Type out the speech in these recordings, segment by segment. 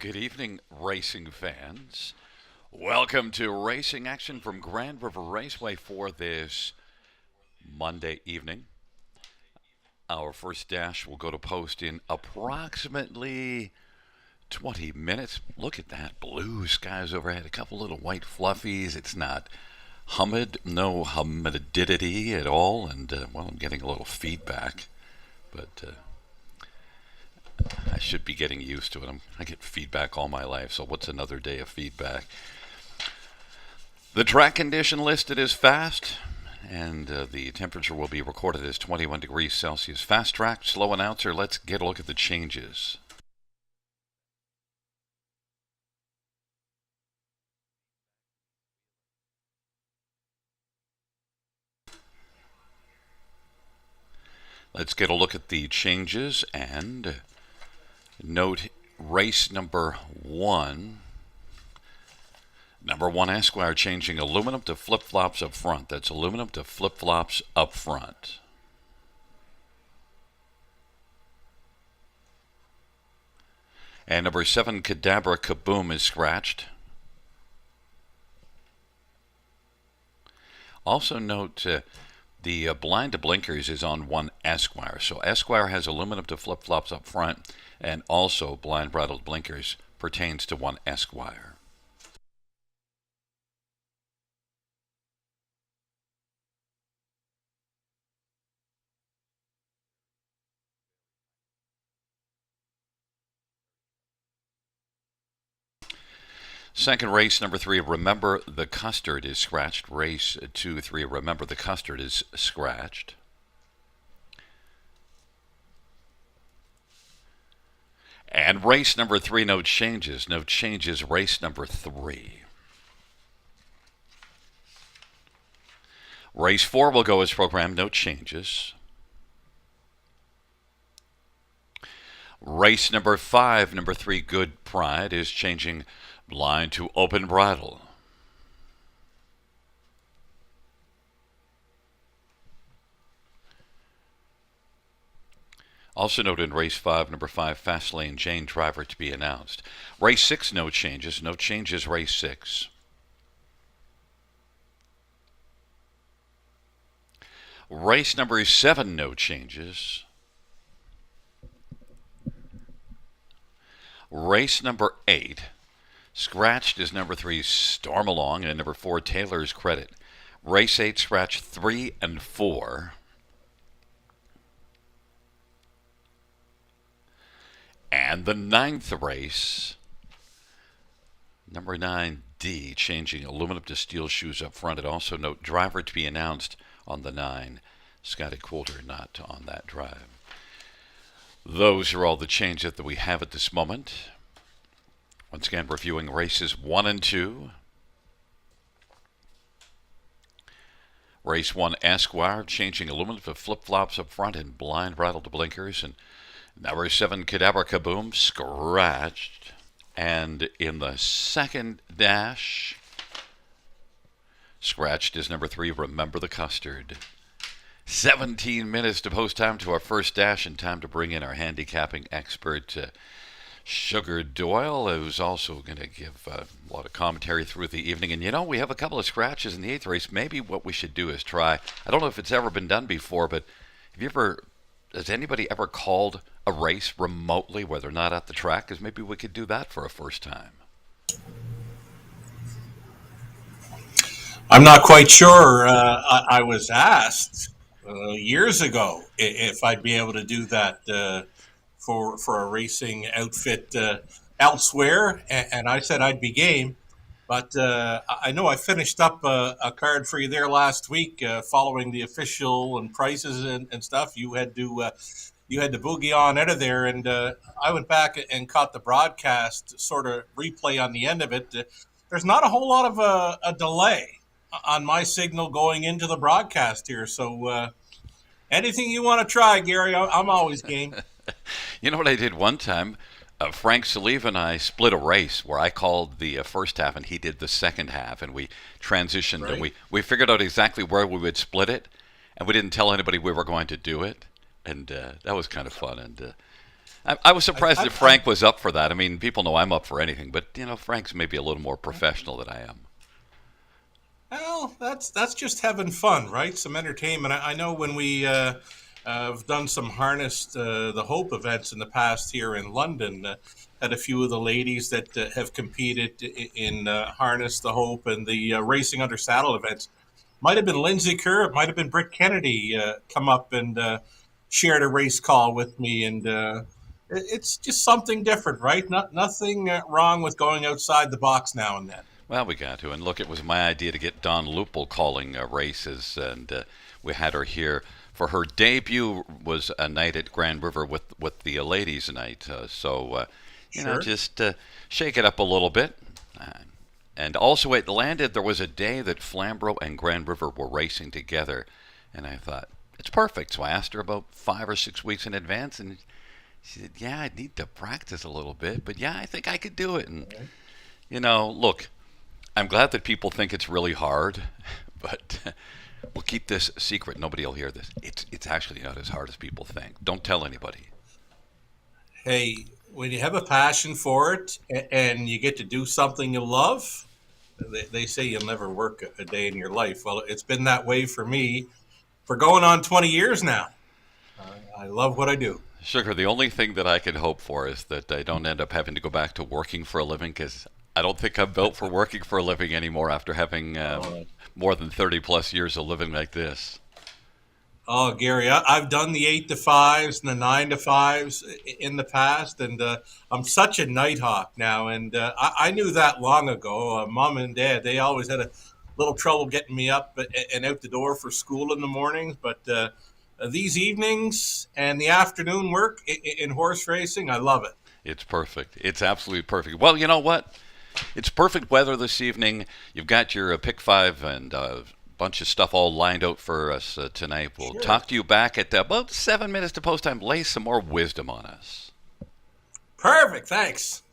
Good evening, racing fans. Welcome to racing action from Grand River Raceway for this Monday evening. Our first dash will go to post in approximately 20 minutes. Look at that, blue skies overhead, a couple little white fluffies. It's not humid, no humidity at all, and I'm getting a little feedback, but I should be getting used to it. I get feedback all my life, so what's another day of feedback? The track condition listed is fast, and the temperature will be recorded as 21 degrees Celsius. Fast track, slow announcer, let's get a look at the changes. Let's get a look at the changes and note race number one. Number one, Esquire changing aluminum to flip-flops up front. That's aluminum to flip-flops up front. And number 7, Cadabra Kaboom is scratched. Also note the blind to blinkers is on 1 Esquire. So Esquire has aluminum to flip-flops up front, and also blind bridle blinkers pertains to 1 Esquire. Second race, number 3, Remember the Custard is scratched. Race 2, 3, Remember the Custard is scratched. And race number 3, no changes. No changes, race number 3. Race 4 will go as programmed, no changes. Race number 5, number 3, Good Pride, is changing blind to open bridle. Also note in race 5, number 5, Fast Lane Jane, driver to be announced. Race 6, no changes. No changes, race 6. Race number 7, no changes. Race number 8, scratched is number 3, Storm Along, and number 4, Taylor's Credit. Race 8, scratch 3 and 4. And the 9th race, number 9, D, changing aluminum to steel shoes up front. And also note driver to be announced on the 9, Scotty Coulter not on that drive. Those are all the changes that we have at this moment. Once again, reviewing races 1 and 2. Race 1, Esquire, changing aluminum to flip-flops up front and blind bridle to blinkers. And number 7, Cadabra Kaboom, scratched. And in the second dash, scratched is number 3, Remember the Custard. 17 minutes to post time to our first dash, and time to bring in our handicapping expert, Sugar Doyle, who's also going to give a lot of commentary through the evening. And we have a couple of scratches in the 8th race. Maybe what we should do is try, I don't know if it's ever been done before, but has anybody ever called a race remotely where they're not at the track? Because maybe we could do that for a first time. I'm not quite sure. I was asked years ago if I'd be able to do that for a racing outfit elsewhere, and I said I'd be game. But I know I finished up a card for you there last week, following the official and prices and stuff. You had to boogie on out of there, and I went back and caught the broadcast sort of replay on the end of it. There's not a whole lot of a delay on my signal going into the broadcast here, so anything you want to try, Gary, I'm always game. You know what I did one time? Frank Saliva and I split a race where I called the first half and he did the second half, and we transitioned, right. And we figured out exactly where we would split it, and we didn't tell anybody we were going to do it, and that was kind of fun. And I was surprised that I Frank was up for that. I mean, people know I'm up for anything, but Frank's maybe a little more professional than I am. well, that's just having fun, right? Some entertainment. I know when we have done some harnessed the Hope events in the past here in London. Had a few of the ladies that have competed in harness the Hope and the racing under saddle events. Might have been Lindsay Kerr. It might have been Britt Kennedy come up and shared a race call with me, and it's just something different, right? Nothing wrong with going outside the box now and then. Well, we got to. And look, it was my idea to get Dawn Lupel calling races, and we had her here for her debut. Was a night at Grand River with the ladies' night. Sure. Just shake it up a little bit. Uh, and also, it landed. There was a day that Flamborough and Grand River were racing together, and I thought it's perfect. So I asked her about 5 or 6 weeks in advance, and she said, "Yeah, I need to practice a little bit, but yeah, I think I could do it." And look, I'm glad that people think it's really hard, but we'll keep this secret. Nobody will hear this. It's actually not as hard as people think. Don't tell anybody. Hey, when you have a passion for it and you get to do something you love, they say you'll never work a day in your life. Well, it's been that way for me for going on 20 years now. I love what I do. Sugar, the only thing that I can hope for is that I don't end up having to go back to working for a living because I don't think I'm built for working for a living anymore after having Oh, more than 30 plus years of living like this. oh, Gary, I've done the 8 to 5s and the 9 to 5s in the past, and I'm such a night hawk now. And I knew that long ago. Mom and Dad, they always had a little trouble getting me up and out the door for school in the mornings. But these evenings and the afternoon work in horse racing, I love it. It's perfect. It's absolutely perfect. Well, you know what? It's perfect weather this evening. You've got your pick five and a bunch of stuff all lined out for us tonight. We'll Sure. talk to you back at about 7 minutes to post time. Lay some more wisdom on us. Perfect. Thanks.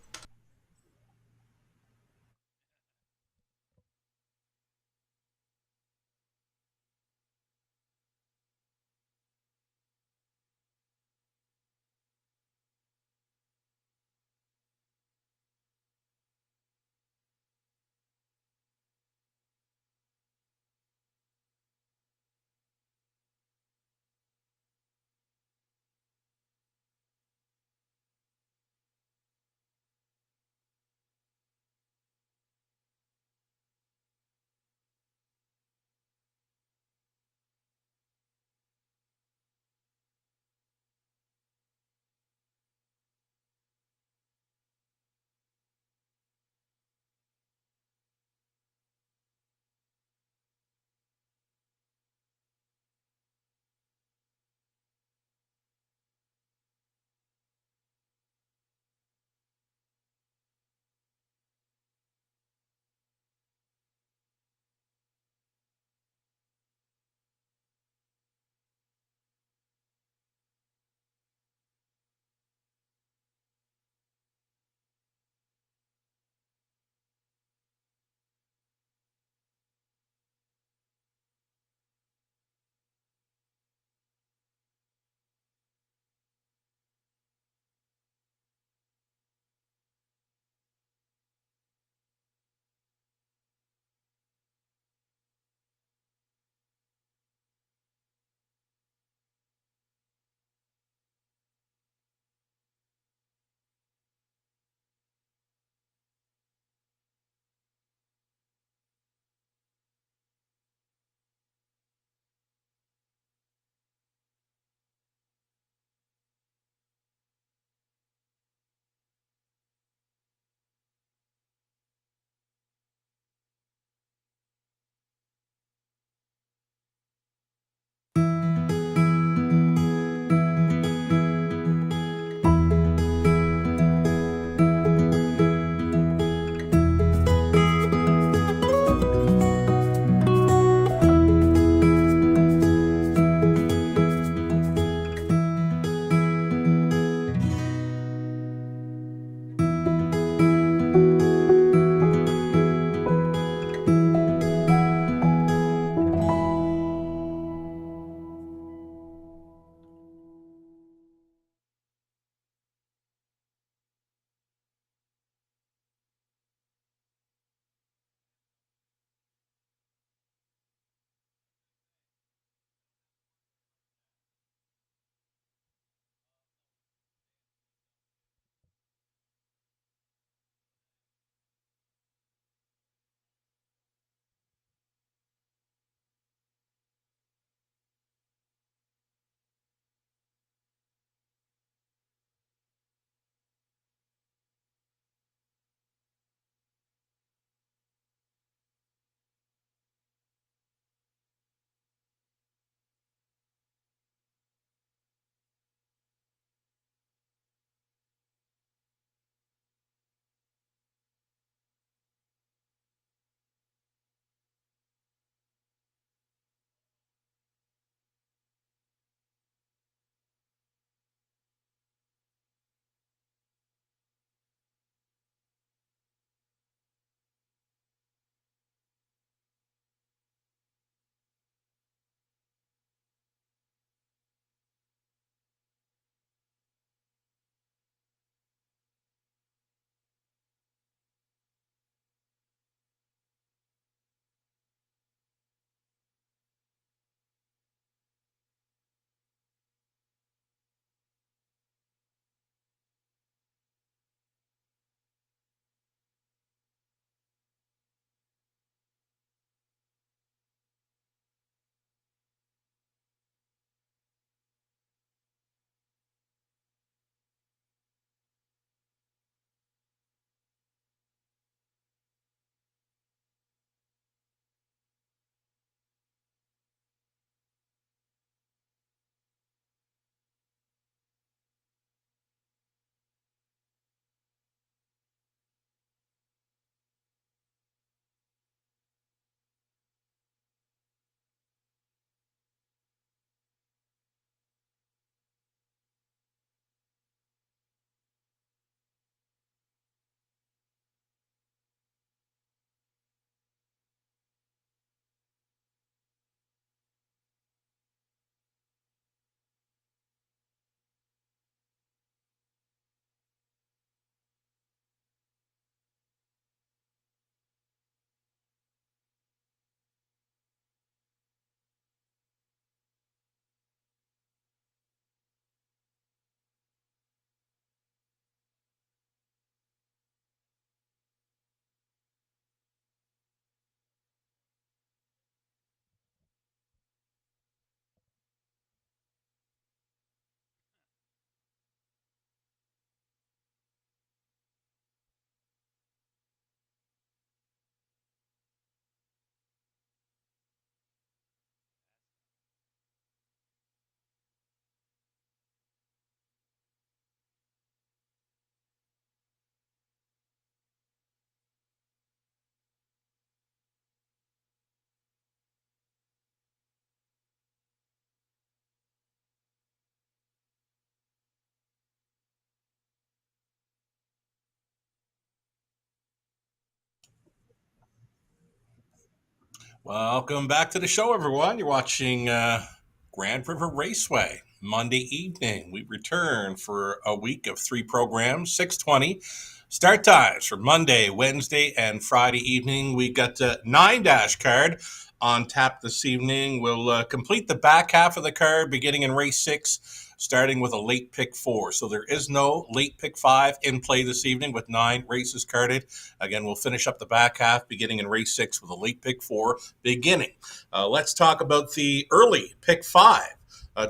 Welcome back to the show, everyone. You're watching Grand River Raceway Monday evening. We return for a week of three programs, 6:20 start times for Monday, Wednesday, and Friday evening. We got 9 dash card on tap this evening. We'll complete the back half of the card beginning in race 6, starting with a late pick 4. So there is no late pick 5 in play this evening with 9 races carded. Again, we'll finish up the back half beginning in race 6 with a late pick 4 beginning. Let's talk about the early pick 5.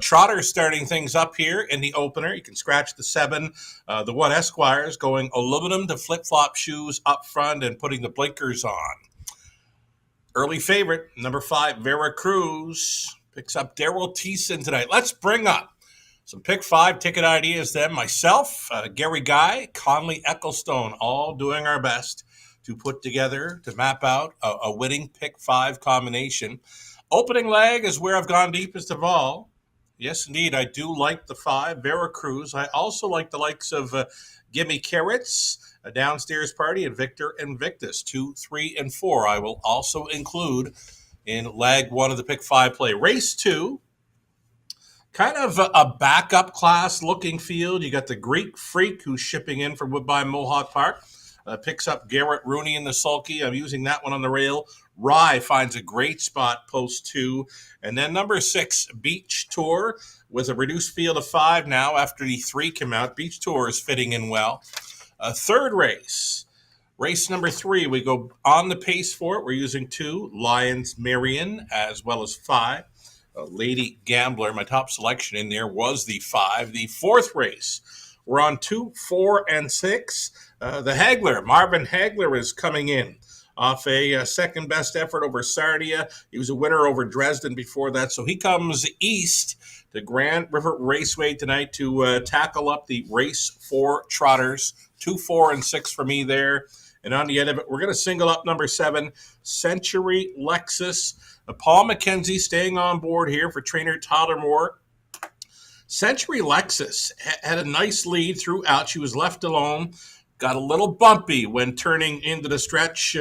Trotter starting things up here in the opener. You can scratch the 7. The 1 Esquires going aluminum to flip-flop shoes up front and putting the blinkers on. Early favorite, number 5, Vera Cruz, picks up Daryl Thiessen tonight. Let's bring up some pick 5 ticket ideas then. Myself, Gary Guy, Conley Ecclestone, all doing our best to put together, to map out a winning pick 5 combination. Opening leg is where I've gone deepest of all. Yes, indeed, I do like the 5, Vera Cruz. I also like the likes of Gimme Carrots, a downstairs party, and Victor Invictus, 2, 3, and 4. I will also include in leg 1 of the pick 5 play. Race 2, kind of a backup class looking field. You got the Greek Freak who's shipping in from Woodbine Mohawk Park. Picks up Garrett Rooney in the sulky. I'm using that one on the rail. Rye finds a great spot post 2. And then number 6, Beach Tour, with a reduced field of 5 now after the 3 came out. Beach Tour is fitting in well. Third race, race number 3, we go on the pace for it. We're using 2, Lions Marion, as well as 5. Lady Gambler, my top selection in there was the 5. The fourth race, we're on 2, 4, and 6. The Hagler, Marvin Hagler, is coming in off a second best effort over Sardia. He was a winner over Dresden before that, so he comes east to Grand River Raceway tonight to tackle up the race 4 trotters. 2, 4, and 6 for me there. And on the end of it, we're going to single up number 7, Century Lexus. Paul McKenzie staying on board here for trainer Tyler Moore. Century Lexus had a nice lead throughout. She was left alone. Got a little bumpy when turning into the stretch.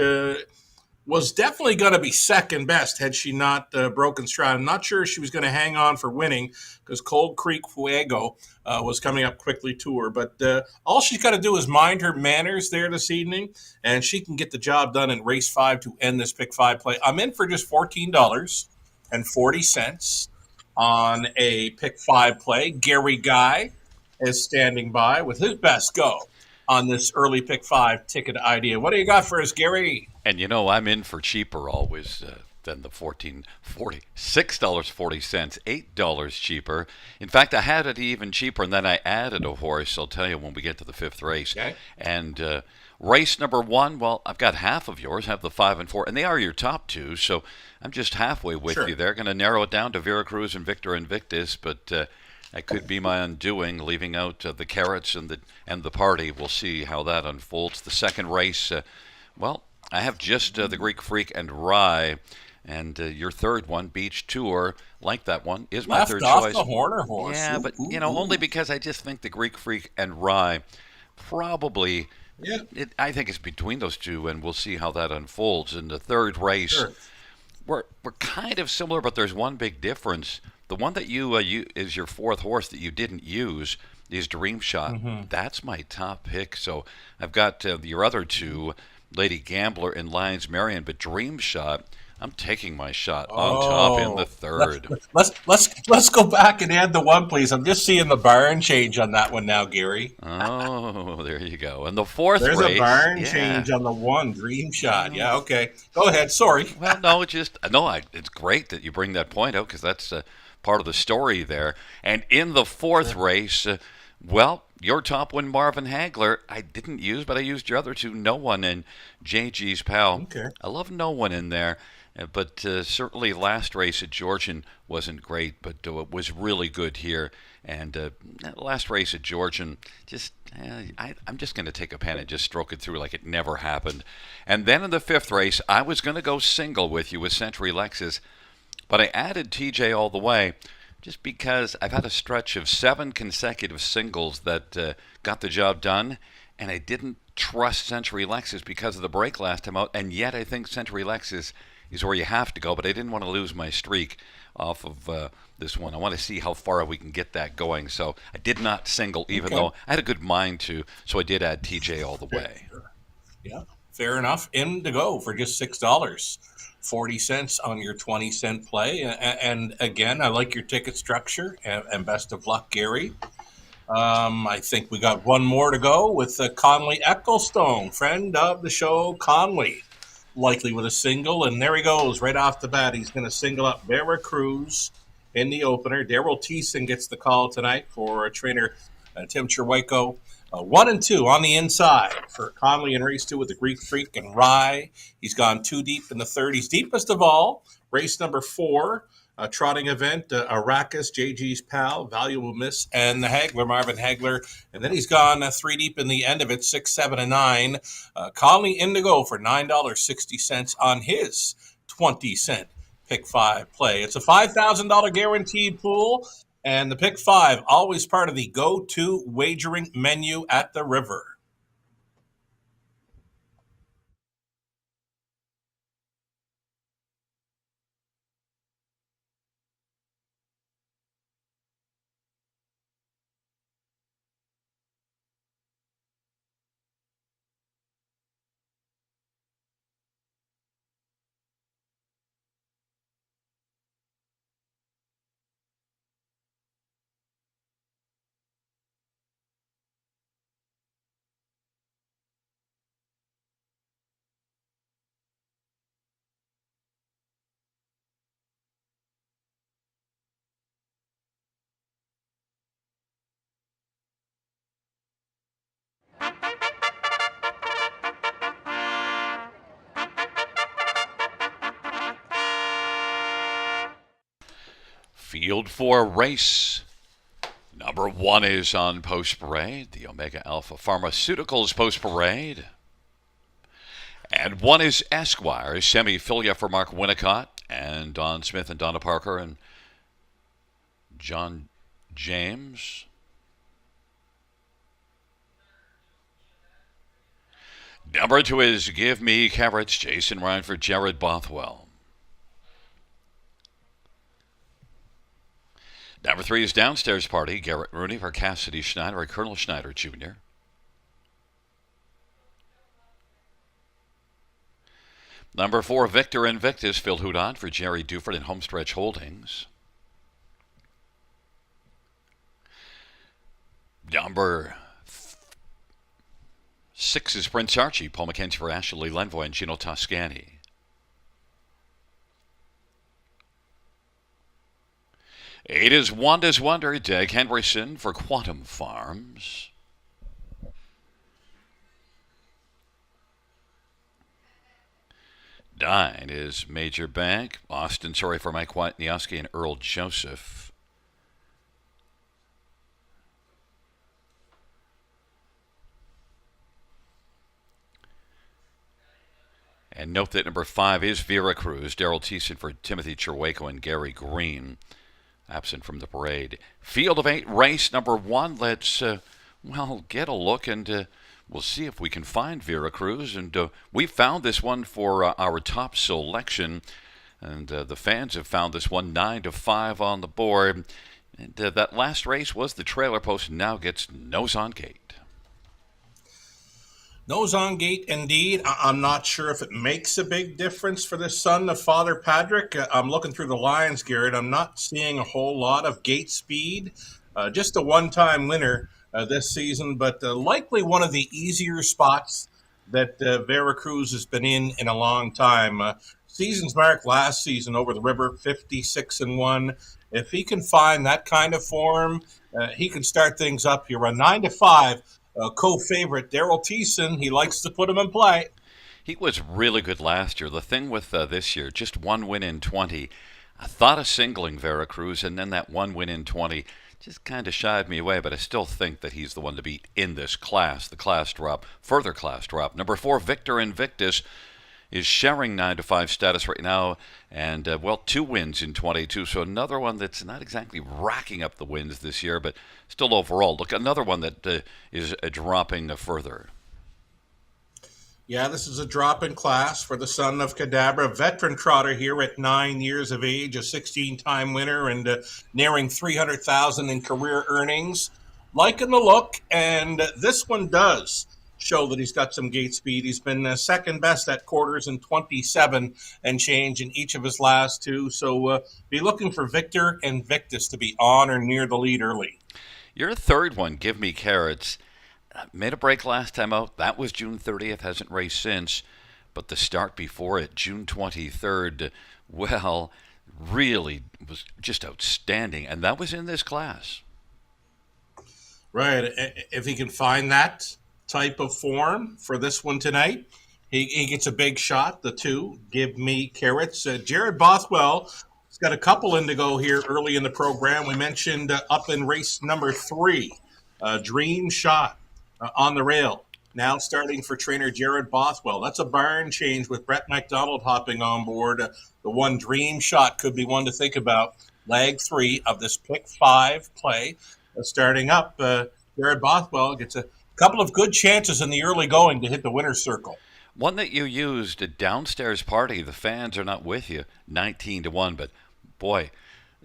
Was definitely going to be second best had she not broken stride. I'm not sure she was going to hang on for winning because Cold Creek Fuego was coming up quickly to her. But all she's got to do is mind her manners there this evening, and she can get the job done in race 5 to end this pick 5 play. I'm in for just $14.40 on a pick 5 play. Gary Guy is standing by with his best go on this early pick 5 ticket idea. What do you got for us, Gary? And I'm in for cheaper always than the $6.40, $8 cheaper. In fact, I had it even cheaper, and then I added a horse. I'll tell you when we get to the 5th race. Okay. And race number 1, well, I've got half of yours, have the 5 and 4, and they are your top 2, so I'm just halfway with you there. Going to narrow it down to Vera Cruz and Victor Invictus, but that could be my undoing, leaving out the Carrots and the party. We'll see how that unfolds. The second race, well, I have just the Greek Freak and Rye, and your third one, Beach Tour, like that one, is my third choice. Left off the Horner horse. Yeah, but only because I just think the Greek Freak and Rye probably. Yeah. I think it's between those two, and we'll see how that unfolds. In the third race, we're kind of similar, but there's one big difference. The one that you is your 4th horse that you didn't use is Dream Shot. Mm-hmm. That's my top pick. So I've got your other 2, Lady Gambler and Lions Marion, but Dream Shot, I'm taking my shot on top in the 3rd. Let's go back and add the 1, please. I'm just seeing the barn change on that one now, Gary. Oh, there you go. And the 4th There's race, a barn change on the 1, Dream Shot. Yeah, okay. Go ahead. Sorry. Well, no, it's great that you bring that point out because that's part of the story there. And in the 4th race, well, your top one, Marvin Hagler, I didn't use, but I used your other 2, No One and JG's Pal. Okay. I love No One in there, but certainly last race at Georgian wasn't great, but it was really good here. And last race at Georgian, I'm just going to take a pen and just stroke it through like it never happened. And then in the 5th race, I was going to go single with you with Century Lexus, but I added TJ all the way. Just because I've had a stretch of 7 consecutive singles that got the job done, and I didn't trust Century Lexus because of the break last time out, and yet I think Century Lexus is where you have to go, but I didn't want to lose my streak off of this one. I want to see how far we can get that going. So I did not single, even Okay. though I had a good mind to. So I did add TJ all the Fair, way. yeah, fair enough. In to go for just $6. 40 cents on your 20-cent play. And again, I like your ticket structure and best of luck, Gary. I think we got one more to go with Conley Ecclestone, friend of the show, Conley, likely with a single. And there he goes, right off the bat. He's going to single up Veracruz in the opener. Daryl Thiessen gets the call tonight for trainer Tim Cherwayko. 1-2 on the inside for Conley in race 2 with the Greek Freak and Rye. He's gone too deep in the 30s. Deepest of all, race number 4. A trotting event, Arrakis, JG's pal, Valuable Miss, and the Hagler, Marvin Hagler. And then he's gone 3 deep in the end of it, 6, 7, and 9. Conley Indigo for $9.60 on his 20-cent pick 5 play. It's a $5,000 guaranteed pool, and the pick 5 always part of the go-to wagering menu at the river. Field 4 race. Number 1 is on Post Parade, the Omega Alpha Pharmaceuticals Post Parade. And 1 is Esquire, semi-filia for Mark Winnicott and Don Smith and Donna Parker and John James. Number 2 is Give Me Carrots, Jason Ryan for Jared Bothwell. Number 3 is Downstairs Party, Garrett Rooney for Cassidy Schneider and Colonel Schneider Jr. Number 4, Victor Invictus, Phil Houdon for Jerry Duford and Homestretch Holdings. Number 6 is Prince Archie, Paul McKenzie for Ashley Lenvoy and Gino Toscani. Eight is Wanda's Wonder, Doug Henderson for Quantum Farms. Nine is Major Bank, Austin Sorry for Mike Witniowski and Earl Joseph. And note that number 5 is Veracruz, Daryl Thiessen for Timothy Cherwayko and Gary Green, absent from the parade. Field of 8, race number 1. Let's, get a look and we'll see if we can find Veracruz. And we found this one for our top selection. And the fans have found this one 9-5 on the board. And that last race was the trailer post and now gets nose on gate. Nose on gate, indeed. I'm not sure if it makes a big difference for the son of Father Patrick. I'm looking through the lines, Garrett. I'm not seeing a whole lot of gate speed. Just a one-time winner this season, but likely one of the easier spots that Veracruz has been in a long time. Season's mark last season over the river, 56-1. If he can find that kind of form, he can start things up here. A 9-5. Co-favorite Daryl Thiessen, he likes to put him in play. He was really good last year. The thing with this year, just one win in 20. I thought of singling Veracruz, and then that one win in 20 just kind of shied me away, but I still think that he's the one to beat in this class. The class drop, further class drop. Number 4, Victor Invictus, is sharing 9-5 status right now, and 2 wins in 22. So another one that's not exactly racking up the wins this year, but still overall. Look, another one that is dropping further. Yeah, this is a drop in class for the son of Cadabra, veteran trotter here at 9 years of age, a 16-time winner, and nearing 300,000 in career earnings. Liking the look, and this one does show that he's got some gate speed. He's been second best at quarters in 27 and change in each of his last two. So be looking for Victor and Victus to be on or near the lead early. Your third one, Give Me Carrots, made a break last time out. That was June 30th, hasn't raced since. But the start before it, June 23rd, well, really was just outstanding. And that was in this class. Right. If he can find that type of form for this one tonight, he gets a big shot. The two, Give Me Carrots. Jared Bothwell has got a couple in to go here early in the program. We mentioned up in race number 3, Dream Shot on the rail. Now starting for trainer Jared Bothwell. That's a barn change with Brett McDonald hopping on board. The one Dream Shot could be one to think about. Leg 3 of this pick 5 play. Starting up, Jared Bothwell gets a couple of good chances in the early going to hit the winner's circle. One that you used, a downstairs party. The fans are not with you, 19-1, but boy,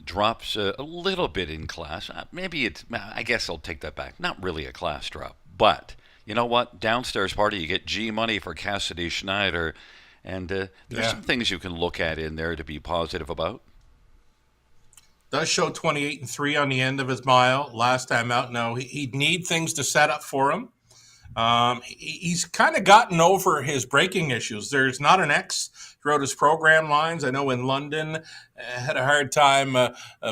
drops a little bit in class. Maybe it's, I guess I'll take that back. Not really a class drop, but you know what? Downstairs party, you get G money for Cassidy Schneider, and there's some things you can look at in there to be positive about. Does show 28-3 on the end of his mile last time out. No, he'd need things to set up for him. He's kind of gotten over his braking issues. There's not an X throughout his program lines. I know in London had a hard time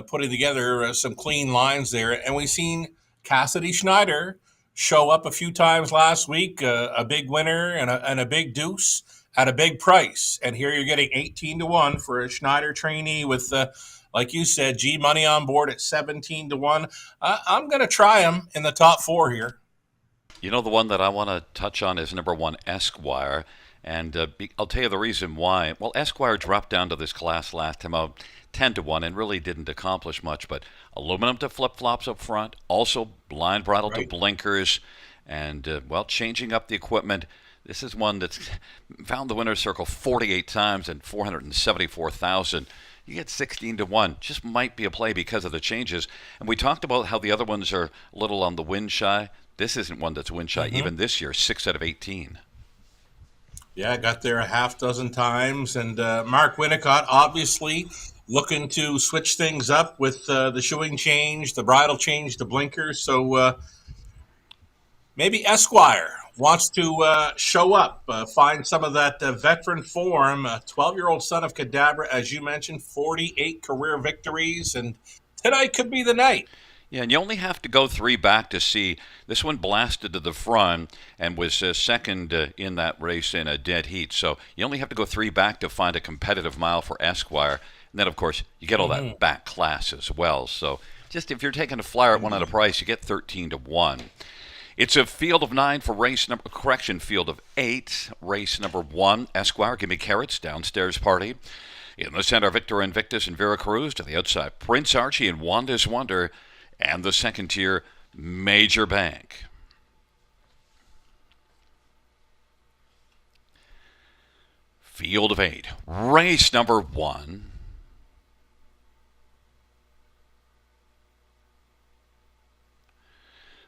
putting together some clean lines there. And we've seen Cassidy Schneider show up a few times last week, a big winner and a big deuce at a big price. And here you're getting 18-1 for a Schneider trainee with like you said, G money on board at 17-1. I'm going to try him in the top 4 here. You know, the one that I want to touch on is number 1, Esquire. And I'll tell you the reason why. Well, Esquire dropped down to this class last time out 10-1 and really didn't accomplish much. But aluminum to flip-flops up front, also blind bridle to blinkers, and, well, changing up the equipment. This is one that's found the winner's circle 48 times and 474,000. You get 16-1. Just might be a play because of the changes. And we talked about how the other ones are a little on the wind shy. This isn't one that's wind shy. Even this year, 6 out of 18. Yeah, I got there a half dozen times. And Mark Winnicott, obviously looking to switch things up with the shoeing change, the bridle change, the blinkers. So maybe Esquire wants to show up, find some of that veteran form. 12-year-old son of Cadabra, as you mentioned, 48 career victories, and tonight could be the night. Yeah, and you only have to go 3 back to see. This one blasted to the front and was second in that race in a dead heat. So you only have to go 3 back to find a competitive mile for Esquire. And then, of course, you get all that back class as well. So just if you're taking a flyer at 1 at a price, you get 13-1. It's a field of 9 for field of 8. Race number 1, Esquire, Give Me Carrots, downstairs party. In the center, Victor Invictus and Vera Cruz. To the outside, Prince Archie and Wanda's Wonder. And the second tier, Major Bank. Field of 8. Race number 1.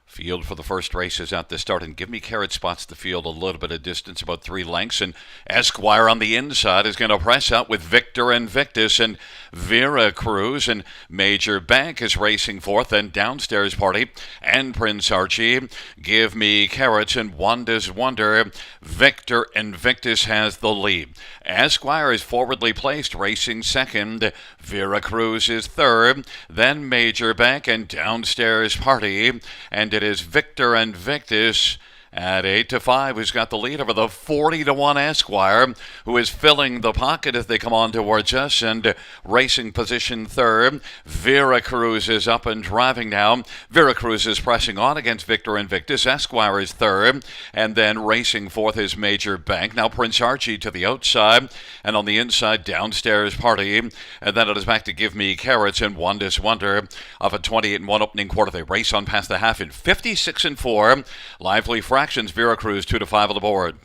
Field for the first race is at the start, and Give Me Carrot spots the field a little bit of distance, about 3 lengths, and Esquire on the inside is going to press out with Victor Invictus and Vera Cruz, and Major Bank is racing fourth, and Downstairs Party and Prince Archie. Give Me Carrots and Wanda's Wonder. Victor Invictus has the lead. Esquire is forwardly placed, racing second. Vera Cruz is third, then Major Bank and Downstairs Party, and it is Victor Invictus at 8-5, who's got the lead over the 40-1 Esquire, who is filling the pocket as they come on towards us, and racing position third. Vera Cruz is up and driving now. Vera Cruz is pressing on against Victor Invictus. Esquire is third, and then racing fourth is Major Bank. Now Prince Archie to the outside, and on the inside, Downstairs Party, and then it is back to Give Me Carrots and Wanda's Wonder. Of a 28-1 opening quarter, they race on past the half in 56-4. Lively Fractions, Vera Cruz 2-5 on the board.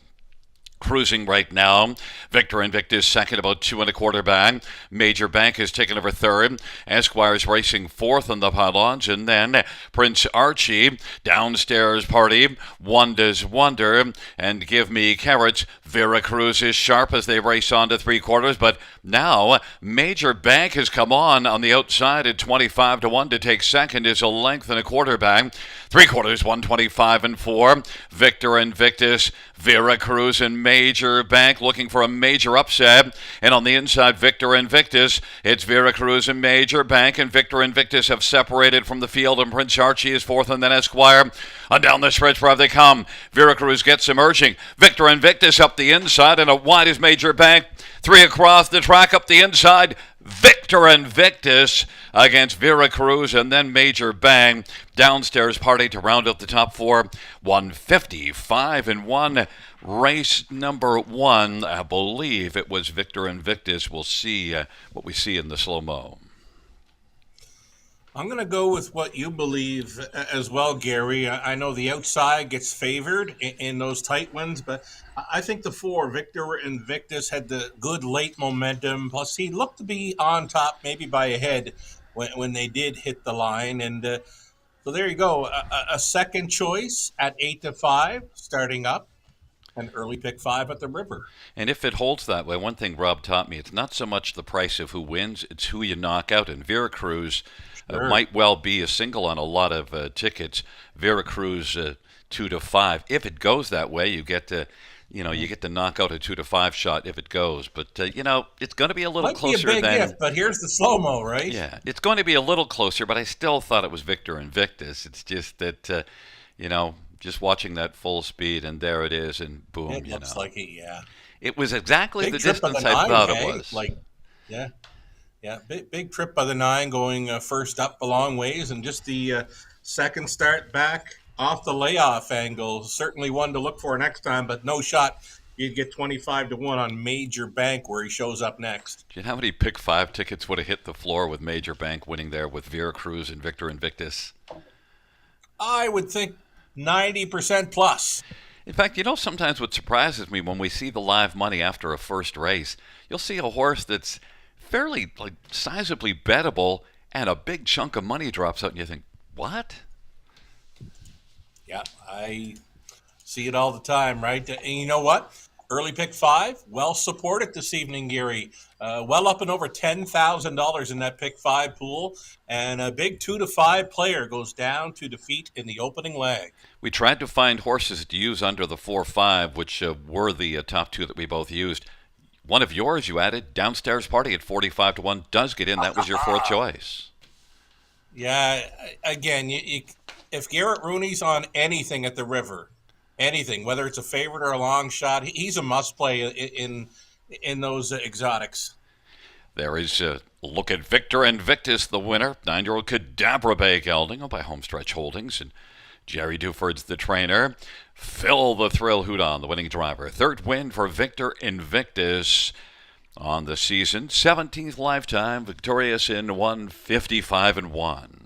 cruising right now. Victor Invictus second, about 2 1/4 back. Major Bank has taken over third. Esquire's racing fourth on the pylons, and then Prince Archie, Downstairs Party, Wanda's Wonder, and Give Me Carrots. Veracruz is sharp as they race on to 3/4, but now Major Bank has come on the outside at 25-1 to take second. Is a length and a quarter back. 3/4, 125-4. Victor Invictus, Veracruz, and Major Bank looking for a major upset. And on the inside, Victor Invictus, it's Veracruz and Major Bank, and Victor Invictus have separated from the field, and Prince Archie is fourth, and then Esquire. On down the stretch where they come. Veracruz gets emerging. Victor Invictus up the inside, and a wide is Major Bank. 3 across the track up the inside. Victor Invictus against Veracruz, and then Major Bang. Downstairs Party to round out the top four. 155-1. Race number one. I believe it was Victor Invictus. We'll see what we see in the slow-mo. I'm going to go with what you believe as well, Gary. I know the outside gets favored in those tight ones, but I think the four, Victor Invictus, had the good late momentum. Plus, he looked to be on top, maybe by a head, when they did hit the line. And so there you go. A second choice at 8-5, starting up. An early pick 5 at the river. And if it holds that way, one thing Rob taught me, it's not so much the price of who wins, it's who you knock out. And Veracruz Sure. might well be a single on a lot of tickets. Veracruz 2-5. If it goes that way, you get to, you get to knock out a 2-5 shot if it goes. But it's going to be a little Might closer be a big than. if, but here's the slow-mo, right? Yeah, it's going to be a little closer, but I still thought it was Victor Invictus. It's just that, just watching that full speed, and there it is, and boom, It looks like it, yeah. It was exactly Big the trip by distance the I nine, thought hey? it was. Yeah, yeah. Big trip by the 9 going first up a long ways, and just the second start back off the layoff angle. Certainly one to look for next time, but no shot. You'd get 25-1 on Major Bank where he shows up next. Do you know how many pick 5 tickets would have hit the floor with Major Bank winning there with Veracruz and Victor Invictus? I would think 90% plus. In fact, sometimes what surprises me when we see the live money after a first race, you'll see a horse that's fairly sizably bettable, and a big chunk of money drops out, and you think, what? Yeah, I see it all the time, right? And you know what? Early pick 5, well supported this evening, Gary. Well up and over $10,000 in that pick 5 pool. And a big 2-5 player goes down to defeat in the opening leg. We tried to find horses to use under the 4-5, which were the top two that we both used. One of yours you added, Downstairs Party at 45-1, does get in. That was your fourth choice. Yeah, again, if Garrett Rooney's on anything at the river, anything, whether it's a favorite or a long shot, he's a must play in those exotics. There is look at Victor Invictus, the winner. 9-year-old Cadabra Bay gelding by Homestretch Holdings, and Jerry Duford's the trainer. Phil the Thrill Houdon, the winning driver. Third win for Victor Invictus on the season. 17th lifetime, victorious in 155-1.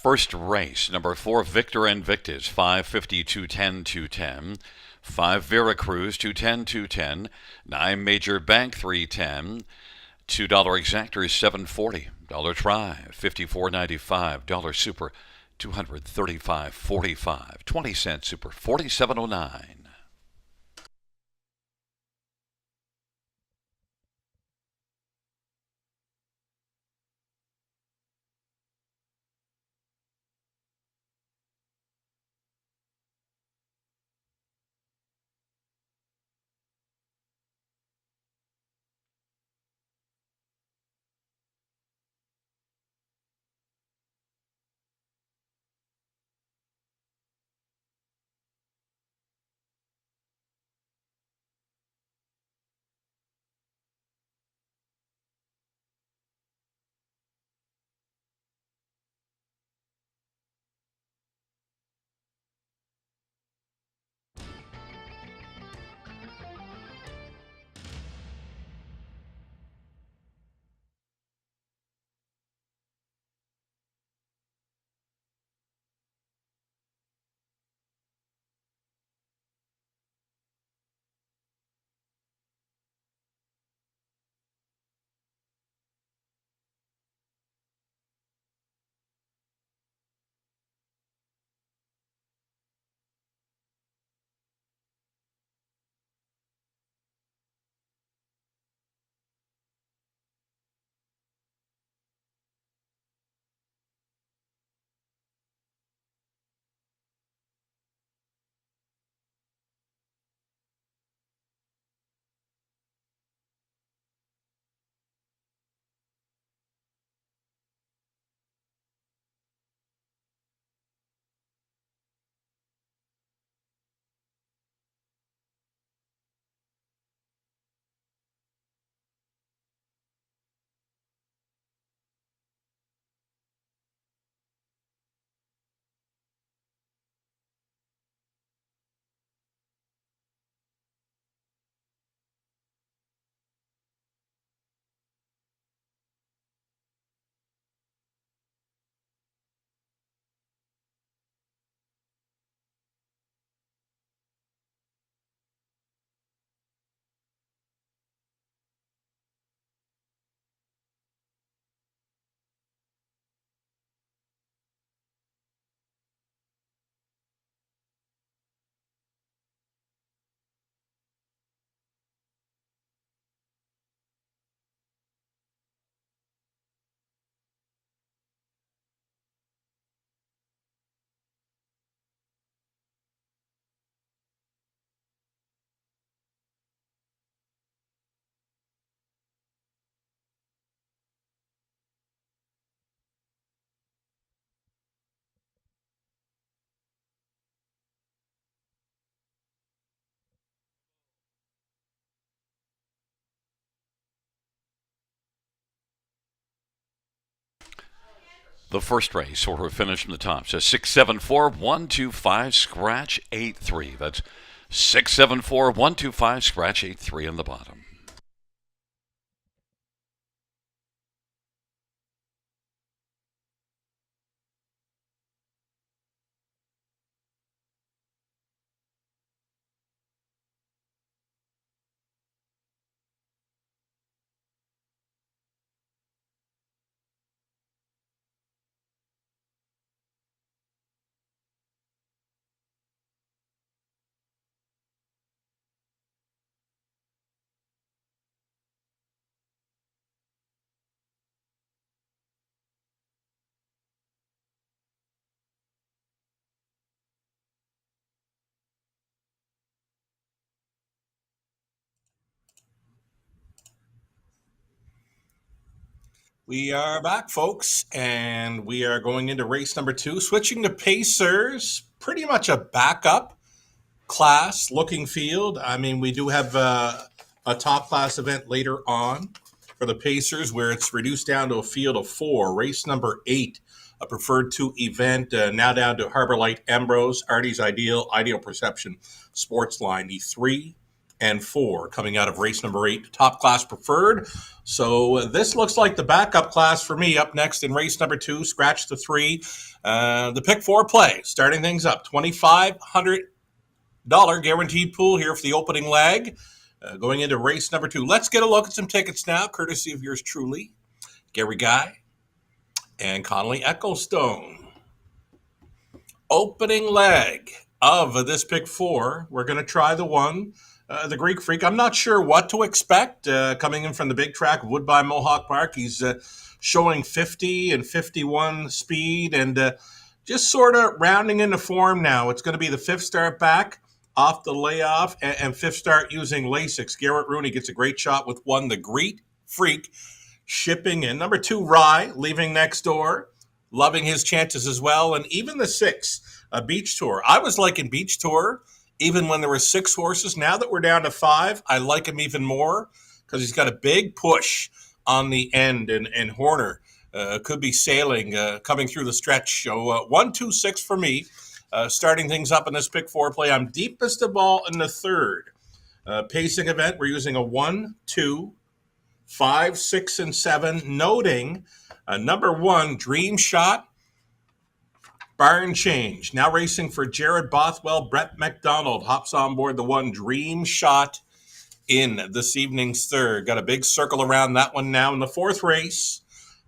First race, number 4, Victor Invictus, 550, 210, 210. 5 Veracruz, 210, 210. 9 Major Bank, 310. $2 exactor, 740. Dollar try, 54.95. Dollar super, 235.45. 20-cent super, 47.09. The first race order finish from the top. So 674-125 scratch 83. That's 674-125 scratch 83 in the bottom. We are back, folks, and we are going into race number 2, switching to Pacers. Pretty much a backup class looking field. I mean, we do have a top class event later on for the Pacers where it's reduced down to a field of 4. Race number 8, a preferred 2 event, now down to Harbor Light, Ambrose, Artie's Ideal, Ideal Perception, Sportsline. The 3 and 4 coming out of race number 8, top class preferred. So this looks like the backup class for me. Up next in race number 2, scratch the 3. The pick 4 play, starting things up, $2,500 guaranteed pool here for the opening leg. Going into race number 2. Let's get a look at some tickets now, courtesy of yours truly, Gary Guy and Connolly Ecclestone. Opening leg of this pick 4. We're going to try the Greek Freak. I'm not sure what to expect coming in from the big track, Woodbine Mohawk Park. He's showing 50 and 51 speed and just sort of rounding into form now. It's going to be the 5th start back off the layoff and 5th start using Lasix. Garrett Rooney gets a great shot with 1, the Greek Freak, shipping in. Number 2, Rye, leaving next door, loving his chances as well. And even the 6, Beach Tour. I was liking Beach Tour even when there were 6 horses. Now that we're down to 5, I like him even more because he's got a big push on the end, and Horner could be sailing coming through the stretch. So 1, 2, 6 for me. Starting things up in this pick 4 play. I'm deepest of all in the 3rd. Pacing event, we're using a 1, 2, 5, 6, and 7. Noting number 1, Dream Shot, Barn Change. Now racing for Jared Bothwell. Brett McDonald hops on board the 1, Dream Shot, in this evening's 3rd. Got a big circle around that one now. In the 4th race,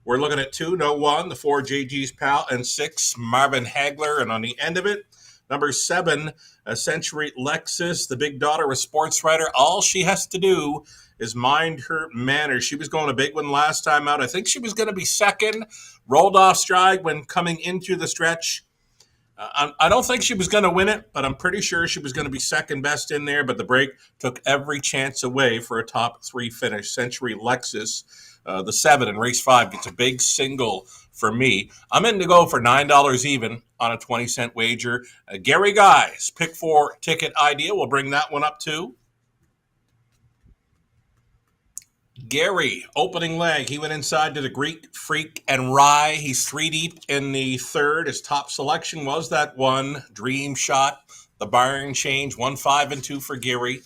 we're looking at 2, No 1, the 4, JG's Pal, and 6, Marvin Hagler. And on the end of it, number 7, Century Lexus, the big daughter of Sports Writer. All she has to do is mind her manners. She was going a big one last time out. I think she was going to be second, rolled off stride when coming into the stretch. I don't think she was going to win it, but I'm pretty sure she was going to be second best in there. But the break took every chance away for a top 3 finish. Century Lexus, the 7 in race 5, gets a big single for me. I'm in to go for $9 even on a 20-cent wager. Gary Guy's pick 4 ticket idea. We'll bring that one up too. Gary, opening leg. He went inside to the Greek Freak and Rye. He's 3 deep in the 3rd. His top selection was that 1, Dream Shot, the Barn Change, 1, 5, and 2 for Gary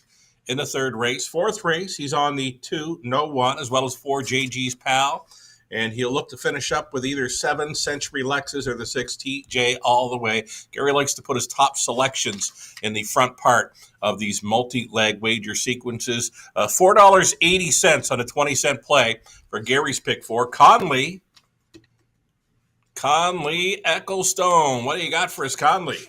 in the 3rd race. 4th race, he's on the 2, No 1, as well as 4, JG's Pal. And he'll look to finish up with either 7, Century Lexus, or the 6, TJ all the way. Gary likes to put his top selections in the front part of these multi-leg wager sequences. $4.80 on a 20-cent play for Gary's pick 4. Conley Ecclestone. What do you got for us, Conley?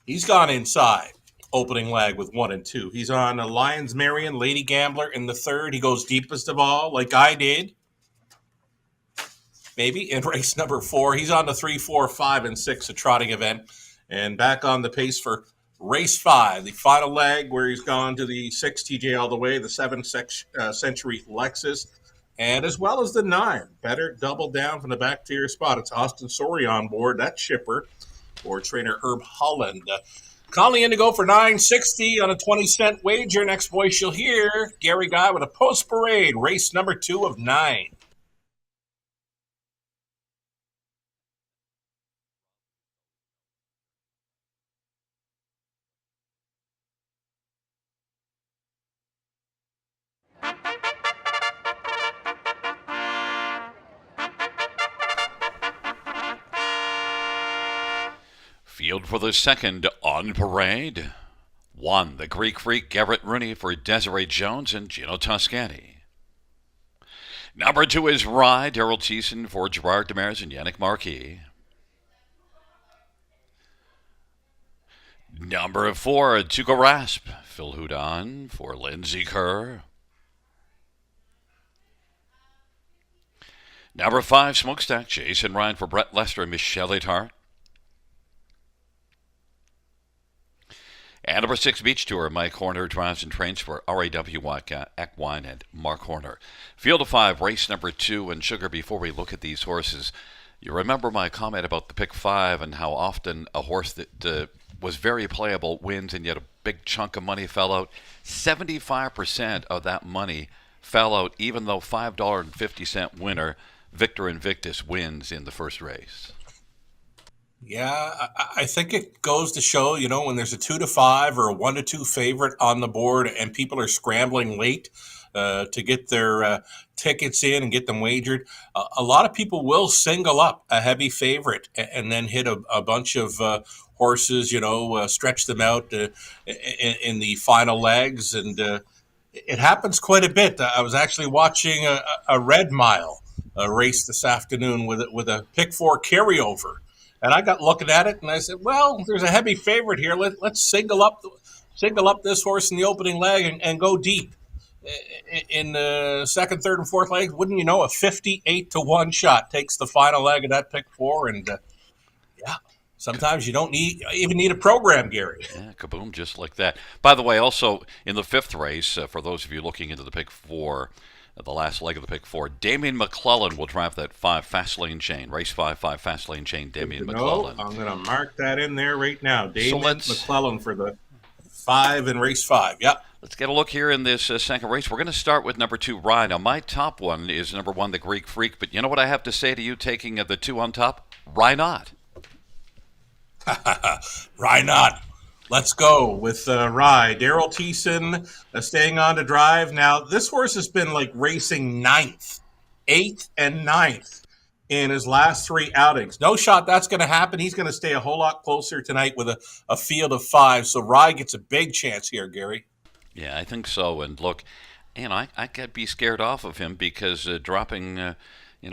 He's gone inside. Opening leg with 1 and 2. He's on Lions Marion, Lady Gambler in the 3rd. He goes deepest of all, like I did. Maybe in race number 4. He's on the 3, 4, 5, and 6, a trotting event. And back on the pace for race 5, the final leg where he's gone to the 6, TJ all the way, the 7, Century Lexus, and as well as the 9. Better double down from the back tier spot. It's Austin Sorey on board, that shipper, or trainer Herb Holland. Conley in to go for $9.60 on a 20-cent wager. Next voice you'll hear, Gary Guy with a post parade, race number 2 of 9. Field for the 2nd on parade. 1, the Greek Freak, Garrett Rooney for Desiree Jones and Gino Toscani. Number 2 is Rye, Daryl Thiessen for Gerard Demers and Yannick Marquis. Number 4, Tuco Rasp, Phil Houdon for Lindsay Kerr. Number 5, Smokestack, Jason Ryan for Brett Lester and Michelle Tart. And number 6, Beach Tour, Mike Horner drives and trains for RAW Equine and Mark Horner. Field of 5, race number 2, and Sugar, before we look at these horses, you remember my comment about the pick 5 and how often a horse that was very playable wins and yet a big chunk of money fell out. 75% of that money fell out, even though $5.50 winner Victor Invictus wins in the first race. Yeah, I think it goes to show, when there's a 2 to 5 or a 1 to 2 favorite on the board and people are scrambling late to get their tickets in and get them wagered, a lot of people will single up a heavy favorite and then hit a bunch of horses, stretch them out in the final legs. And it happens quite a bit. I was actually watching a red mile race this afternoon with a pick four carryover, and I got looking at it and I said, "Well, there's a heavy favorite here. Let's single up this horse in the opening leg and go deep in the second, third, and fourth legs. Wouldn't you know, a 58 to 1 shot takes the final leg of that pick four, and yeah, sometimes you don't even need a program, Gary. Yeah, kaboom, just like that. By the way, also in the fifth race, for those of you looking into the pick four, the last leg of the pick four, Damian McClellan will drive that fast lane chain. Race 5 fast lane chain, Good Damian to know. McClellan. I'm going to mark that in there right now. So Damon let's McClellan for the 5 in race 5. Yep. let's get a look here in this second race. We're going to start with number 2, Rye. Now, my top one is number 1, the Greek Freak. But you know what I have to say to you taking the 2 on top? Why not? Rye not. Let's go with Rye. Daryl Teeson staying on to drive. Now, this horse has been like racing ninth, eighth, and ninth in his last 3 outings. No shot that's going to happen. He's going to stay a whole lot closer tonight with a field of 5. So Rye gets a big chance here, Gary. Yeah, I think so. And look, I could be scared off of him because dropping,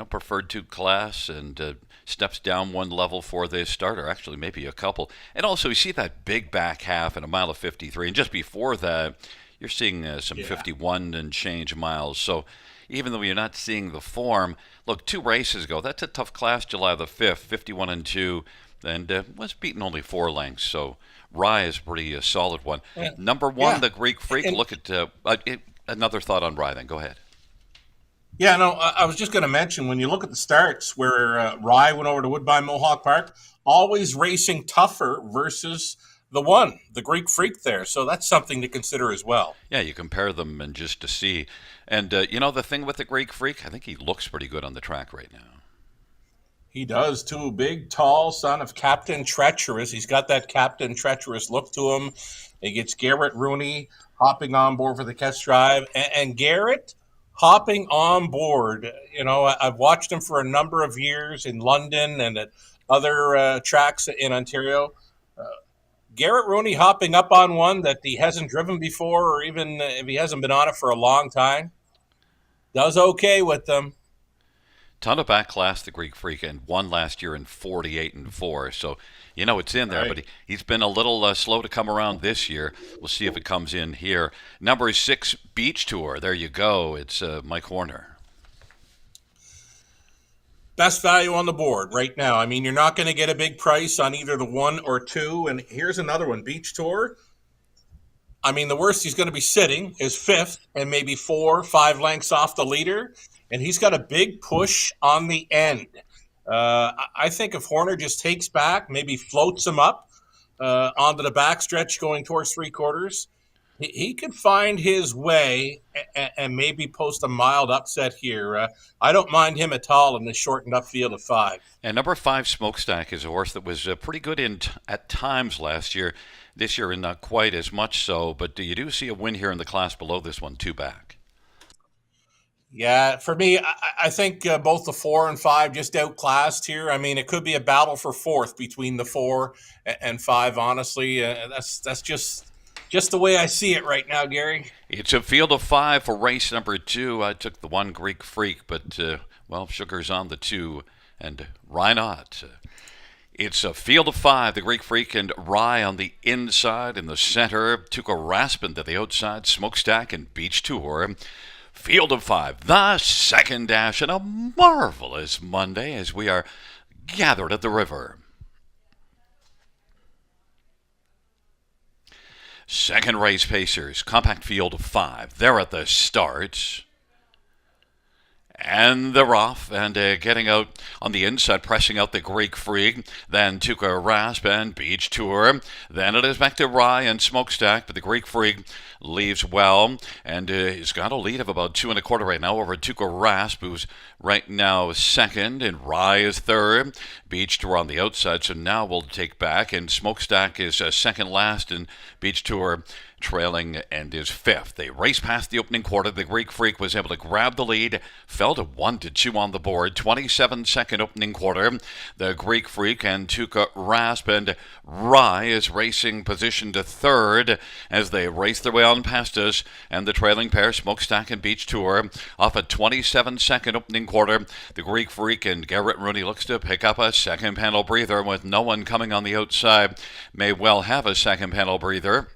preferred to class and steps down one level for this starter, actually maybe a couple. And also, you see that big back half in a mile of 53. And just before that, you're seeing some Yeah. 51 and change miles. So even though you're not seeing the form, look, 2 races ago, that's a tough class, July the 5th, 51 and 2, and was beaten only 4 lengths. So Rye is a pretty solid one. Yeah. Number 1, Yeah. the Greek Freak. And Look at another thought on Rye, then. Go ahead. yeah, no, I was just going to mention when you look at the starts where Rye went over to Woodbine Mohawk Park, always racing tougher versus the Greek Freak there. So that's something to consider as well. Yeah, you compare them and just to see. And, the thing with the Greek Freak, I think he looks pretty good on the track right now. He does too. Big, tall son of Captain Treacherous. He's got that Captain Treacherous look to him. He gets Garrett Rooney hopping on board for the catch drive, and Garrett hopping on board. I've watched him for a number of years in London and at other tracks in Ontario. Garrett Rooney hopping up on one that he hasn't driven before, or even if he hasn't been on it for a long time, does okay with them. Ton of back class, the Greek Freak, and won last year in 48 and 4. So, it's in there, but Right. he's been a little slow to come around this year. We'll see if it comes in here. Number 6, Beach Tour. There you go. It's Mike Horner. Best value on the board right now. I mean, you're not going to get a big price on either the 1 or 2. And here's another one, Beach Tour. I mean, the worst he's going to be sitting is fifth and maybe 4, 5 lengths off the leader. And he's got a big push on the end. I think if Horner just takes back, maybe floats him up onto the backstretch going towards 3 quarters, he could find his way and maybe post a mild upset here. I don't mind him at all in this shortened up field of 5. And number 5, Smokestack, is a horse that was pretty good at times last year. This year, not quite as much so, but you do see a win here in the class below this one, 2 back. Yeah, for me, I think both the 4 and 5 just outclassed here. I mean, it could be a battle for fourth between the 4 and 5. Honestly, that's just the way I see it right now, Gary. It's a field of 5 for race number 2. I took the 1, Greek Freak, but, sugar's on the 2, and Rye not. It's a field of 5. The Greek Freak and Rye on the inside. In the center, Tuca Raspin to the outside. Smokestack and Beach Tour. Field of 5. The second dash and a marvelous Monday as we are gathered at the river. Second race Pacers. Compact field of 5. They're at the start. And they're off and getting out on the inside, pressing out the Greek Freak. Then Tuka Rasp and Beach Tour. Then it is back to Rye and Smokestack, but the Greek Freak leaves well and he's got a lead of about 2 1/4 right now over Tuka Rasp, who's right now second, and Rye is third. Beach Tour on the outside, so now we'll take back, and Smokestack is second last, and Beach Tour trailing and is fifth. They race past the opening quarter. The Greek Freak was able to grab the lead, fell to 1-2 on the board. 27-second opening quarter. The Greek Freak and Tuka Rasp and Rye is racing position to third as they race their way on past us, and the trailing pair, Smokestack and Beach Tour, off a 27-second opening quarter. The Greek Freak and Garrett Rooney looks to pick up a second panel breather with no one coming on the outside. May well have a second panel breather,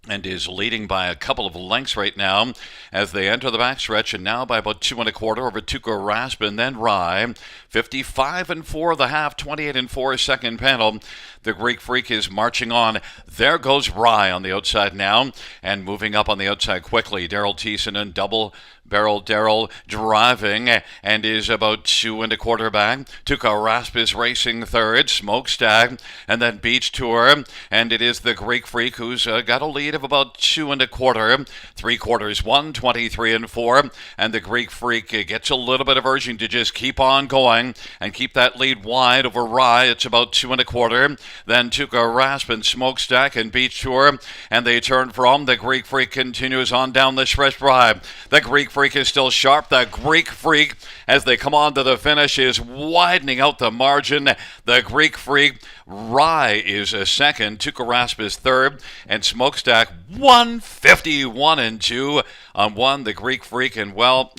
and is leading by a couple of lengths right now as they enter the backstretch, and now by about 2 1/4 over Tuka Rasp and then Rye. 55-4 the half, 28-4 second panel. The Greek Freak is marching on. There goes Rye on the outside now, and moving up on the outside quickly. Daryl Thiessen and double barrel Daryl driving and is about 2 1/4 back. Tuka Rasp is racing third, Smokestack, and then Beach Tour, and it is the Greek Freak who's got a lead of about 2 1/4. 3/4, 1:23-4, and the Greek Freak gets a little bit of urging to just keep on going and keep that lead wide over Rye. It's about 2 1/4. Then Tuka Rasp and Smokestack and Beach Tour, and they turn from. The Greek Freak continues on down the stretch drive. The Greek Freak is still sharp. The Greek Freak, as they come on to the finish, is widening out the margin. The Greek Freak, Rye is a second, Tuka Rasp is third, and Smokestack 151-2 on one. The Greek Freak, and well,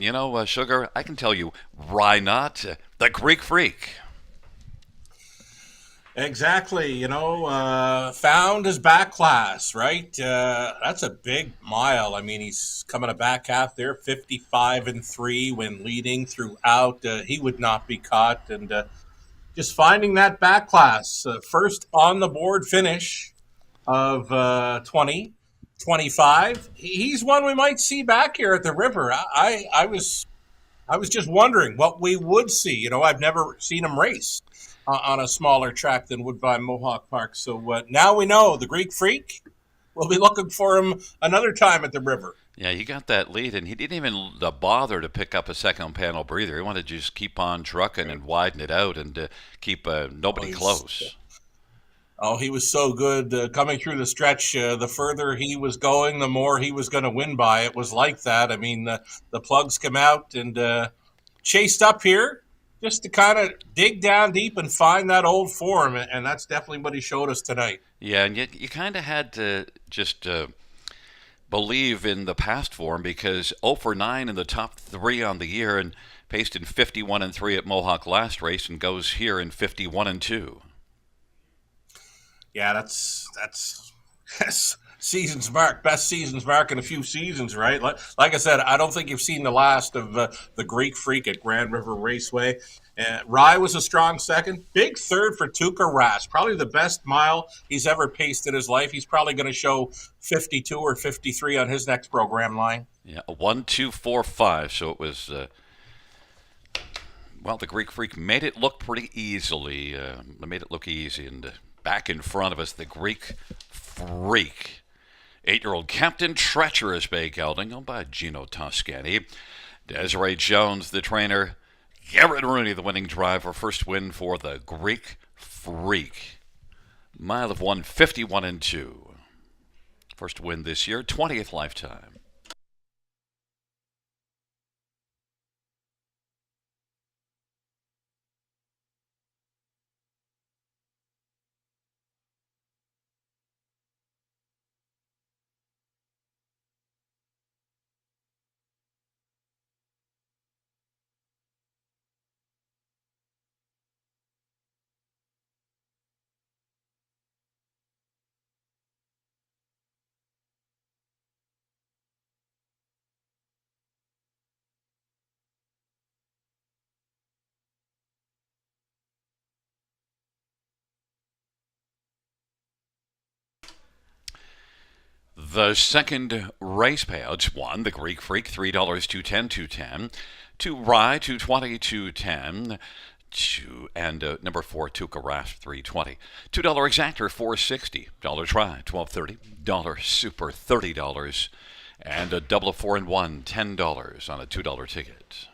Sugar, I can tell you, Rye not the Greek Freak. Exactly. Found his back class, right? That's a big mile. I mean, he's coming a back half there, 55-3 when leading throughout. He would not be caught. And just finding that back class, first on the board finish of 2025. He's one we might see back here at the river. I was just wondering what we would see. I've never seen him race on a smaller track than Woodbine Mohawk Park. So now we know the Greek Freak. We'll be looking for him another time at the river. Yeah, he got that lead, and he didn't even bother to pick up a second panel breather. He wanted to just keep on trucking and widen it out and keep Oh, nobody close. he was so good coming through the stretch. The further he was going, the more he was going to win by. It was like that. I mean, the plugs come out and chased up here just to kind of dig down deep and find that old form, and that's definitely what he showed us tonight. Yeah, and yet you kind of had to just believe in the past form, because 0 for 9 in the top three on the year, and paced in 51-3 at Mohawk last race, and goes here in 51-2. Yeah, that's season's mark, best season's mark in a few seasons, right? Like I said, I don't think you've seen the last of the Greek Freak at Grand River Raceway. Rye was a strong second, big third for Tuka Rasp, probably the best mile he's ever paced in his life. He's probably going to show 52 or 53 on his next program line. Yeah, 1-2-4-5. So it was. Well, the Greek Freak made it look pretty easily. Made it look easy, and back in front of us, the Greek Freak. 8-year-old Captain Treacherous Bay Gelding, owned by Gino Toscani. Desiree Jones, the trainer. Garrett Rooney, the winning driver. First win for the Greek Freak. Mile of 151-2. First win this year, 20th lifetime. The second race payouts: one, the Greek Freak, $3, 210, 210. Two, Rye, 220, 210. Two, and number four, Tuca Rasp, 320. $2 Exactor, 460. Dollar Try, 1230. Dollar Super, $30. And a double of 4 and 1, $10 on a $2 ticket.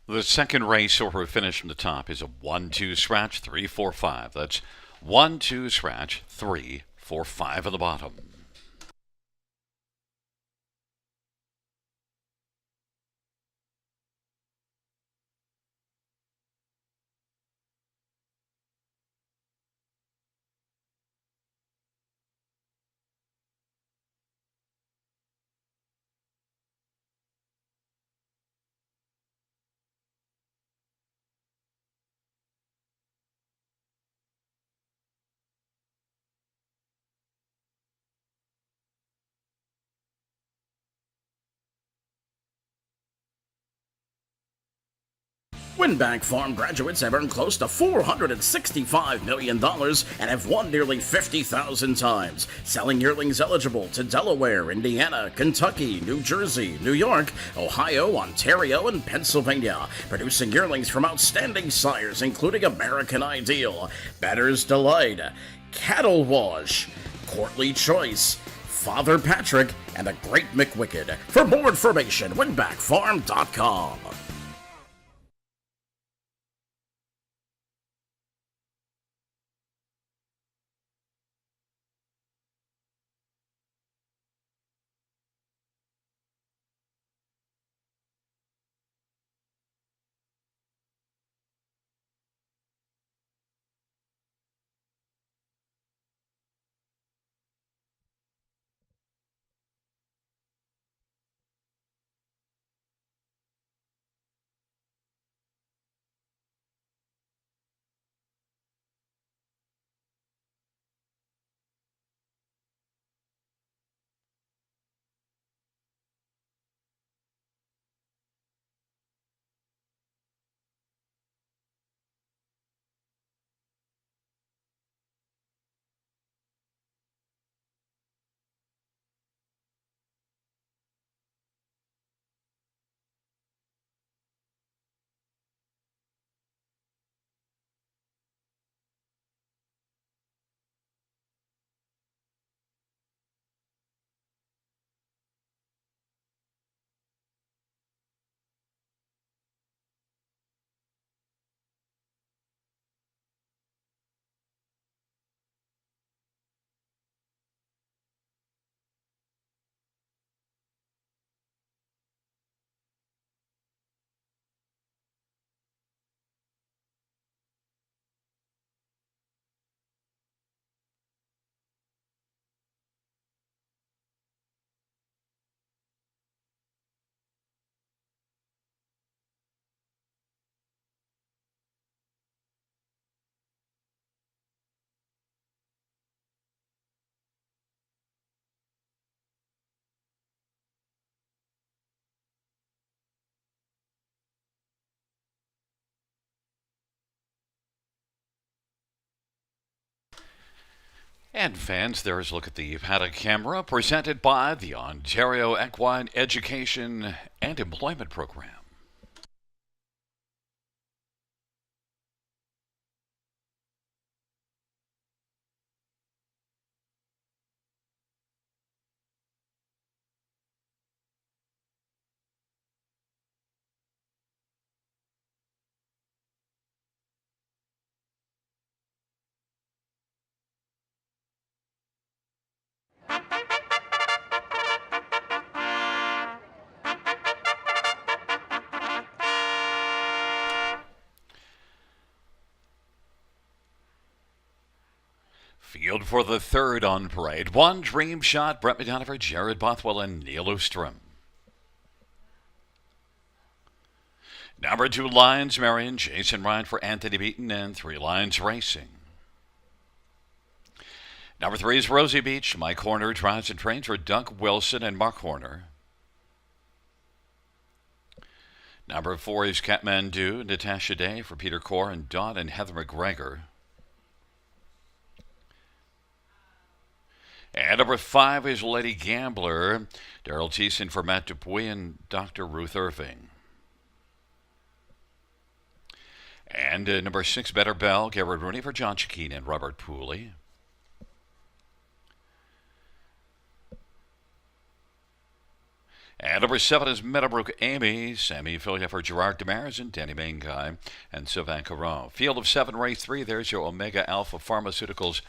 The second race over finish from the top is a 1-2 scratch, 3-4-5. That's 1-2 scratch, 3-4-5 at the bottom. Winbank Farm graduates have earned close to $465 million and have won nearly 50,000 times, selling yearlings eligible to Delaware, Indiana, Kentucky, New Jersey, New York, Ohio, Ontario, and Pennsylvania, producing yearlings from outstanding sires including American Ideal, Bettor's Delight, Cattle Wash, Courtly Choice, Father Patrick, and the Great McWicked. For more information, winbackfarm.com. And fans, there's a look at the paddock camera presented by the Ontario Equine Education and Employment Program. Field for the third on parade. One Dream Shot, Brett McDonough, Jared Bothwell, and Neil Ostrom. Number 2, Lions Marion, Jason Ryan for Anthony Beaton, and 3 Lions Racing. Number 3 is Rosie Beach. Mike Horner drives and trains for Doug Wilson and Mark Horner. Number 4 is Kathmandu, Natasha Day for Peter Core and Don and Heather McGregor. And number 5 is Lady Gambler, Daryl Thiessen for Matt Dupuy and Dr. Ruth Irving. And number 6, Better Bell, Garrett Rooney for John Chikeen and Robert Pooley. And number 7 is Meadowbrook Amy, Sammy Filia for Gerard Demers and Danny Mangai and Sylvain Caron. Field of 7, race 3, there's your Omega Alpha Pharmaceuticals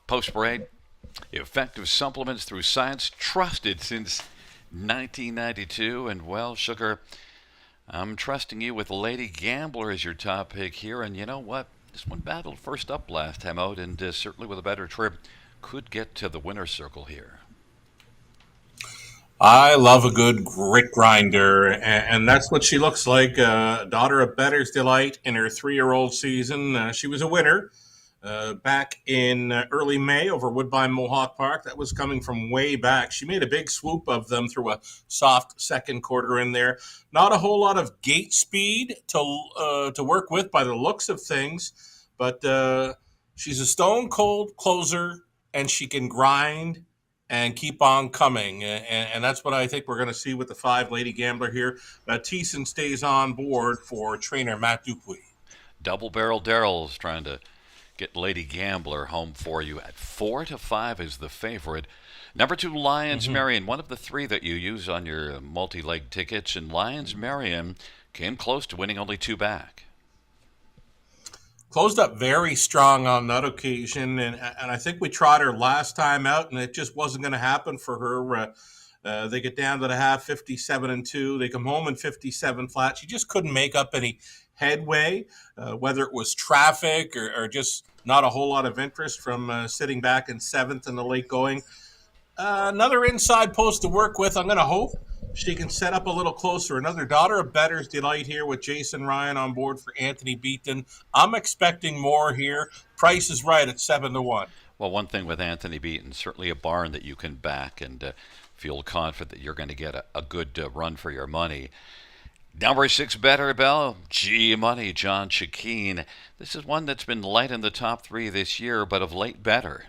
post-parade. Effective supplements through science, trusted since 1992. And, well, Sugar, I'm trusting you with Lady Gambler as your top pick here. And you know what? This one battled first up last time out, and certainly with a better trip, could get to the winner's circle here. I love a good grit grinder, and that's what she looks like. Daughter of Better's Delight in her 3-year-old season. She was a winner back in early May over Woodbine Mohawk Park. That was coming from way back. She made a big swoop of them through a soft second quarter in there. Not a whole lot of gate speed to work with by the looks of things, but she's a stone cold closer, and she can grind and keep on coming. And that's what I think we're going to see with the 5 Lady Gambler here. Thiessen stays on board for trainer Matt Dupuy. Double Barrel Daryl's trying to get Lady Gambler home for you at 4-5 is the favorite. Number 2, Lions Marion, one of the 3 that you use on your multi-leg tickets, and Lions Marion came close to winning only 2 back. Closed up very strong on that occasion, and I think we tried her last time out, and it just wasn't going to happen for her. They get down to the half, 57-2. They come home in 57 flat. She just couldn't make up any headway, whether it was traffic or just not a whole lot of interest from sitting back in 7th in the late going. Another inside post to work with. I'm going to hope she can set up a little closer. Another daughter of Better's Delight here with Jason Ryan on board for Anthony Beaton. I'm expecting more here. Price is right at 7-1. Well, one thing with Anthony Beaton, certainly a barn that you can back and feel confident that you're going to get a good run for your money. Number 6, Better Bell, G Money, John Chikeen. This is one that's been light in the top 3 this year, but of late better.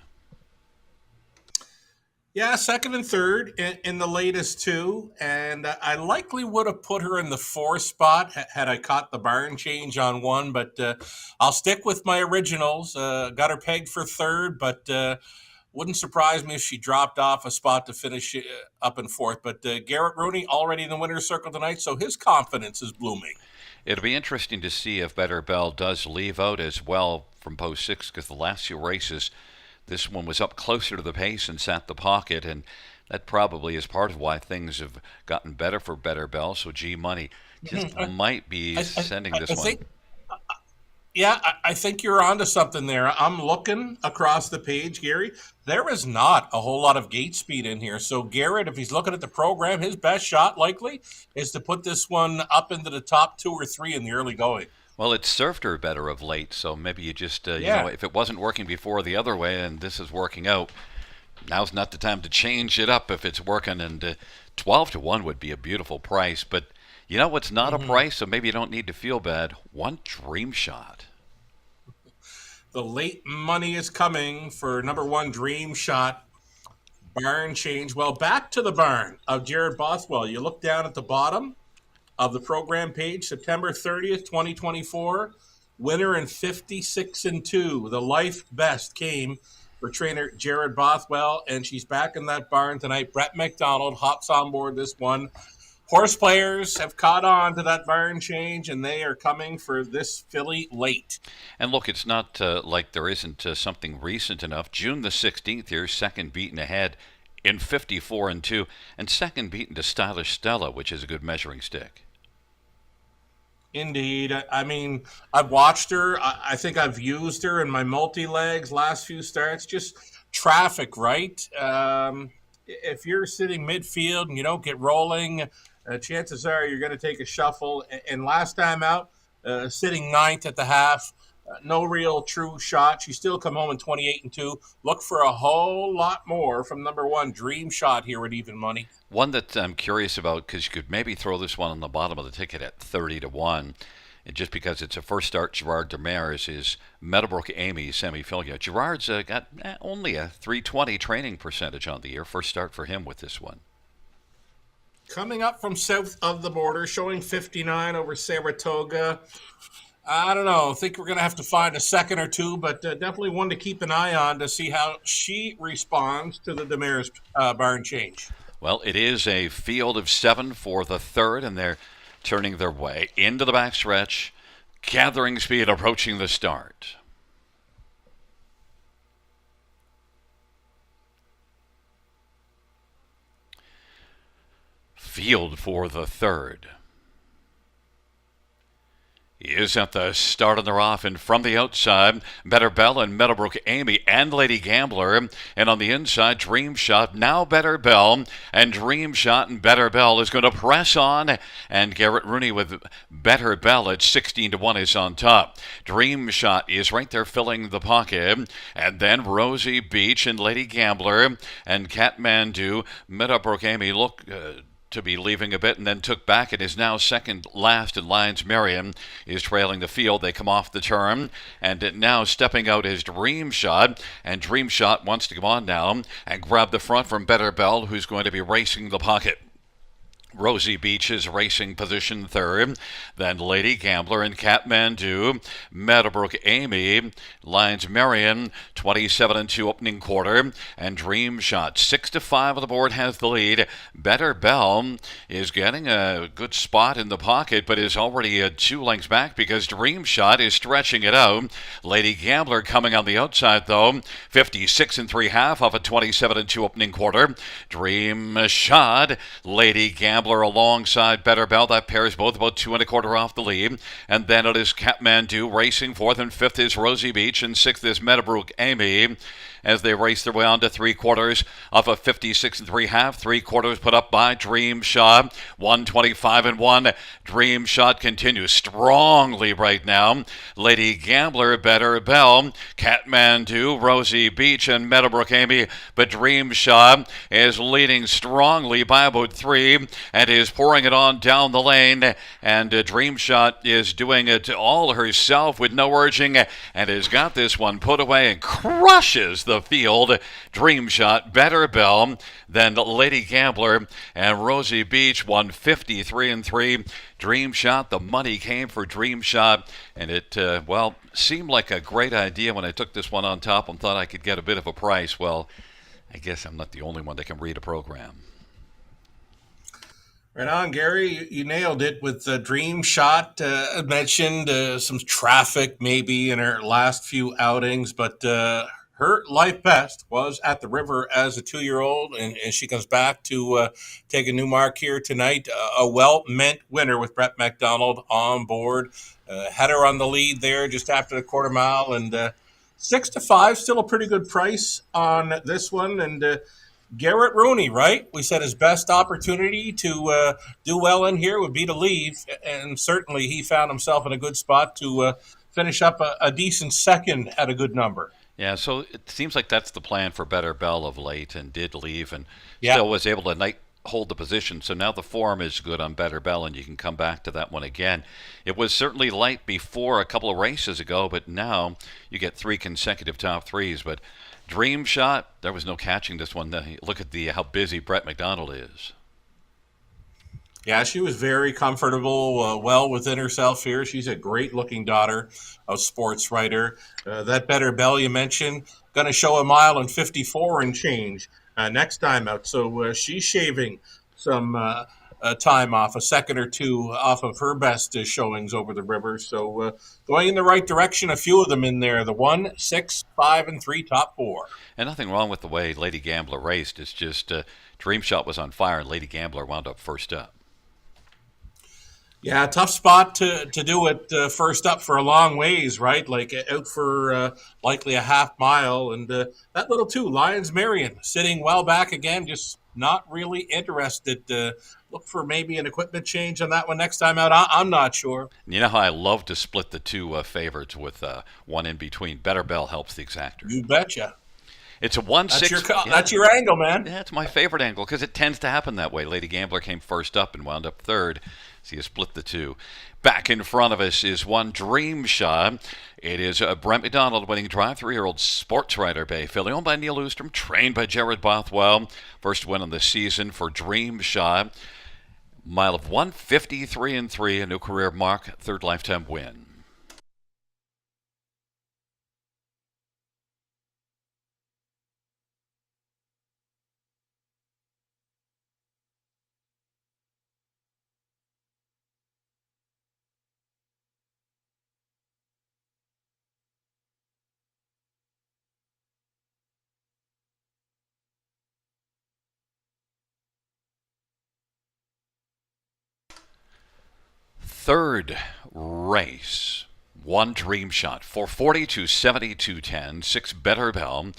Yeah, 2nd and 3rd in the latest 2, and I likely would have put her in the 4th spot had I caught the barn change on 1, but I'll stick with my originals. Got her pegged for 3rd, but wouldn't surprise me if she dropped off a spot to finish up in 4th. But Garrett Rooney already in the winner's circle tonight, so his confidence is blooming. It'll be interesting to see if Better Bell does leave out as well from post 6, because the last 2 races, this one was up closer to the pace and sat the pocket, and that probably is part of why things have gotten better for Better Bell. So G Money just might be sending this one. I think you're onto something there. I'm looking across the page, Gary. There is not a whole lot of gate speed in here. So Garrett, if he's looking at the program, his best shot likely is to put this one up into the top 2 or 3 in the early going. Well, it's served her better of late, so maybe you just, if it wasn't working before the other way and this is working out, now's not the time to change it up if it's working. And 12-1 would be a beautiful price. But you know what's not a price, so maybe you don't need to feel bad? One Dream Shot. The late money is coming for number 1 Dream Shot. Barn change. Well, back to the barn of Jared Bothwell. You look down at the bottom of the program page, September 30th, 2024. Winner in 56-2. The life best came for trainer Jared Bothwell, and she's back in that barn tonight. Brett McDonald hops on board this one. Horse players have caught on to that barn change, and they are coming for this filly late. And look, it's not like there isn't something recent enough. June the 16th here, 2nd beaten ahead in 54-2, and 2nd beaten to Stylish Stella, which is a good measuring stick. Indeed. I mean, I've watched her. I think I've used her in my multi-legs last few starts. Just traffic, right? If you're sitting midfield and you don't get rolling, chances are you're going to take a shuffle. And last time out, sitting 9th at the half, no real true shot. She still come home in 28-2. Look for a whole lot more from number 1 Dream Shot here at even money. One that I'm curious about, because you could maybe throw this one on the bottom of the ticket at 30-1, and just because it's a first start, Gerard Demers, is Meadowbrook Amy semi-filia. Gerard's got only a 320 training percentage on the year. First start for him with this one. Coming up from south of the border, showing 59 over Saratoga. I don't know. I think we're going to have to find a second or two, but definitely one to keep an eye on to see how she responds to the Demers barn change. Well, it is a field of 7 for the 3rd, and they're turning their way into the backstretch, gathering speed, approaching the start. Field for the 3rd is at the start, and they're off, and from the outside, Better Bell and Meadowbrook Amy and Lady Gambler, and on the inside, Dream Shot, now Better Bell, and Dream Shot and Better Bell is going to press on, and Garrett Rooney with Better Bell at 16-1 is on top. Dream Shot is right there filling the pocket, and then Rosie Beach and Lady Gambler and Kathmandu. Meadowbrook Amy look to be leaving a bit, and then took back and is now second last, and Lions Marion is trailing the field. They come off the turn, and now stepping out is Dream Shot, and Dream Shot wants to come on now and grab the front from Better Bell, who's going to be racing the pocket. Rosie Beach is racing position third. Then Lady Gambler and Kathmandu. Meadowbrook Amy lines Marion 27-2 opening quarter. And Dream Shot 6-5 on the board has the lead. Better Bell is getting a good spot in the pocket, but is already 2 lengths back because Dream Shot is stretching it out. Lady Gambler coming on the outside though. 56 3/2 off a 27-2 opening quarter. Dream Shot, Lady Gambler alongside Better Bell. That pair is both about 2 1/4 off the lead. And then it is Kathmandu racing. 4th and 5th is Rosie Beach. And 6th is Meadowbrook Amy as they race their way on to 3/4 off a 56 3/2. 3/4 put up by Dream Shot. 125-1. Dream Shot continues strongly right now. Lady Gambler, Better Bell, Kathmandu, Rosie Beach, and Meadowbrook Amy. But Dream Shot is leading strongly by about 3 and is pouring it on down the lane. And Dream Shot is doing it all herself with no urging and has got this one put away and crushes the field. Dream Shot, Better Bell, then Lady Gambler, and Rosie Beach 153 3. Dream Shot, the money came for Dream Shot, and it, seemed like a great idea when I took this one on top and thought I could get a bit of a price. Well, I guess I'm not the only one that can read a program. Right on, Gary. You nailed it with the Dream Shot. Mentioned some traffic maybe in her last few outings, but her life best was at the river as a 2-year-old, and she comes back to take a new mark here tonight. A well-meant winner with Brett McDonald on board. Had her on the lead there just after the quarter mile, and 6-5, still a pretty good price on this one. And Garrett Rooney, right? We said his best opportunity to do well in here would be to leave, and certainly he found himself in a good spot to finish up a decent second at a good number. Yeah, so it seems like that's the plan for Better Bell of late, and did leave and Yeah. still was able to hold the position. So now the form is good on Better Bell, and you can come back to that one again. It was certainly light before a couple of races ago, but now you get 3 consecutive top threes. But Dream Shot, there was no catching this one. Look at how busy Brett McDonald is. Yeah, she was very comfortable, well within herself here. She's a great-looking daughter of sports writer. That Better Bell you mentioned, going to show 1:54 and change next time out. So she's shaving some time off, a second or two off of her best showings over the river. So going in the right direction, a few of them in there. The 1, 6, 5, and 3 top 4. And nothing wrong with the way Lady Gambler raced. It's just Dream Shot was on fire, and Lady Gambler wound up first up. Yeah, tough spot to do it first up for a long ways, right? Like out for likely a half mile. And that little 2, Lions Marion, sitting well back again, just not really interested. Look for maybe an equipment change on that one next time out. I'm not sure. You know how I love to split the 2 favorites with one in between. Better Bell helps the exactor. You betcha. It's a 1-6. That's your angle, man. Yeah, it's my favorite angle because it tends to happen that way. Lady Gambler came first up and wound up third. So you split the 2. Back in front of us is one Dream Shot. It is Brent McDonald winning drive, 3-year-old sports writer Bay filly, owned by Neil Oostrom, trained by Jared Bothwell. First win of the season for Dream Shot. Mile of 153 3, a new career mark, 3rd lifetime win. Third race, 1 Dream Shot, 440 to 72.10, 6 Better Bell,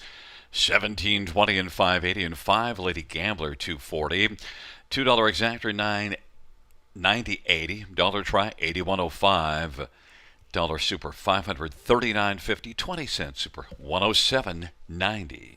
17.20 and 5.80, and 5 Lady Gambler 240, $2 exactor 9.90.80, dollar try 81.05, dollar super 539.50, 20 cents super 107.90.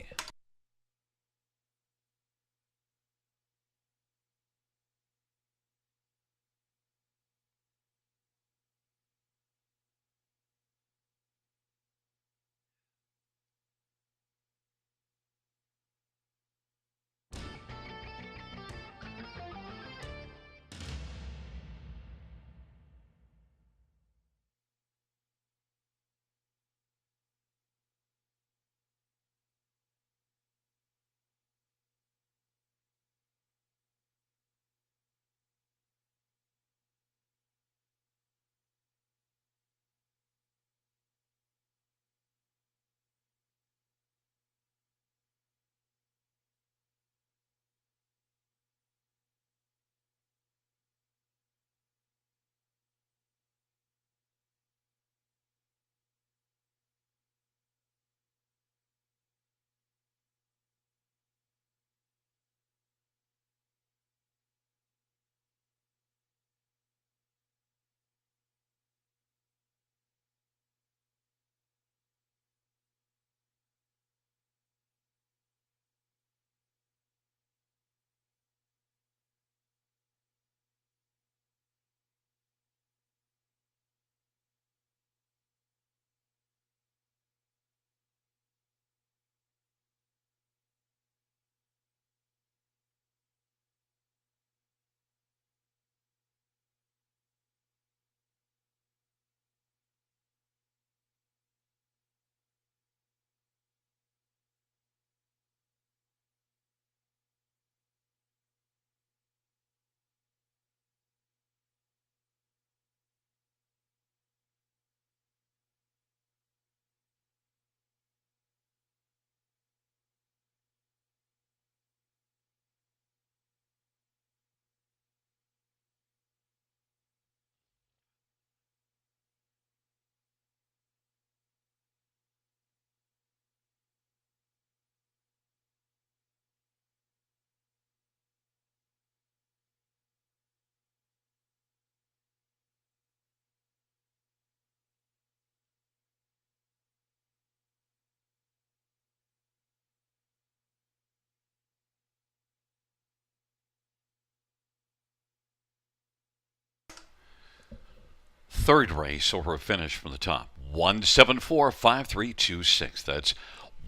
third race or a finish from the top. 1745326. That's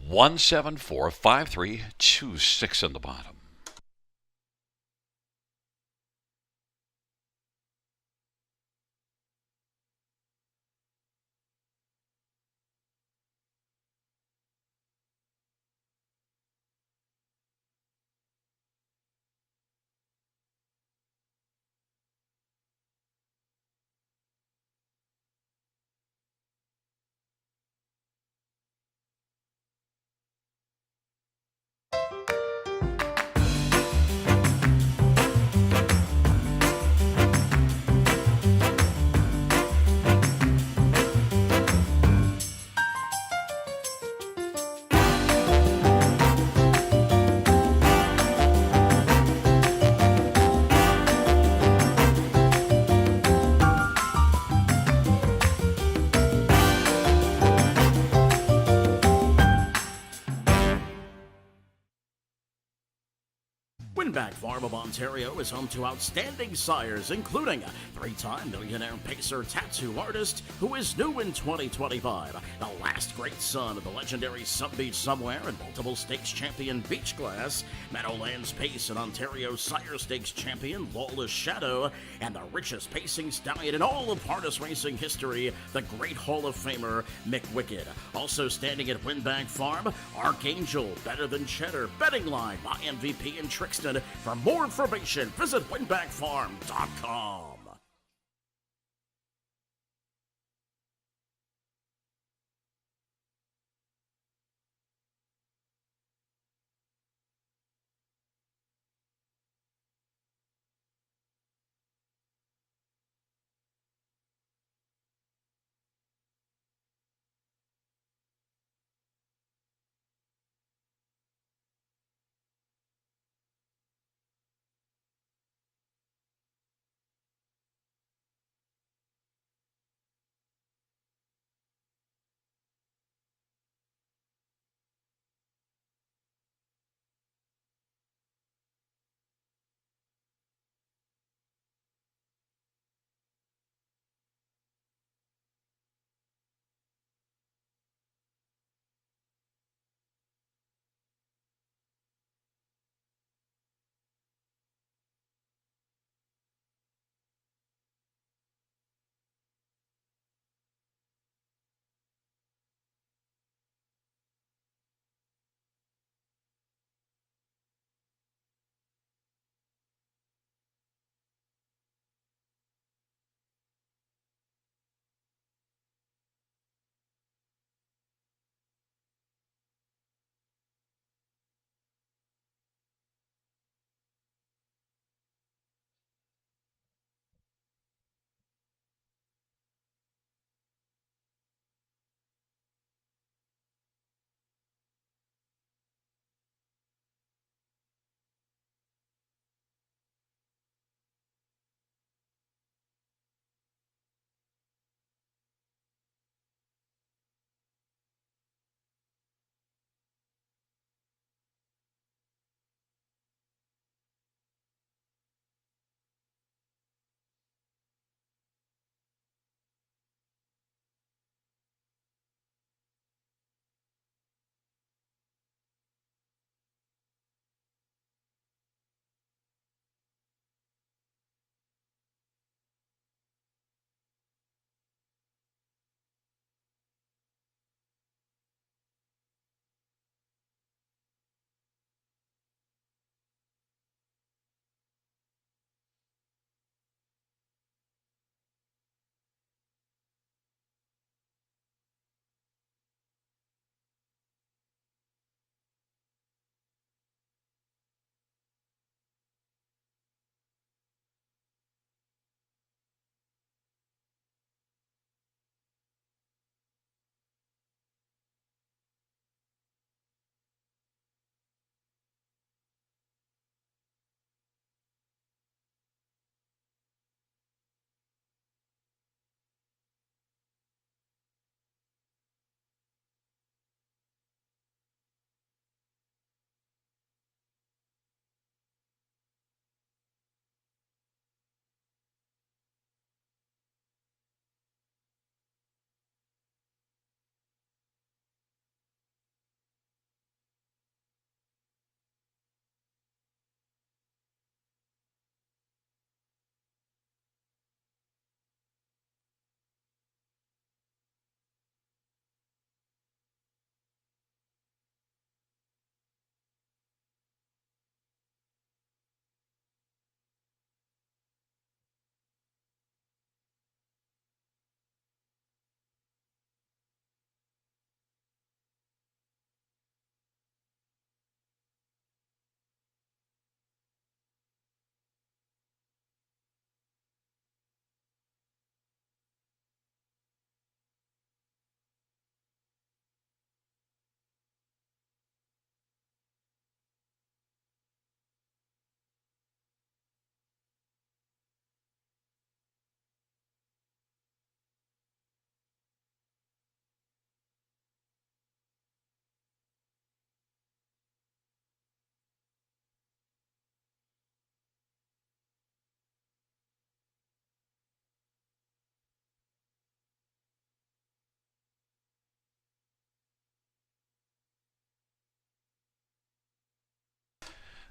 1745326 in the bottom. Winback Farm of Ontario is home to outstanding sires, including three-time millionaire pacer tattoo artist who is new in 2025, the last great son of the legendary Some Beach Somewhere and multiple stakes champion Beach Glass, Meadowlands Pace and Ontario Sire Stakes champion Lawless Shadow, and the richest pacing stallion in all of harness racing history, the great Hall of Famer Mick Wicked. Also standing at Winback Farm, Archangel, Better Than Cheddar, Betting Line, My MVP, and Trixton. For more information, visit winbackfarm.com.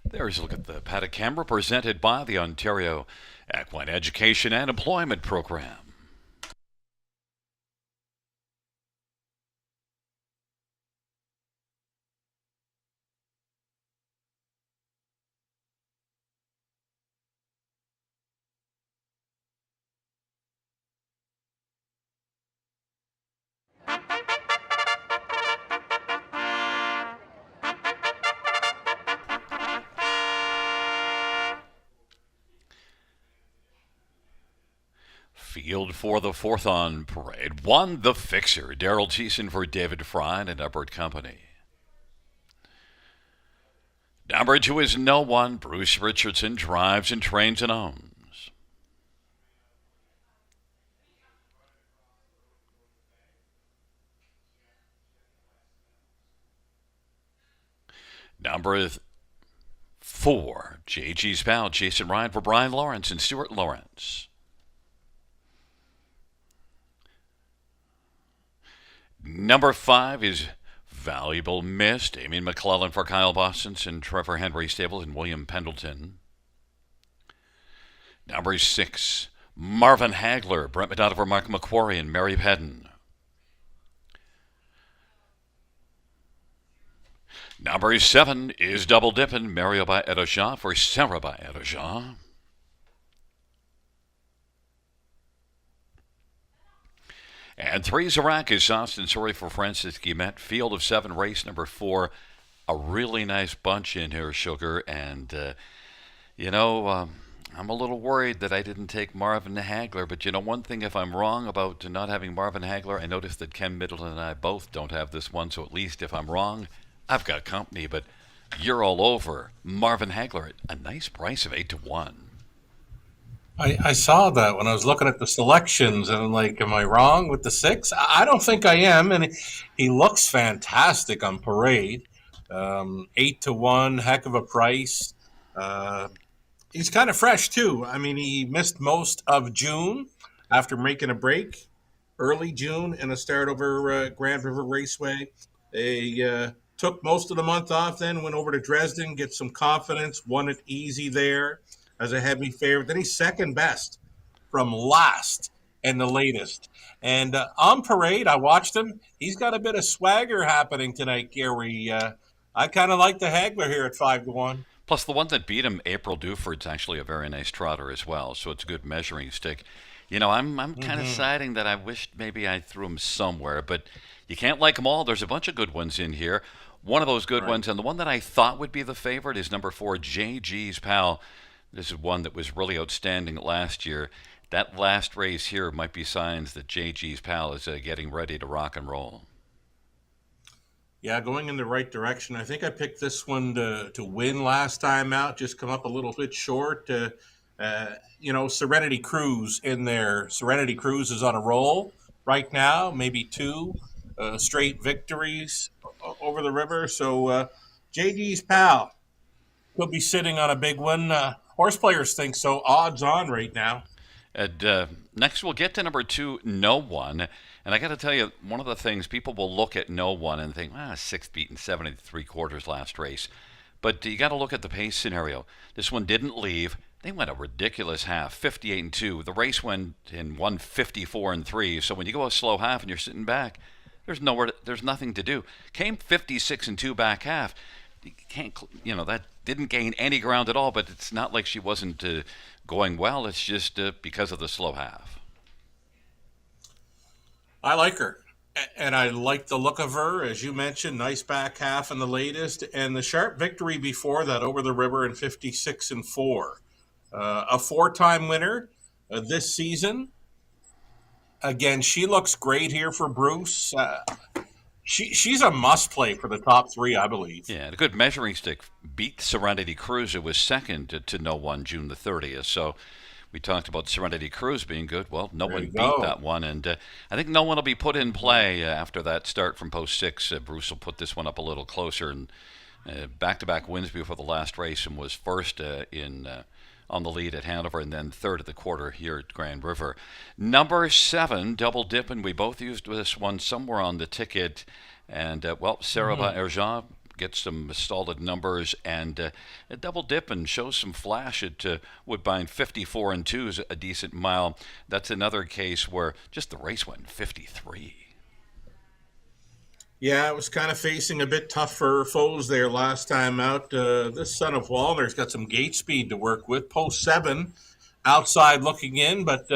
There's a look at the paddock camera presented by the Ontario Equine Education and Employment Program. Field for the fourth on parade. One, the fixer, Daryl Thiessen for David Fry and Upward Company. Number 2 is No One. Bruce Richardson drives and trains and owns. Number 4, JG's pal, Jason Ryan for Brian Lawrence and Stuart Lawrence. Number 5 is Valuable Miss, Damien McClellan for Kyle Bostons and Trevor Henry Stables and William Pendleton. Number 6, Marvin Hagler, Brent Madonna for Mark McQuarrie and Mary Pedden. Number 7 is Double Dippin', Mario by Edosha for Sarah by Edosha. And 3, Zarak is Austin Sorry for Francis Guillemette. Field of 7, race number 4. A really nice bunch in here, Sugar. And, I'm a little worried that I didn't take Marvin Hagler. But, one thing, if I'm wrong about not having Marvin Hagler, I noticed that Ken Middleton and I both don't have this one. So at least if I'm wrong, I've got company. But you're all over Marvin Hagler at a nice price of 8-1. I saw that when I was looking at the selections, and I'm like, am I wrong with the 6? I don't think I am, and he looks fantastic on parade. 8-1, heck of a price. He's kind of fresh, too. I mean, he missed most of June after making a break, early June, in a start over Grand River Raceway. They took most of the month off then, went over to Dresden, get some confidence, won it easy there as a heavy favorite. Then he's second best from last and the latest. And on parade, I watched him. He's got a bit of swagger happening tonight, Gary. I kind of like the Hagler here at 5-1. Plus, the one that beat him, April Duford's actually a very nice trotter as well, so it's a good measuring stick. I'm kind of siding that I wished maybe I threw him somewhere, but you can't like them all. There's a bunch of good ones in here. One of those good ones, and the one that I thought would be the favorite is number 4, JG's Pal. This is one that was really outstanding last year. That last race here might be signs that JG's Pal is getting ready to rock and roll. Yeah, going in the right direction. I think I picked this one to win last time out, just come up a little bit short. Serenity Cruise in there. Serenity Cruise is on a roll right now, maybe 2 straight victories over the river. So JG's Pal could be sitting on a big one. Horse players think so. Odds on right now. And next we'll get to number 2, No One. And I got to tell you, one of the things, people will look at No One and think, 6th beat in 7 3/4 last race. But you got to look at the pace scenario. This one didn't leave. They went a ridiculous half, 58-2. The race went in 154-3. So when you go a slow half and you're sitting back, there's nothing to do. Came 56-2 back half. You can't, that didn't gain any ground at all. But it's not like she wasn't going well. It's just because of the slow half. I like her, and I like the look of her. As you mentioned, nice back half in the latest, and the sharp victory before that over the river in 56-4. A 4-time winner this season. Again, she looks great here for Bruce. She's a must-play for the top 3, I believe. Yeah, a good measuring stick beat Serenity Cruise. It was second to No One June the 30th, so we talked about Serenity Cruise being good. Well, No One beat that one, and I think No One will be put in play after that start from post 6. Bruce will put this one up a little closer, and back-to-back wins before the last race, and was first on the lead at Hanover, and then third at the quarter here at Grand River. Number 7, Double Dippin'. We both used this one somewhere on the ticket, and Sarah Erja get some solid numbers, and double dip and show some flash at Woodbine. 54 and 2 is a decent mile. That's another case where just the race went 53. Yeah, it was kind of facing a bit tougher foes there last time out. This son of Walner's got some gate speed to work with. Post 7, outside looking in, but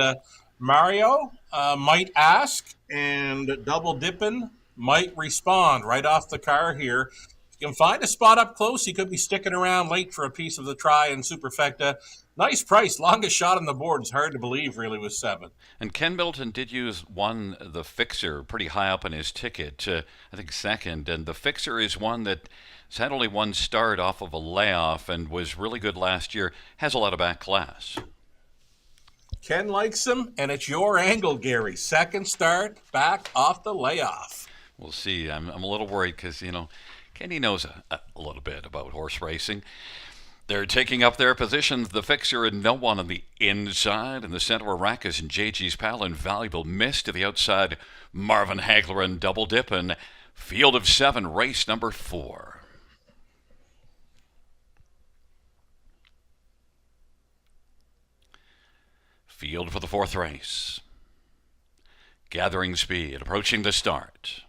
Mario might ask, and double dipping might respond right off the car here. If you can find a spot up close, he could be sticking around late for a piece of the try in Superfecta. Nice price, longest shot on the board. It's hard to believe, really, with 7. And Ken Middleton did use the Fixer, pretty high up on his ticket, I think second. And the Fixer is one that has had only one start off of a layoff and was really good last year, has a lot of back class. Ken likes him, and it's your angle, Gary. Second start, back off the layoff. We'll see. I'm a little worried because, Kenny knows a little bit about horse racing. They're taking up their positions. The Fixer and no one on the inside. In the center, Arrakis and JG's Pal. Invaluable miss to the outside. Marvin Hagler and Double Dippin'. Field of 7, race number 4. Field for the 4th race. Gathering speed, approaching the start.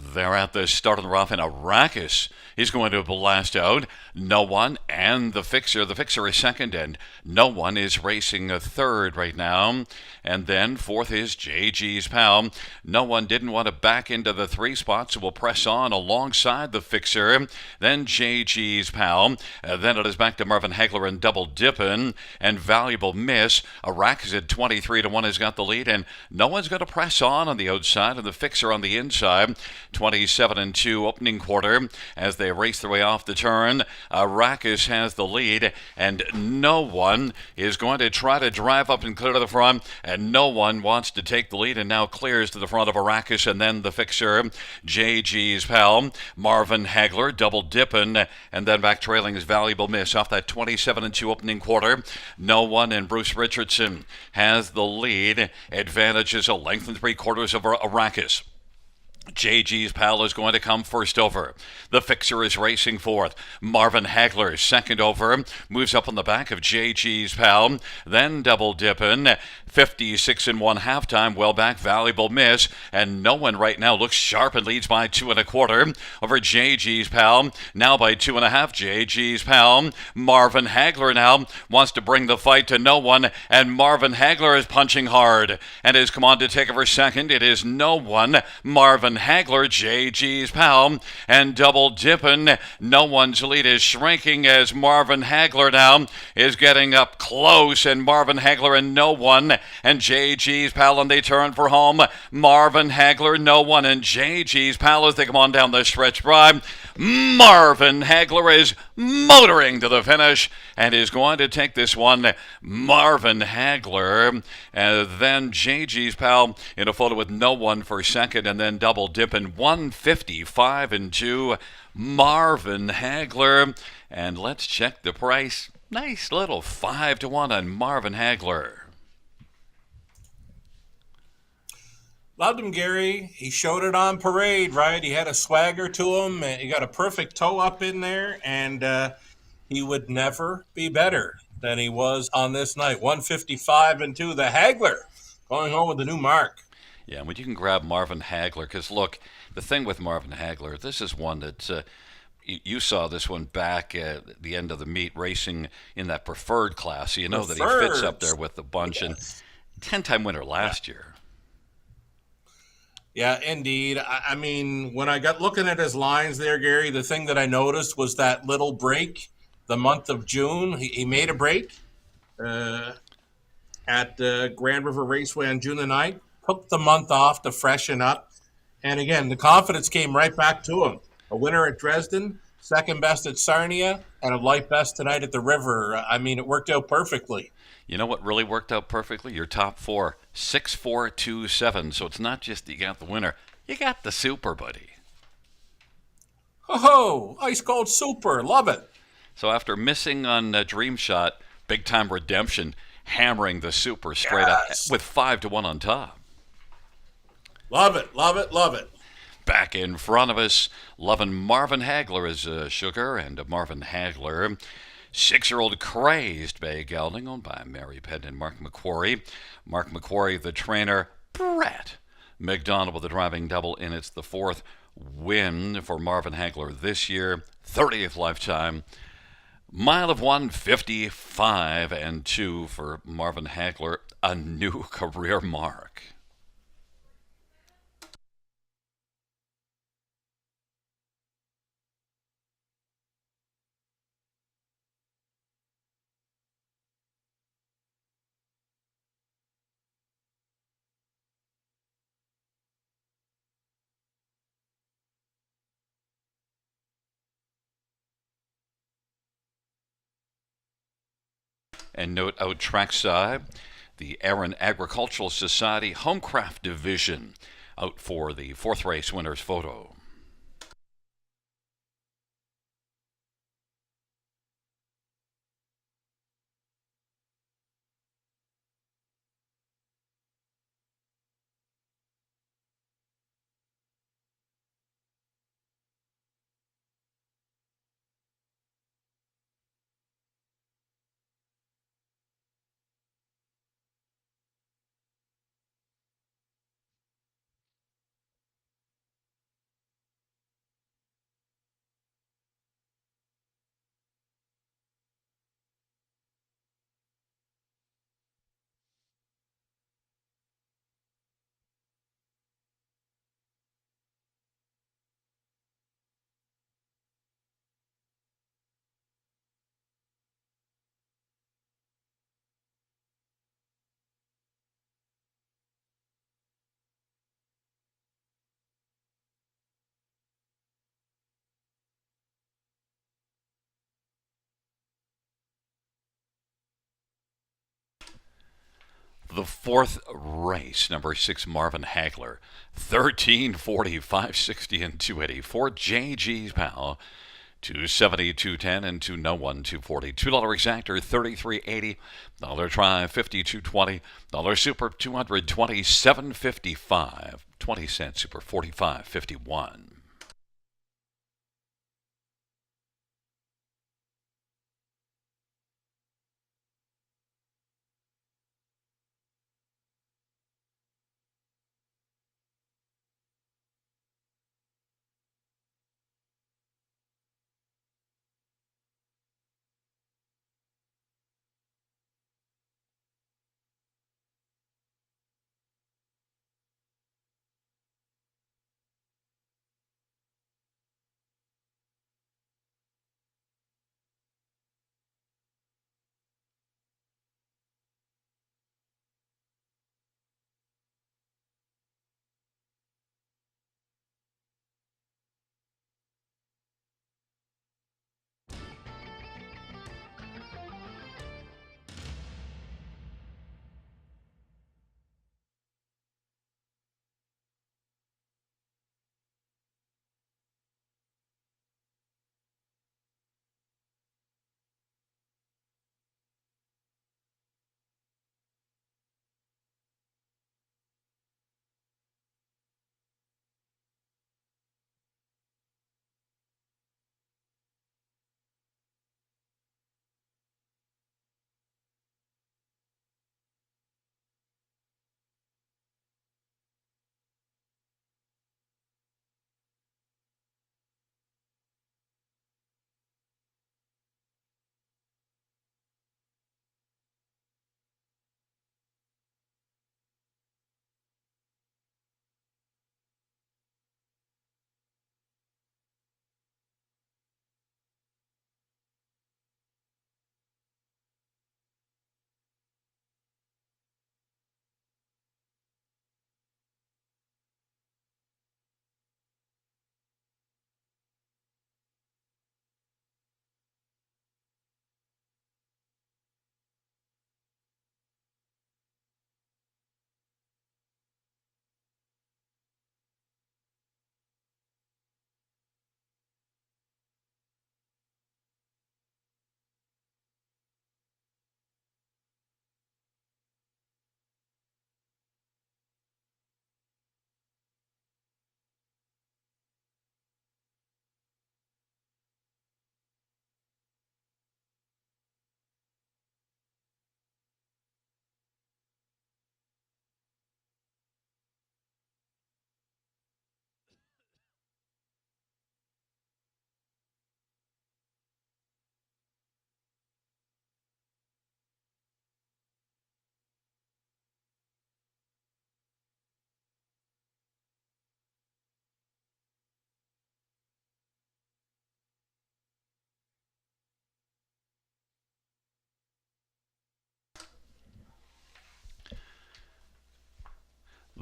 They're at the start of the rough, and Arrakis is going to blast out. No one and the Fixer. The Fixer is second, and no one is racing a third right now. And then 4th is JG's Pal. No one didn't want to back into the 3 spots, so will press on alongside the Fixer. Then JG's Pal. Then it is back to Marvin Hagler and Double Dippin'. And Valuable Miss. Arrakis at 23 to 1 has got the lead, and no one's going to press on the outside, and the Fixer on the inside. 27 and 2 opening quarter as they race their way off the turn. Arrakis has the lead, and no one is going to try to drive up and clear to the front, and no one wants to take the lead, and now clears to the front of Arrakis, and then the Fixer, JG's Pal, Marvin Hagler, Double Dippin', and then back trailing is Valuable Miss off that 27 and 2 opening quarter. No one and Bruce Richardson has the lead. Advantages a length and 3/4 of Arrakis. JG's Pal is going to come first over. The Fixer is racing 4th. Marvin Hagler second over. Moves up on the back of JG's Pal. Then Double Dippin'. 56 and 1 halftime. Well back, Valuable Miss. And no one right now looks sharp and leads by 2 1/4 over JG's Pal. Now by 2 1/2, JG's Pal. Marvin Hagler now wants to bring the fight to no one. And Marvin Hagler is punching hard and has come on to take over second. It is no one. Marvin Hagler, JG's Pal, and Double Dippin'. No one's lead is shrinking as Marvin Hagler now is getting up close, and Marvin Hagler and no one, and JG's Pal, and they turn for home. Marvin Hagler, no one, and JG's Pal as they come on down the stretch drive. Marvin Hagler is motoring to the finish and is going to take this one. Marvin Hagler, and then JG's Pal in a photo with no one for second, and then Double Dippin'. 155 and 2. Marvin Hagler, and let's check the price. Nice little 5 to 1 on Marvin Hagler. Loved him, Gary. He showed it on parade, right? He had a swagger to him. He got a perfect toe up in there, and he would never be better than he was on this night. 155 and 2. The Hagler going home with a new mark. Yeah, when you can grab Marvin Hagler, because look, the thing with Marvin Hagler, this is one that you saw this one back at the end of the meet racing in that preferred class. So you know that he fits up there with the bunch, yes. And 10-time winner last year. Yeah, indeed. I mean, when I got looking at his lines there, Gary, the thing that I noticed was that little break, the month of June. He made a break at Grand River Raceway on June the 9th, took the month off to freshen up. And again, the confidence came right back to him. A winner at Dresden, second best at Sarnia, and a light best tonight at the River. I mean, it worked out perfectly. You know what really worked out perfectly? Your top 4, 6, 4, 2, 7. So it's not just you got the winner, you got the super, buddy. Oh, ice cold super. Love it. So after missing on Dream Shot, big time redemption, hammering the super straight up with 5 to 1 on top. Love it, love it, love it. Back in front of us, loving Marvin Hagler as Sugar and Marvin Hagler. 6 year old crazed bay gelding owned by Mary Penn and Mark McQuarrie. Mark McQuarrie, the trainer, Brett McDonald with the driving double in. It's the fourth win for Marvin Hagler this year, 30th lifetime. Mile of 155 and 2 for Marvin Hagler, a new career mark. And note out trackside, the Aaron Agricultural Society Homecraft Division out for the fourth race winner's photo. The fourth race, number 6, Marvin Hagler, 1340, 560, and 284. JG's Pal, 270, 210, and 2 no 1, 240. $2 exactor, 33.80. Dollar try, 52.20. Dollar super, 227.55. 20 cents super, 45.51.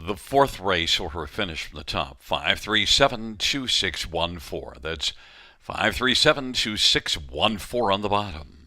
the fourth race or her finish from the top. 5372614. That's 5372614 on the bottom.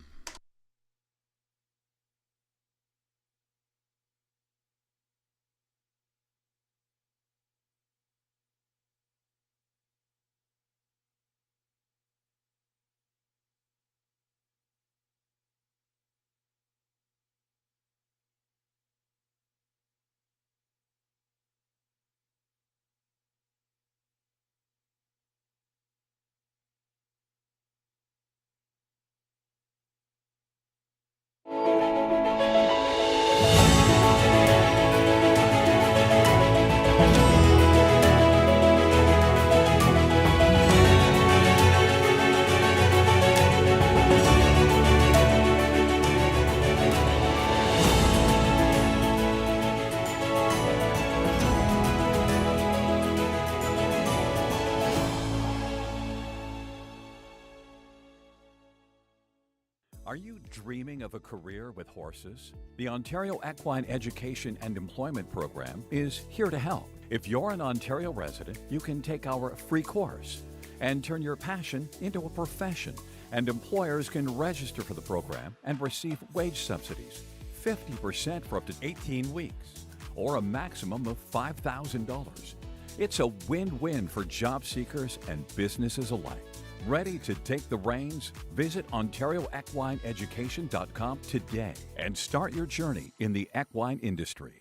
Are you dreaming of a career with horses? The Ontario Equine Education and Employment Program is here to help. If you're an Ontario resident, you can take our free course and turn your passion into a profession. And employers can register for the program and receive wage subsidies, 50% for up to 18 weeks, or a maximum of $5,000. It's a win-win for job seekers and businesses alike. Ready to take the reins? Visit OntarioEquineEducation.com today and start your journey in the equine industry.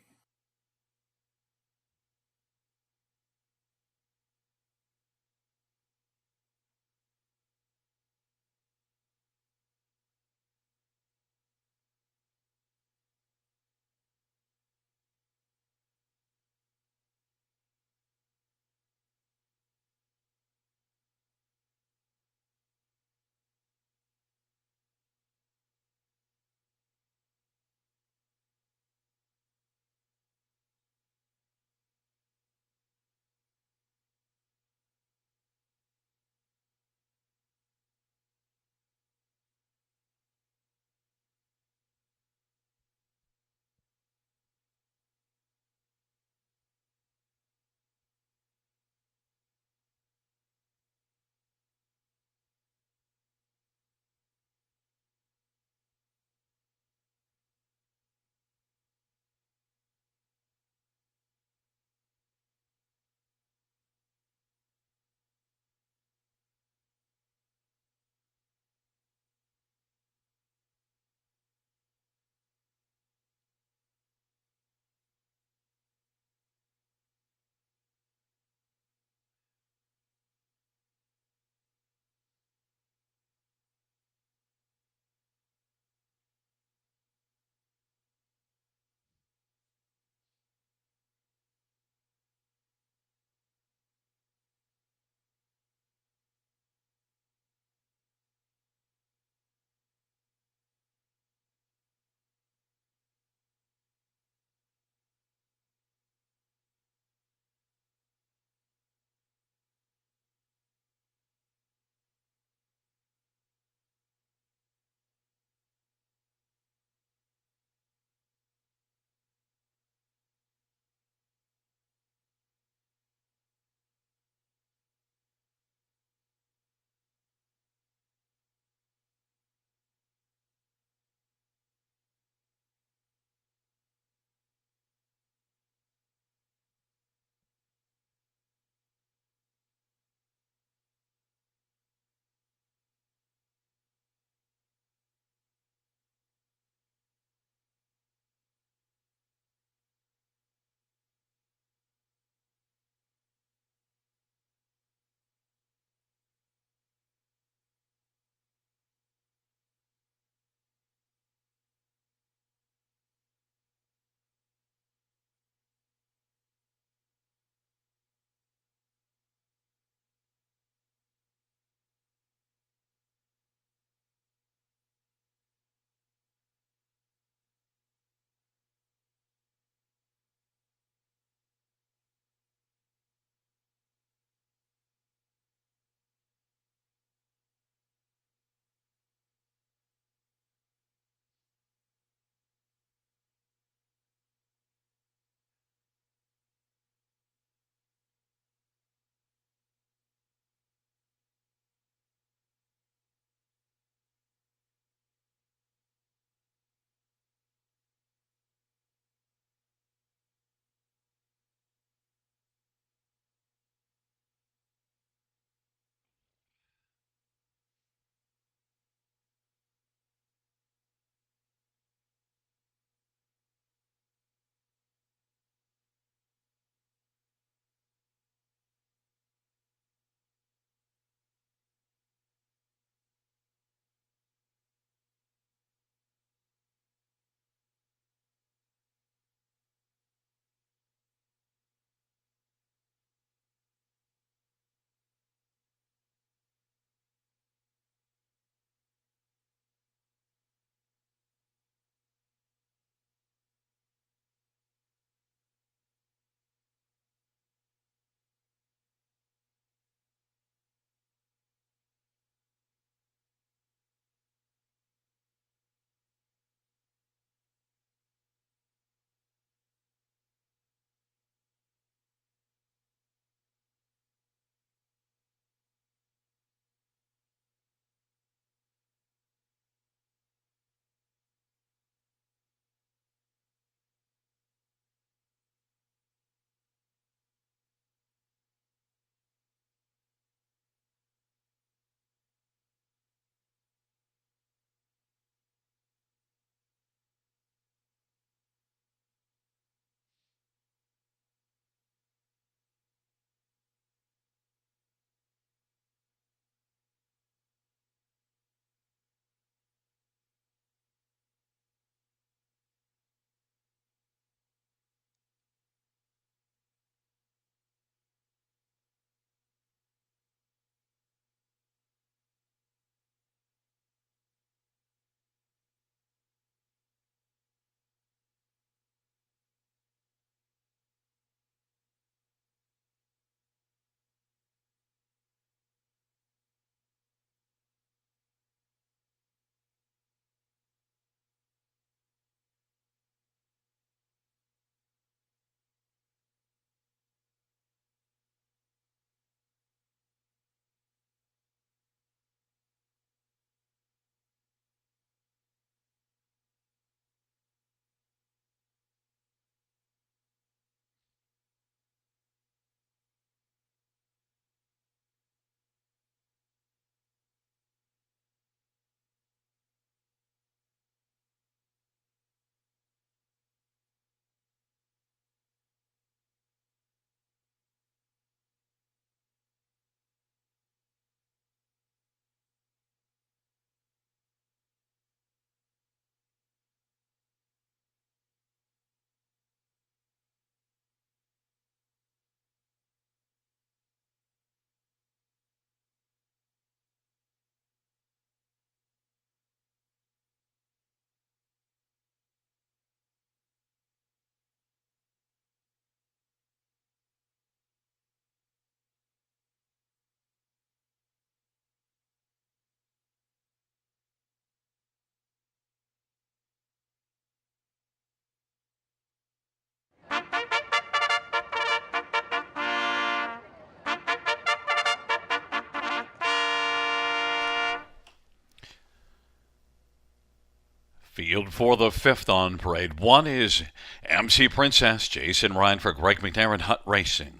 Field for the fifth on parade. One is MC Princess, Jason Ryan for Greg McNair, Hut Racing.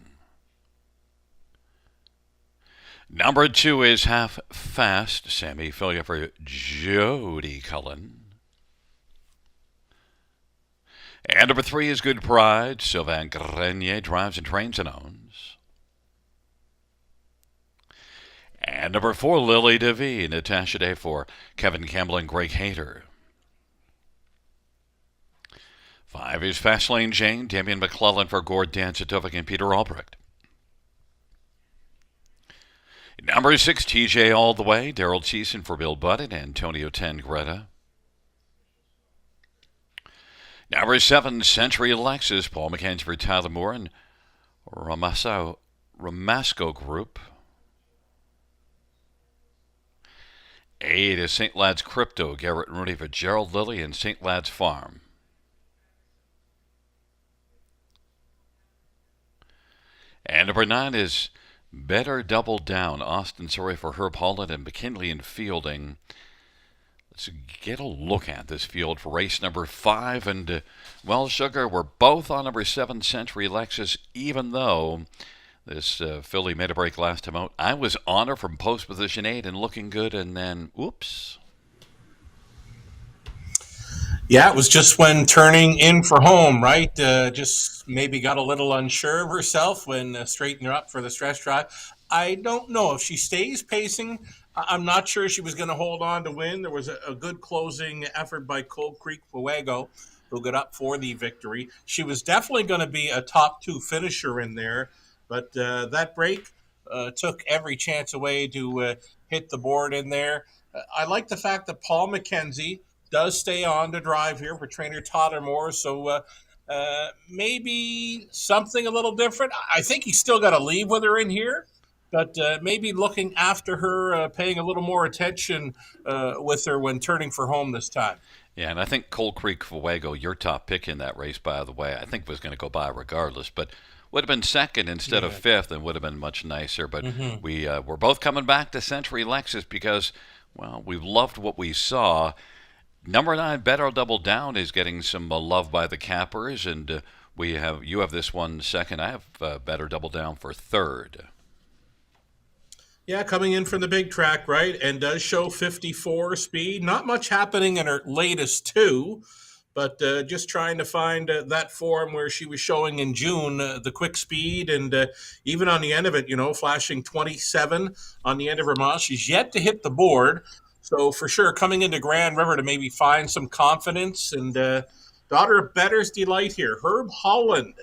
Number 2 is Half Fast, Sammy Filia for Jody Cullen. And number 3 is Good Pride, Sylvain Grenier drives and trains and owns. And number 4, Lily DeVee, Natasha Day for Kevin Campbell and Greg Hayter. 5 is Fastlane Jane, Damian McClellan for Gord Danzatovic and Peter Albrecht. Number 6, TJ All the Way, Daryl Thiessen for Bill Budd and Antonio Tangretta. Number 7, Century Lexus, Paul McKenzie for Tyler Moore and Ramasco Group. 8 is St. Lad's Crypto, Garrett and Rudy for Gerald Lilly and St. Lad's Farm. And number 9 is Better Double Down, Austin Surrey for Herb Holland and McKinley and Fielding. Let's get a look at this field for race number 5. And, well, Sugar, we're both on number 7, Century Lexus, even though this filly made a break last time out. I was on her from post position 8 and looking good, and then, oops. Yeah, it was just when turning in for home, right? Just maybe got a little unsure of herself when straightening her up for the stretch drive. I don't know if she stays pacing. I'm not sure she was going to hold on to win. There was a good closing effort by Cold Creek Fuego, who got up for the victory. She was definitely going to be a top 2 finisher in there, but that break took every chance away to hit the board in there. I like the fact that Paul McKenzie does stay on to drive here for trainer Todd Moore, so maybe something a little different. I think he's still got to leave with her in here, but maybe looking after her, paying a little more attention with her when turning for home this time. Yeah, and I think Cold Creek Fuego, your top pick in that race, by the way, I think was going to go by regardless, but would have been second instead of 5th and would have been much nicer. But we're both coming back to Century Lexus because, well, we loved what we saw. Number 9, Better Double Down, is getting some love by the cappers, and you have this one second. I have Better Double Down for 3rd. Yeah, coming in from the big track, right, and does show 54 speed. Not much happening in her latest 2, but just trying to find that form where she was showing in June, the quick speed, and even on the end of it, flashing 27 on the end of her mile. She's yet to hit the board. So for sure, coming into Grand River to maybe find some confidence. And daughter of Better's Delight here, Herb Holland,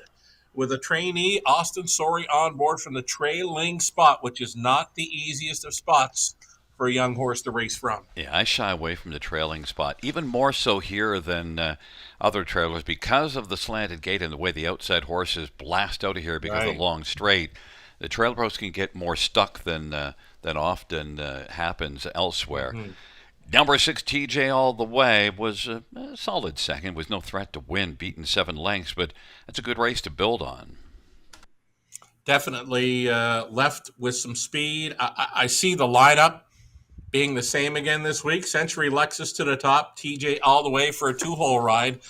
with a trainee, Austin Sorey, on board from the trailing spot, which is not the easiest of spots for a young horse to race from. Yeah, I shy away from the trailing spot, even more so here than other trailers because of the slanted gate and the way the outside horses blast out of here because of the long straight. The trail pros can get more stuck than often happens elsewhere. Number 6, TJ All the Way, was a solid second, was no threat to win, beaten 7 lengths, but that's a good race to build on. Definitely left with some speed. I see the lineup being the same again this week. Century Lexus to the top, TJ All the Way for a 2-hole ride.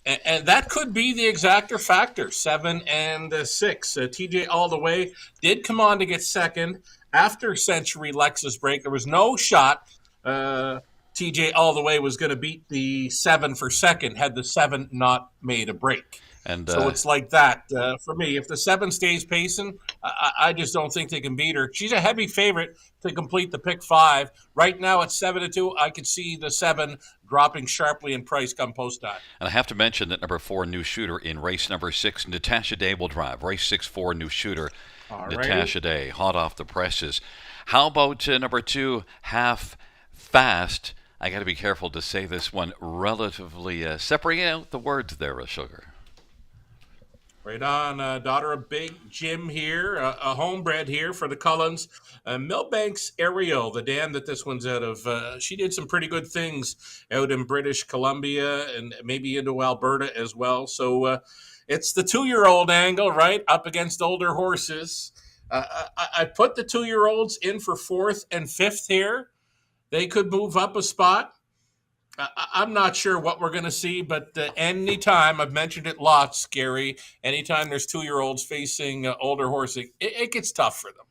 And that could be the exactor factor, 7 and 6. TJ All the Way did come on to get second after Century Lexus break. There was no shot TJ All the Way was going to beat the 7 for second had the 7 not made a break. And so it's like that for me. If the 7 stays pacing, I just don't think they can beat her. She's a heavy favorite to complete the pick 5. Right now at 7-2, I could see the 7 dropping sharply in price come post time. And I have to mention that number 4, New Shooter, in race number 6, Natasha Day will drive. Race 6-4, New Shooter, Natasha Day, hot off the presses. How about number 2, Half Fast? I got to be careful to say this one relatively, separating out the words there, Sugar. Right on, daughter of Big Jim here, a homebred here for the Cullens. Millbanks Ariel, the dam that this one's out of, she did some pretty good things out in British Columbia and maybe into Alberta as well. So it's the 2-year-old angle, right, up against older horses. I put the 2-year-olds in for 4th and 5th here. They could move up a spot. I'm not sure what we're going to see, but anytime, I've mentioned it lots, Gary, anytime there's 2-year-olds facing older horses, it gets tough for them.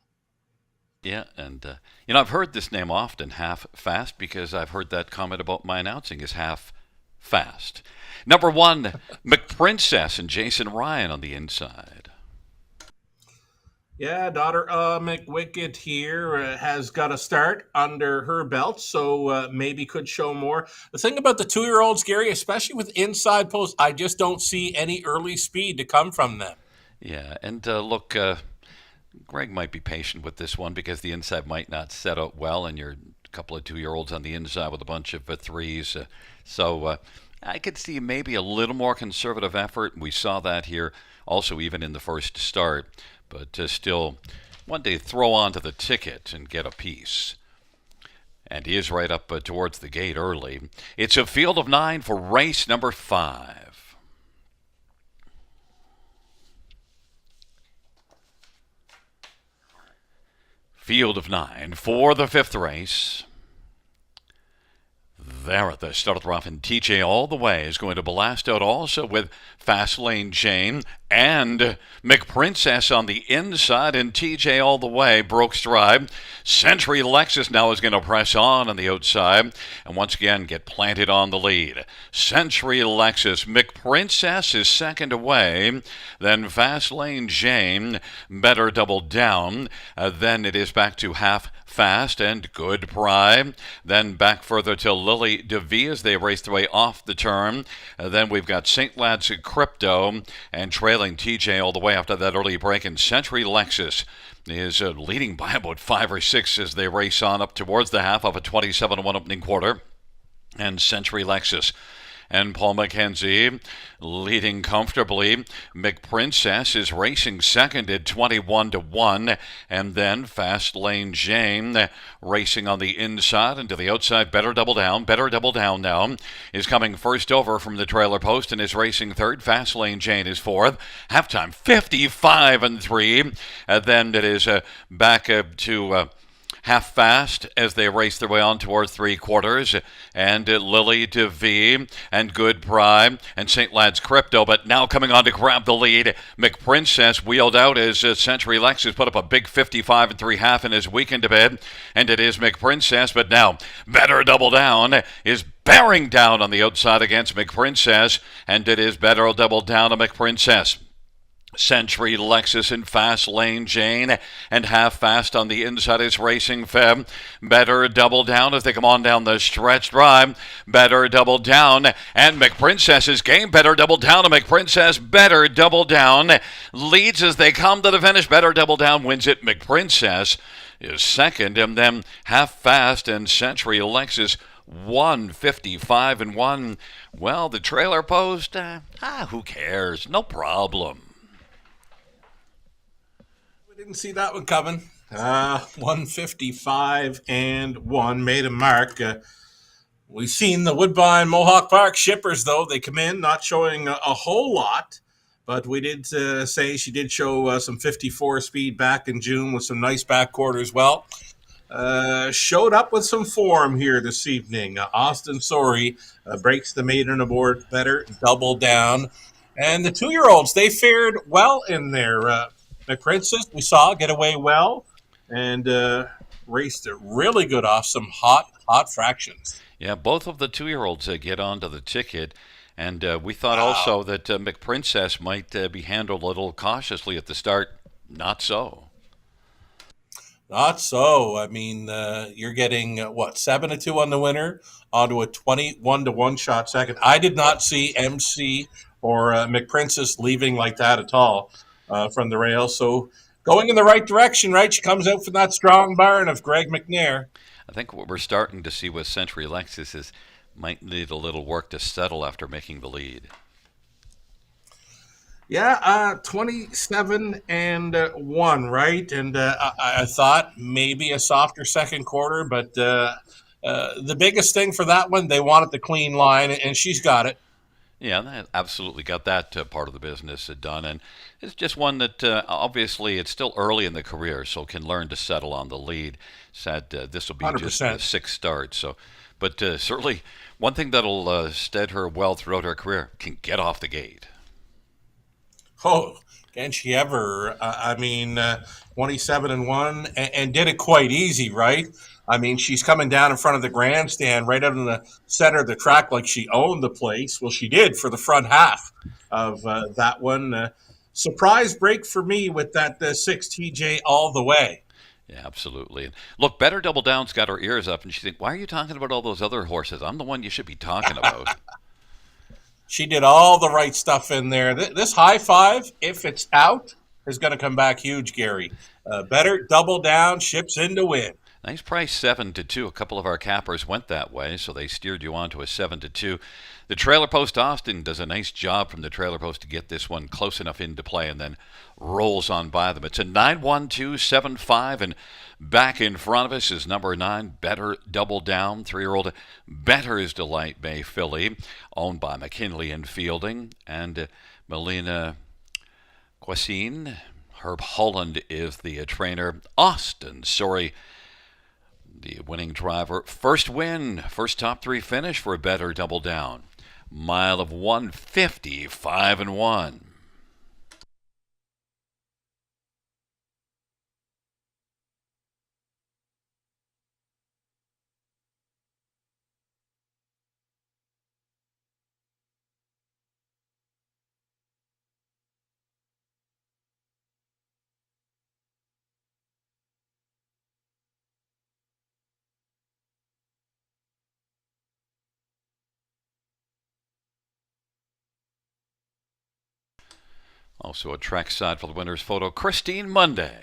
Yeah, and I've heard this name often, Half Fast, because I've heard that comment about my announcing is half fast. Number 1, McPrincess and Jason Ryan on the inside. Yeah, daughter McWicked here has got a start under her belt, so maybe could show more. The thing about the 2-year-olds, Gary, especially with inside posts, I just don't see any early speed to come from them. Yeah, and look, Greg might be patient with this one because the inside might not set out well, and you're a couple of 2-year-olds on the inside with a bunch of threes. So I could see maybe a little more conservative effort. We saw that here also even in the first start, but still one day throw onto the ticket and get a piece. And he is right up towards the gate early. It's a field of 9 for race number 5. Field of 9 for the 5th race. There at the start of the rough, and TJ all the way is going to blast out also with Fast Lane Jane and McPrincess on the inside, and TJ all the way broke stride. Century Lexus now is going to press on the outside and once again get planted on the lead. Century Lexus, McPrincess is second away, then Fast Lane Jane, Better Double Down, then it is back to Half Fast and Good Pride, then back further to Lily DeVie as they race their way off the turn. Then we've got St. Lad's Crypto and trailing TJ all the way after that early break, and Century Lexus is leading by about 5 or 6 as they race on up towards the half of a 27-1 opening quarter. And Century Lexus and Paul McKenzie leading comfortably. McPrincess is racing second at 21-1, and then Fast Lane Jane racing on the inside and to the outside. Better Double Down now is coming first over from the trailer post and is racing third. Fast Lane Jane is fourth. Halftime 55-3. Then it is back to Half Fast as they race their way on towards 3/4, and Lily DeVie and Good Pride and St. Lad's Crypto, but now coming on to grab the lead. McPrincess wheeled out as Century Lexus put up a big 55-3 in his weekend debut, and it is McPrincess, but now Better Double Down is bearing down on the outside against McPrincess, and it is Better Double Down to McPrincess. Century Lexus and Fast Lane Jane and Half Fast on the inside is racing Feb. Better Double Down as they come on down the stretch drive. Better Double Down and McPrincess's game. Better Double Down to McPrincess. Better Double Down leads as they come to the finish. Better Double Down wins it. McPrincess is second, and then Half Fast and Century Lexus 155-1. Well, the trailer post, who cares? No problem. Didn't see that one coming. 155-1 made a mark. We've seen the Woodbine Mohawk Park shippers, though. They come in not showing a whole lot, but we did say she did show some 54 speed back in June with some nice back quarters. Well, showed up with some form here this evening. Austin Sorey breaks the maiden aboard. Better Double Down. And the 2-year-olds, they fared well in there. McPrincess, we saw get away well and raced it really good off some hot fractions. Yeah, both of the 2-year-olds get onto the ticket, and we thought also that McPrincess might be handled a little cautiously at the start. Not so. Not so. I mean, you're getting, 7-2 on the winner onto a 21-1 shot second. I did not see MC or McPrincess leaving like that at all. From the rail, so going in the right direction, right? She comes out from that strong barn of Greg McNair. I think what we're starting to see with Century Lexus is might need a little work to settle after making the lead. Yeah, 27-1, right? And I thought maybe a softer second quarter, but the biggest thing for that one, they wanted the clean line, and she's got it. Yeah, they absolutely got that part of the business done, and it's just one that obviously it's still early in the career, so can learn to settle on the lead. Said this will be 100%. just a 6th start, so But certainly, one thing that'll stead her well throughout her career can get off the gate. Oh, can she ever? 27-1, and did it quite easy, right? I mean, she's coming down in front of the grandstand, right out in the center of the track, like she owned the place. Well, she did for the front half of that one. Surprise break for me with that 6 TJ all the way. Yeah, absolutely. And look, Better Double Down's got her ears up, and she thinks, "Why are you talking about all those other horses? I'm the one you should be talking about." She did all the right stuff in there. This high five, if it's out, is going to come back huge, Gary. Better double down, ships in to win. Nice price, 7-2. A couple of our cappers went that way, so they steered you on to a 7-2. The Trailer Post Austin does a nice job from the Trailer Post to get this one close enough into play and then rolls on by them. It's a 9-1-2-7-5, and back in front of us is number 9, Better Double Down, 3-year-old Better's Delight Bay filly, owned by McKinley and Fielding, and Melina Quasine. Herb Holland is the trainer. Austin, sorry, the winning driver. First win, first top 3 finish for a Better Double Down. Mile of 155-1. Also a trackside for the winner's photo, Christine Monday.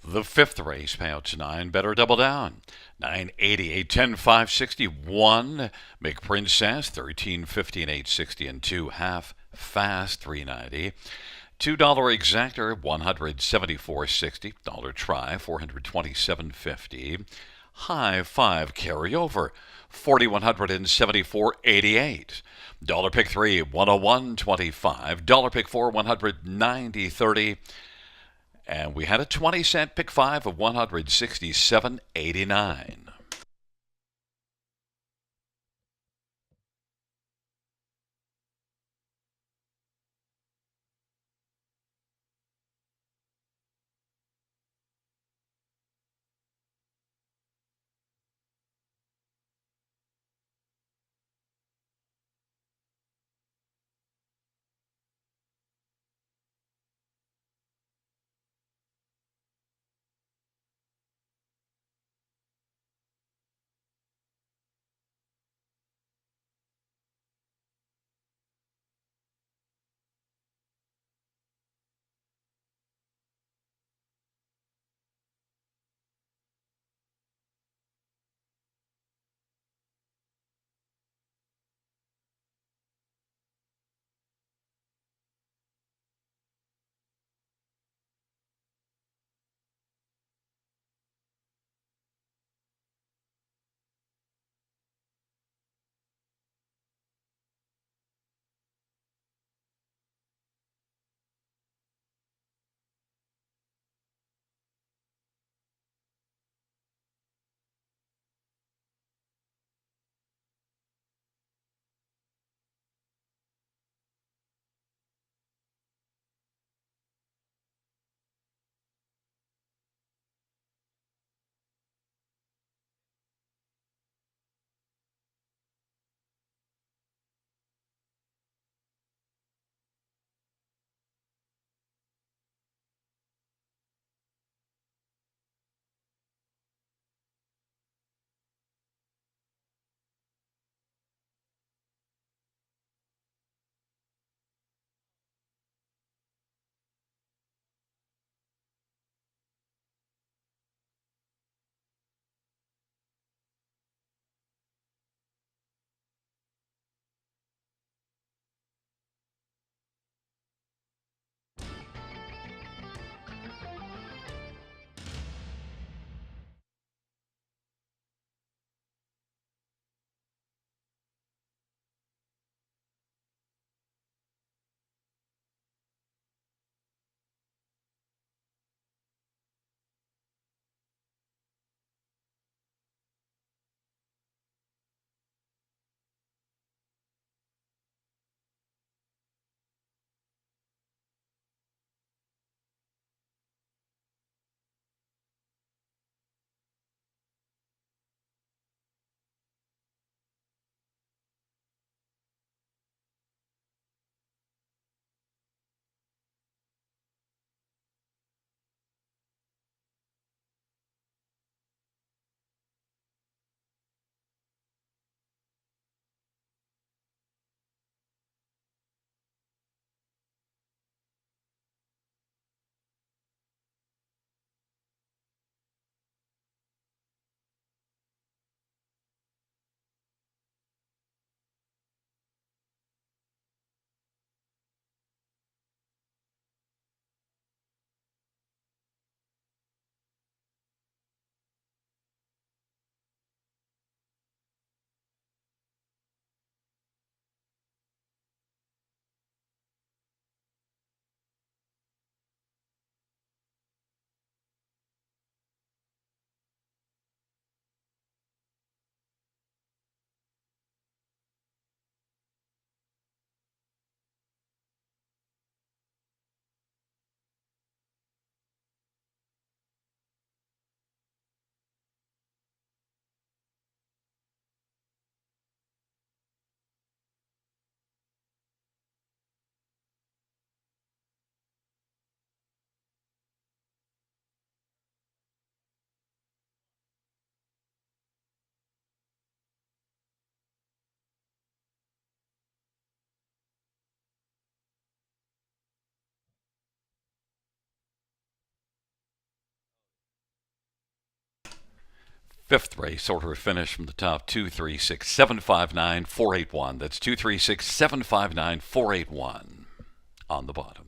The 5th race, payouts 9, Better Double Down. 988, 10, 561. Make Princess, 1350 and 860 and 2. Half Fast, 390. $2 exactor, 174.60. Dollar try, 427.50. High 5 carryover, 4,174.88. Dollar pick 3, 101.25. Dollar pick 4, 190.30. And we had a 20-cent pick 5 of 167.89. Fifth race, order of finish from the top, 236 759 481. That's 236 759 481 on the bottom.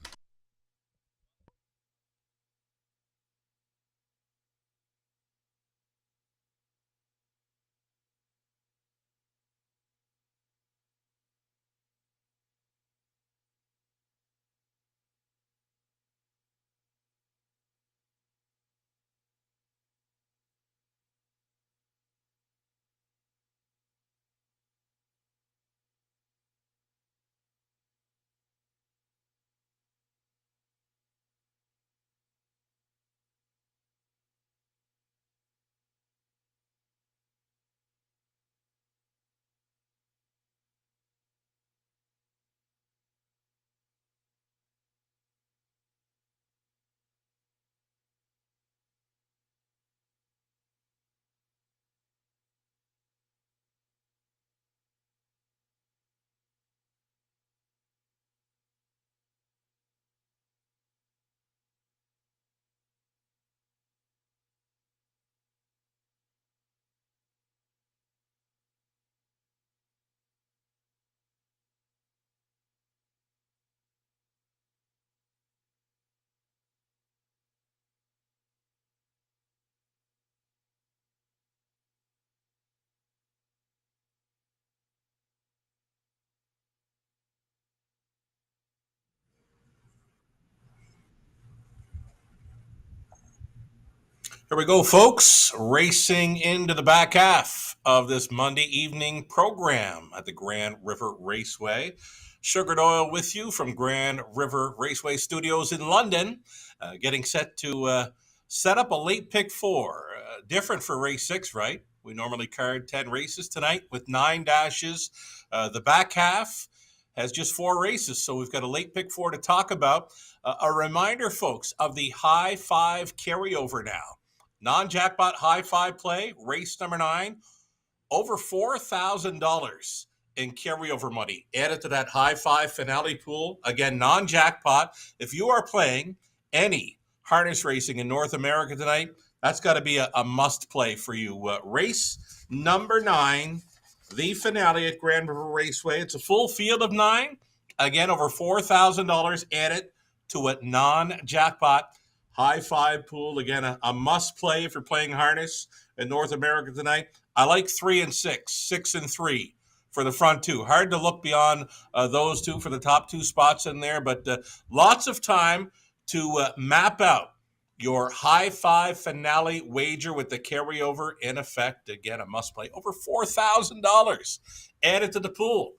Here we go, folks. Racing into the back half of this Monday evening program at the Grand River Raceway. Sugared Oil with you from Grand River Raceway Studios in London. Getting set to set up a late pick four. Different for race 6, right? We normally card 10 races tonight with 9 dashes. The back half has just 4 races, so we've got a late pick 4 to talk about. A reminder, folks, of the high 5 carryover now. Non-jackpot high 5 play, race number 9, over $4,000 in carryover money added to that high 5 finale pool. Again, non-jackpot. If you are playing any harness racing in North America tonight, that's got to be a must play for you. Race number 9, the finale at Grand River Raceway. It's a full field of 9. Again, over $4,000 added to a non-jackpot high 5 pool. Again, a must play if you're playing harness in North America tonight. I like 3 and 6, 6 and 3 for the front two. Hard to look beyond those two for the top 2 spots in there, but lots of time to map out your high 5 finale wager with the carryover in effect. Again, a must play. Over $4,000 added to the pool.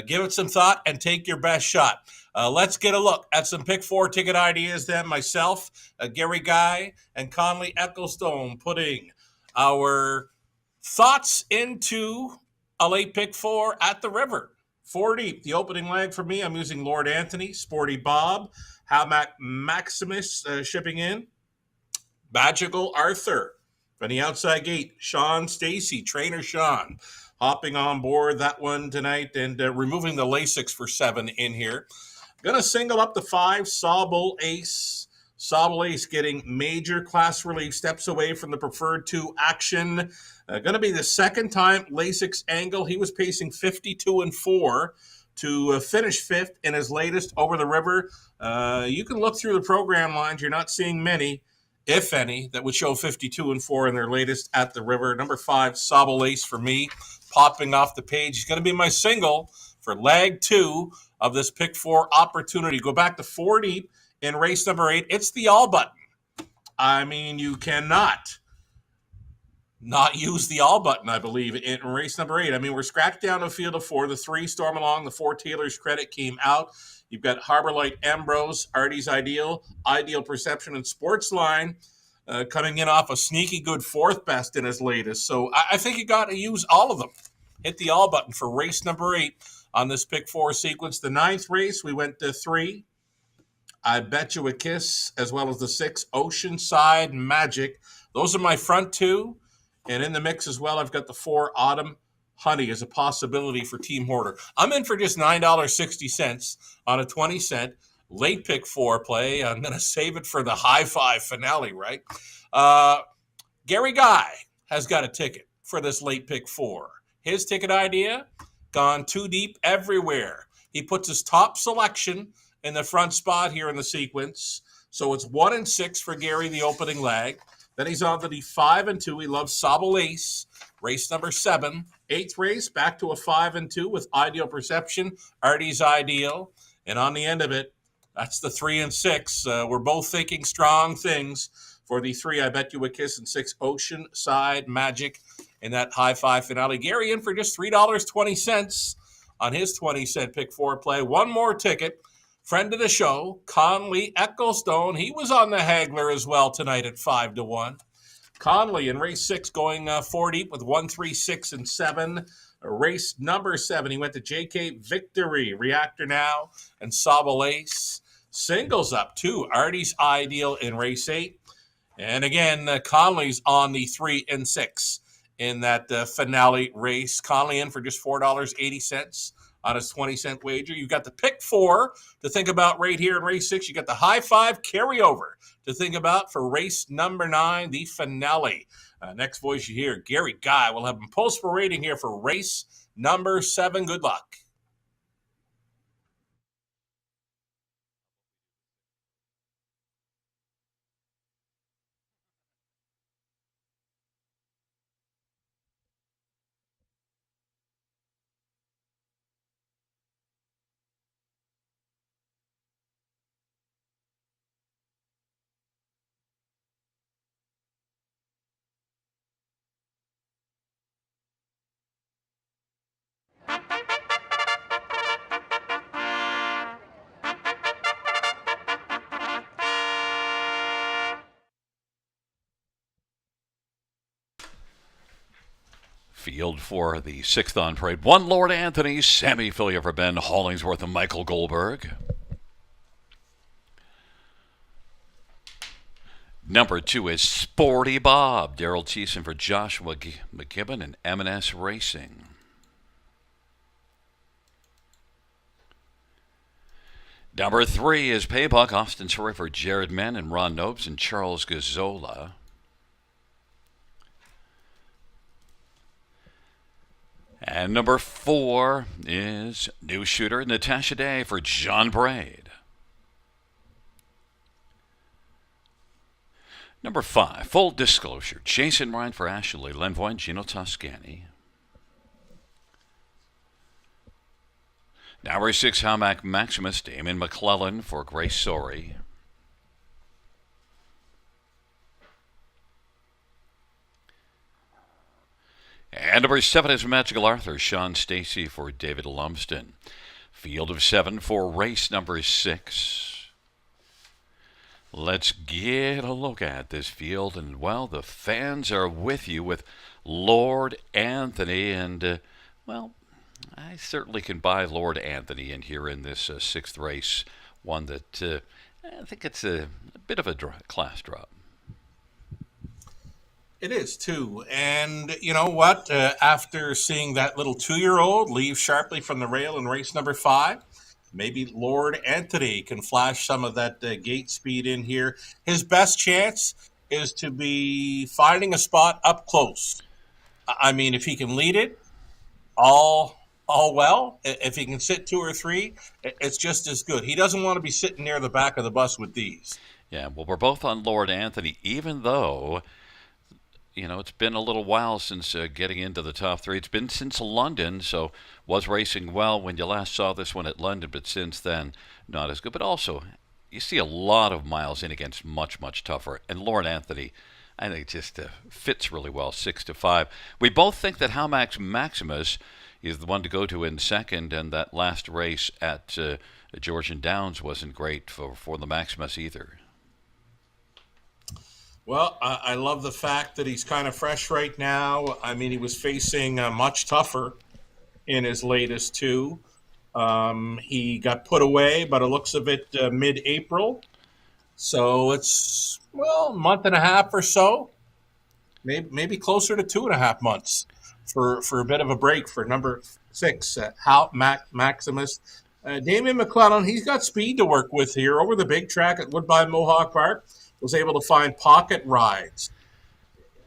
Give it some thought and take your best shot. Let's get a look at some pick 4 ticket ideas then. Myself, Gary Guy, and Conley Ecclestone putting our thoughts into a late pick 4 at the river. 4 deep, the opening leg for me. I'm using Lord Anthony, Sporty Bob, Hamac Maximus shipping in. Magical Arthur. From the outside gate, Sean Stacy, Trainer Sean, hopping on board that one tonight and removing the Lasix for 7 in here. Going to single up the 5, Sawbull Ace. Sawbull Ace getting major class relief, steps away from the preferred 2 action. Going to be the second time Lasix angle. He was pacing 52 and 4 to finish 5th in his latest over the river. You can look through the program lines. You're not seeing many, if any, that would show 52 and 4 in their latest at the river. Number 5, Sawbull Ace for me, popping off the page. He's going to be my single for leg 2 of this pick 4 opportunity. Go back to 4 deep in race number 8. It's the all button. I mean, you cannot not use the all button, I believe, in race number 8. I mean, we're scratched down a field of 4. The 3 Storm Along, the 4 Taylor's Credit came out. You've got Harbor Light Ambrose, Artie's Ideal, Ideal Perception, and Sportsline coming in off a sneaky good 4th best in his latest. So I think you got to use all of them. Hit the all button for race number 8 on this pick 4 sequence. The 9th race, we went to 3. I Bet You a Kiss, as well as the 6 Oceanside Magic. Those are my front 2. And in the mix as well, I've got the 4 Autumn Honey as a possibility for Team Hoarder. I'm in for just $9.60 on a 20-cent late pick 4 play. I'm going to save it for the high 5 finale, right? Gary Guy has got a ticket for this late pick 4. His ticket idea, gone too deep everywhere. He puts his top selection in the front spot here in the sequence. So it's 1 and 6 for Gary, the opening leg. Then he's on to the 5 and 2. He loves Sable Ace, race number 7. 8th race, back to a 5 and 2 with Ideal Perception, Artie's Ideal. And on the end of it, that's the 3 and 6. We're both thinking strong things for the 3. I Bet You a Kiss, and 6 Oceanside Magic in that high 5 finale. Gary in for just $3.20 on his 20-cent pick 4 play. One more ticket. Friend of the show, Conley Ecclestone. He was on the Hagler as well tonight at 5-1. Conley in race 6 going 4 deep with 1, 3, 6, and 7. Race number 7, he went to JK Victory, Reactor Now, and Sable Ace. Singles up too, Artie's Ideal in race 8. And again, Conley's on the 3 and 6 in that finale race. Conley in for just $4.80 on his 20-cent wager. You've got the pick 4 to think about right here in race 6. You got the high 5 carryover to think about for race number 9, the finale. Next voice you hear, Gary Guy. We'll have him post for rating here for race number 7. Good luck. Field for the 6th on parade. 1 Lord Anthony, Sammy Fillier for Ben Hollingsworth and Michael Goldberg. Number 2 is Sporty Bob, Daryl Thiessen for Joshua McKibben and M&S Racing. Number 3 is Paybuck, Austin Surrey for Jared Mann and Ron Nobes and Charles Gazzola. And number 4 is New Shooter, Natasha Day for John Braid. Number 5, Full Disclosure, Jason Ryan for Ashley Lenvoy and Gino Toscani. Number 6, Hamac Maximus, Damon McClellan for Grace Sorey. And number 7 is Magical Arthur, Sean Stacy for David Lumsden. Field of 7 for race number 6. Let's get a look at this field. And, well, the fans are with you with Lord Anthony. And, well, I certainly can buy Lord Anthony in here in this 6th race. One that I think it's a bit of a class drop. It is, too. And you know what? After seeing that little 2-year-old leave sharply from the rail in race number 5, maybe Lord Anthony can flash some of that gate speed in here. His best chance is to be finding a spot up close. I mean, if he can lead it, all well. If he can sit 2 or 3, it's just as good. He doesn't want to be sitting near the back of the bus with these. Yeah, well, we're both on Lord Anthony, even though, you know, it's been a little while since getting into the top 3. It's been since London, so was racing well when you last saw this one at London, but since then, not as good. But also, you see a lot of miles in against much, much tougher. And Lord Anthony, I think, just fits really well, 6-5. We both think that Hamax Maximus is the one to go to in second, and that last race at Georgian Downs wasn't great for the Maximus either. Well, I love the fact that he's kind of fresh right now. I mean, he was facing much tougher in his latest 2. He got put away, but it looks of it mid-April. So it's, well, a month and a half or so, maybe closer to 2.5 months for a bit of a break for number 6, Maximus. Damien McClellan, he's got speed to work with here over the big track at Woodbine Mohawk Park. Was able to find pocket rides.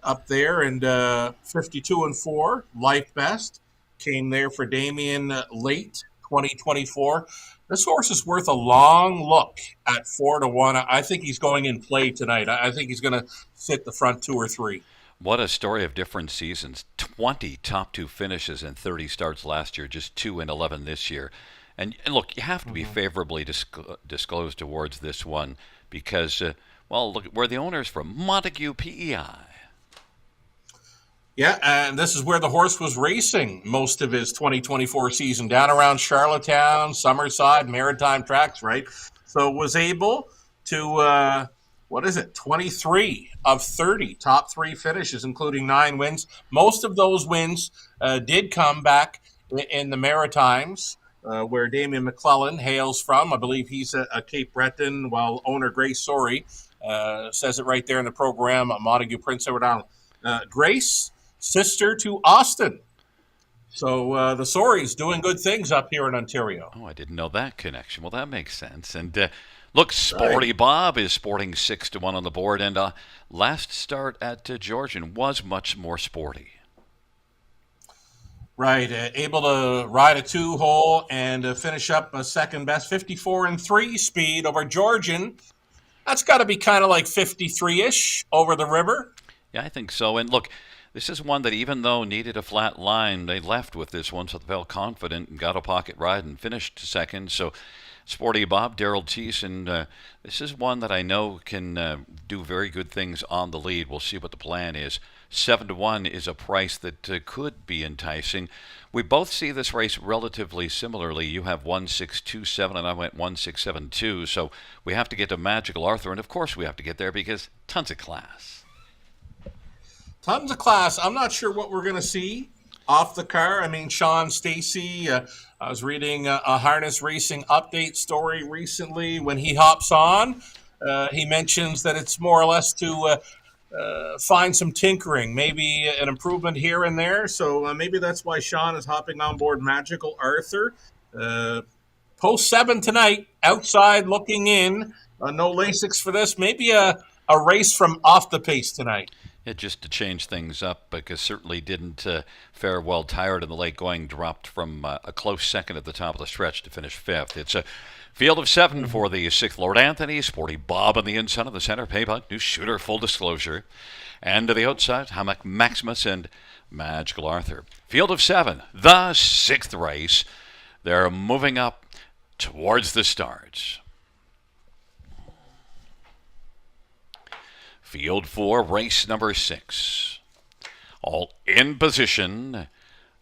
up there, and 52-4. Life Best came there for Damien late 2024. This horse is worth a long look at 4-1. I think he's going in play tonight. I think he's going to sit the front 2 or 3. What a story of different seasons. 20 top 2 finishes and 30 starts last year, just 2 and 11 this year. And look, you have to be favorably disclosed towards this one because, look where the owner is from, Montague PEI. Yeah, and this is where the horse was racing most of his 2024 season, down around Charlottetown, Summerside, Maritime tracks, right? So was able to, 23 of 30 top 3 finishes, including 9 wins. Most of those wins did come back in the Maritimes, where Damien McClellan hails from. I believe he's a Cape Breton, while owner Grace Sorey says it right there in the program, Montague Prince Edward Island. Grace, sister to Austin. So the Soreys doing good things up here in Ontario. Oh, I didn't know that connection. Well, that makes sense. And look, Sporty Bob is sporting 6-1 on the board. And last start at Georgian was much more sporty. Right, able to ride a 2-hole and finish up a second best 54-3 speed over Georgian. That's got to be kind of like 53-ish over the river. Yeah, I think so. And look, this is one that even though needed a flat line, they left with this one, so they felt confident and got a pocket ride and finished second. So Sporty Bob, Daryl Thiessen, this is one that I know can do very good things on the lead. We'll see what the plan is. 7-1 is a price that could be enticing. We both see this race relatively similarly. You have 1627 and I went 1672. So we have to get to Magical Arthur, and of course we have to get there because tons of class. Tons of class. I'm not sure what we're going to see off the car. I mean, Sean Stacy, I was reading a harness racing update story recently. When he hops on, he mentions that it's more or less to find some tinkering, maybe an improvement here and there. So maybe that's why Sean is hopping on board Magical Arthur. Post 7 tonight, outside looking in. No Lasix for this. Maybe a race from off the pace tonight. Just to change things up, because certainly didn't fare well. Tired in the late going, dropped from a close second at the top of the stretch to finish 5th. It's a field of 7 for the 6th Lord Anthony, Sporty Bob on the inside of the center, Paybuck, New Shooter, Full Disclosure. And to the outside, Hammock Maximus and Magical Arthur. Field of 7, the 6th race. They're moving up towards the start. Field 4, race number 6. All in position.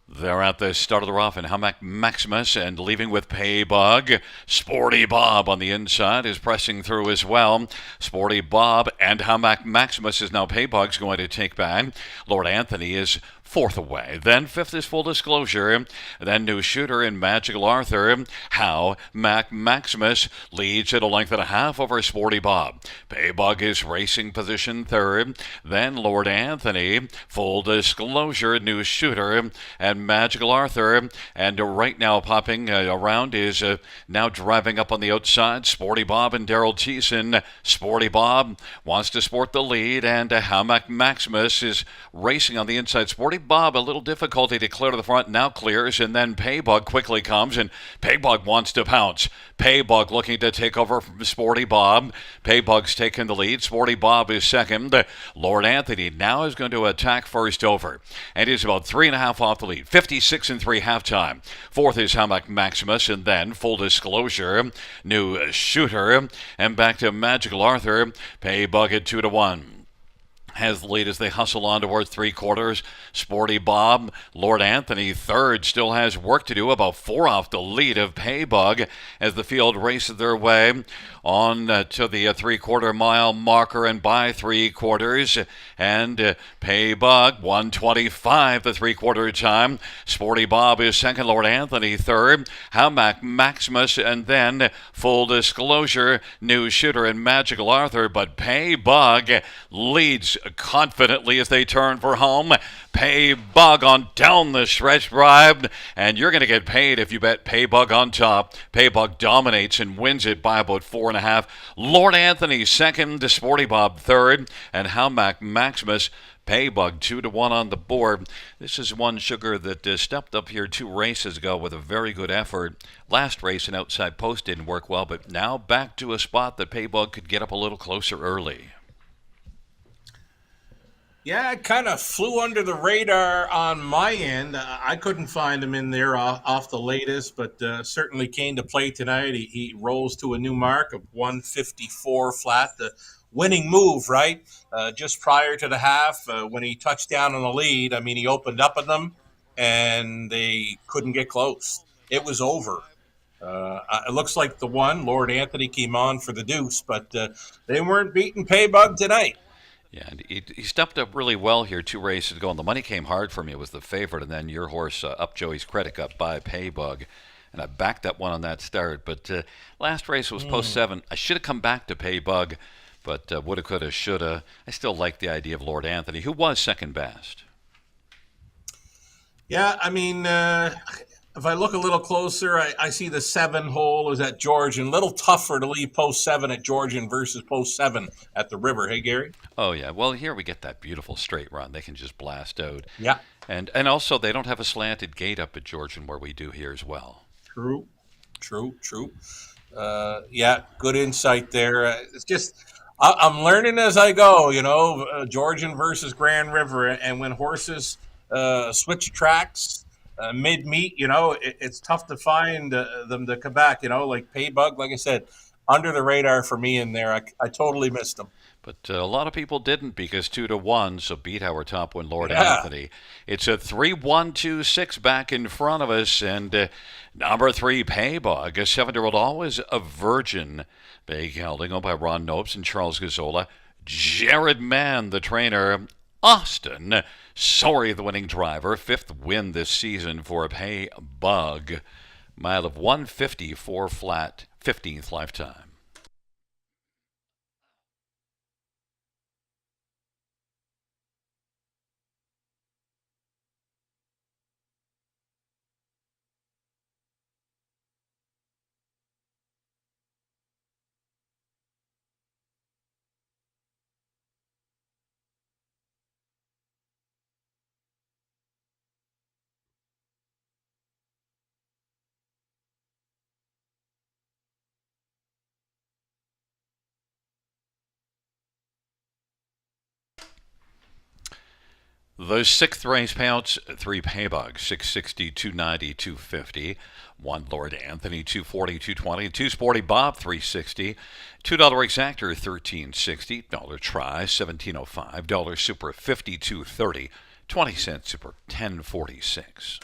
They're at the start of the rough, and Hammock Maximus and leaving with Paybug. Sporty Bob on the inside is pressing through as well. Sporty Bob and Hammock Maximus is now Paybug's going to take back. Lord Anthony is 4th away. Then 5th is Full Disclosure. Then New Shooter and Magical Arthur. How Mac Maximus leads at a length and a half over Sporty Bob. Paybug is racing position 3rd. Then Lord Anthony, Full Disclosure, New Shooter, and Magical Arthur. And right now popping around is now driving up on the outside. Sporty Bob and Daryl Thiessen. Sporty Bob wants to sport the lead, and Hammock Maximus is racing on the inside. Sporty Bob, a little difficulty to clear to the front, now clears, and then Paybug quickly comes, and Paybug wants to pounce. Paybug looking to take over from Sporty Bob. Paybug's taking the lead. Sporty Bob is second. Lord Anthony now is going to attack first over, and is about 3.5 off the lead. 56-3 halftime. 4th is Hammock Maximus, and then Full Disclosure, New Shooter, and back to Magical Arthur. Paybug at 2-1. Has the lead as they hustle on towards 3/4. Sporty Bob, Lord Anthony 3rd, still has work to do, about 4 off the lead of Paybug as the field races their way on to the 3/4 mile marker and by 3/4. And Paybug 1:25 the 3/4 time. Sporty Bob is second, Lord Anthony 3rd. Hammock Maximus, and then Full Disclosure, New Shooter, and Magical Arthur. But Paybug leads confidently as they turn for home. Pay Bug on down the stretch drive, and you're going to get paid if you bet Pay Bug on top. Pay Bug dominates and wins it by about 4.5. Lord Anthony second, Sporty Bob third, and Howmac Maximus Paybug 2-1 on the board. This is one sugar that stepped up here 2 races ago with a very good effort. Last race, an outside post didn't work well, but now back to a spot that Paybug could get up a little closer early. Yeah, it kind of flew under the radar on my end. I couldn't find him in there off the latest, but certainly came to play tonight. He rose to a new mark of 154 flat. The winning move, right? Just prior to the half, when he touched down on the lead, I mean, he opened up on them, and they couldn't get close. It was over. It looks like the one, Lord Anthony, came on for the deuce, but they weren't beating Paybug tonight. Yeah, and he stepped up really well here 2 races ago, and the money came hard for me. It was the favorite, and then your horse, Up Joey's Credit, got by Paybug. And I backed that one on that start. But last race was post 7. I should have come back to Paybug, but woulda, coulda, shoulda. I still like the idea of Lord Anthony, who was second best. Yeah, I mean, if I look a little closer, I see the 7 hole is at Georgian. A little tougher to leave post 7 at Georgian versus post 7 at the river. Hey, Gary? Oh, yeah. Well, here we get that beautiful straight run. They can just blast out. Yeah. And also, they don't have a slanted gate up at Georgian where we do here as well. True. Yeah, good insight there. It's just I'm learning as I go, Georgian versus Grand River. And when horses switch tracks mid-meet, it's tough to find them to come back, like Paybug, like I said, under the radar for me in there. I totally missed them. But a lot of people didn't because 2-1, so beat our top one, Lord Yeah. Anthony. It's a 3-1-2-6 back in front of us, and number 3, Paybug, a 7-year-old, always a virgin. Big gelding owned by Ron Nopes and Charles Gazzola. Jared Mann, the trainer. Austin Sorry, the winning driver. 5th win this season for Paybug. Mile of 154 flat, 15th lifetime. Those 6th race payouts: 3 Paybug, 660, 290, 250. 1 Lord Anthony, 240, 220. 2 Sporty Bob, 360. $2 exactor, 1360. $1 try, 1705. $1 super, 5230. 20-cent super, 1046.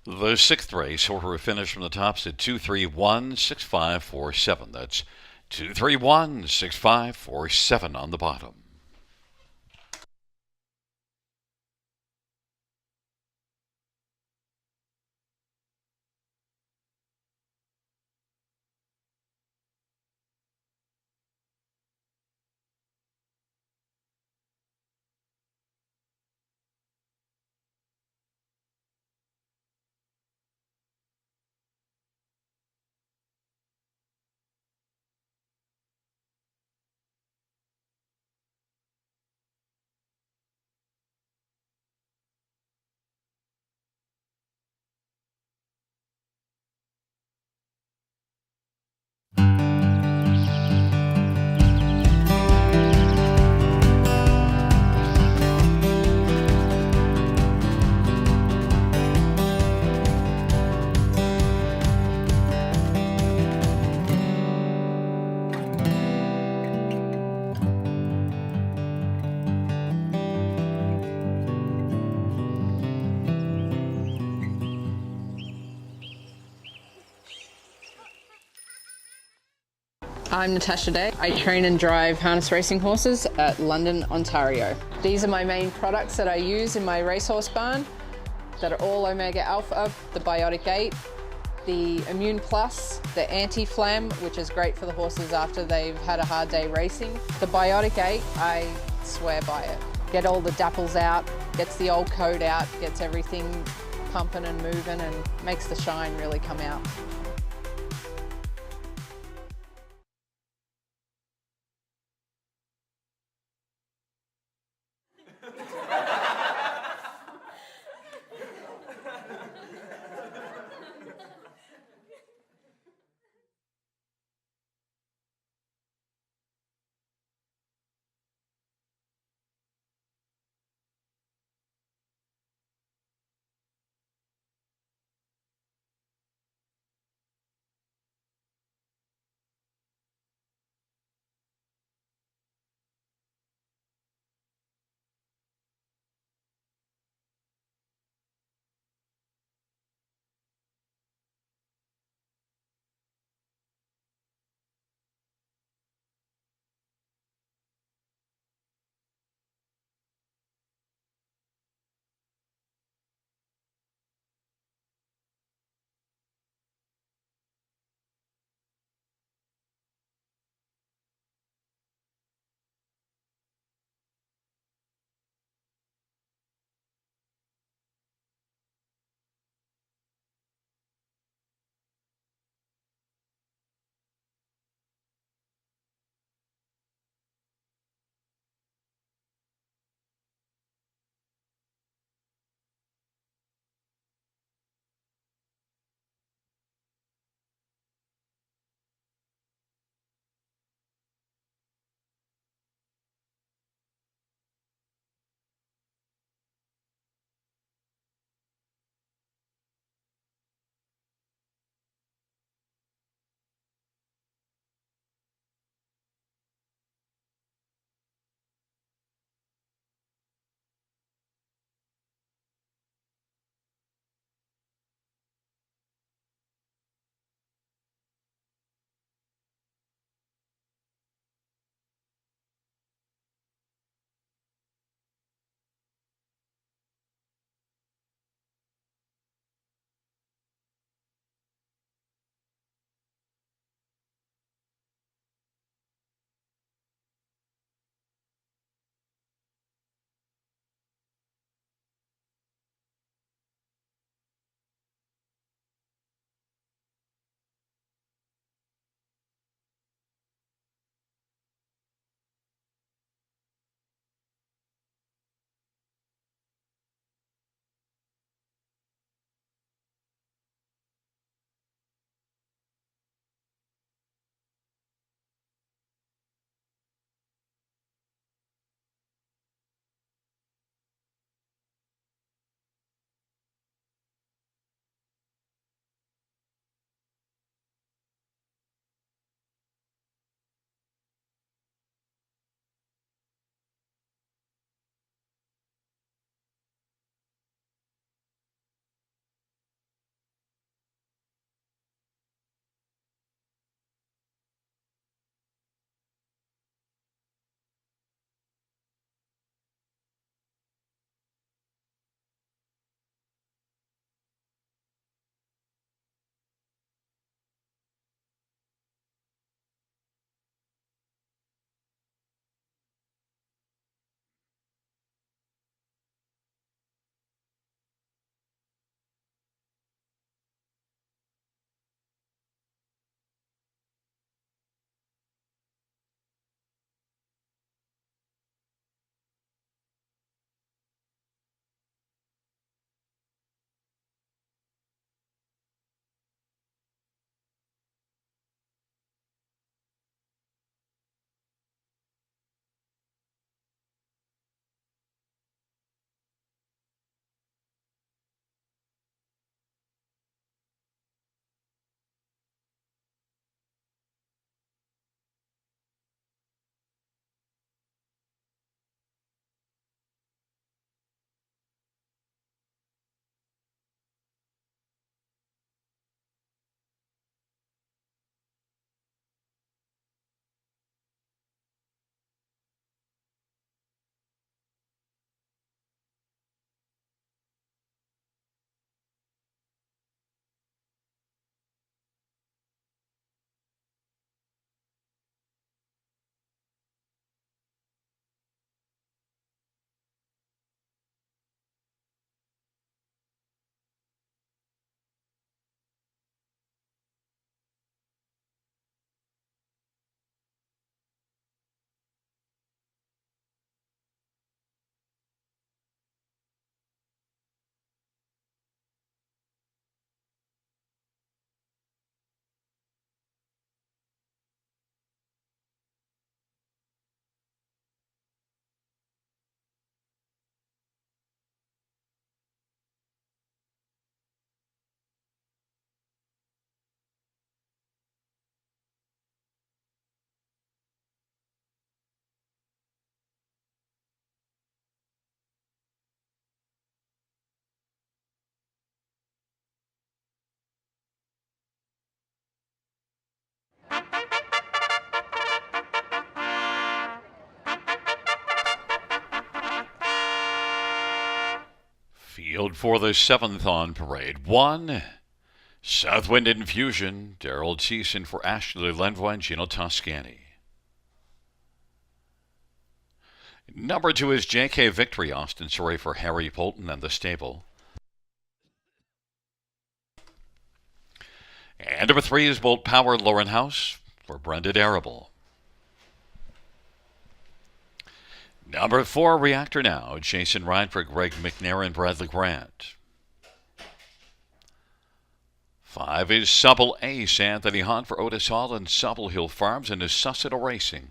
The sixth race, order of finish from the tops at 2316547. That's 2316547 on the bottom. I'm Natasha Day. I train and drive harness racing horses at London, Ontario. These are my main products that I use in my racehorse barn that are all Omega Alpha, the Biotic 8, the Immune Plus, the Anti-Flam, which is great for the horses after they've had a hard day racing. The Biotic 8, I swear by it. Get all the dapples out, gets the old coat out, gets everything pumping and moving and makes the shine really come out. Field for the 7th on parade. 1, Southwind Infusion, Daryl Thiessen for Ashley Lenvoy and Gino Toscani. Number 2 is JK Victory, Austin Surrey for Harry Polton and the stable. And number 3 is Bolt Power, Lauren House for Brenda Darrable. Number 4, Reactor Now, Jason Ryan for Greg McNair and Bradley Grant. 5 is Subble Ace, Anthony Hahn for Otis Hall and Subble Hill Farms and his Susseto Racing.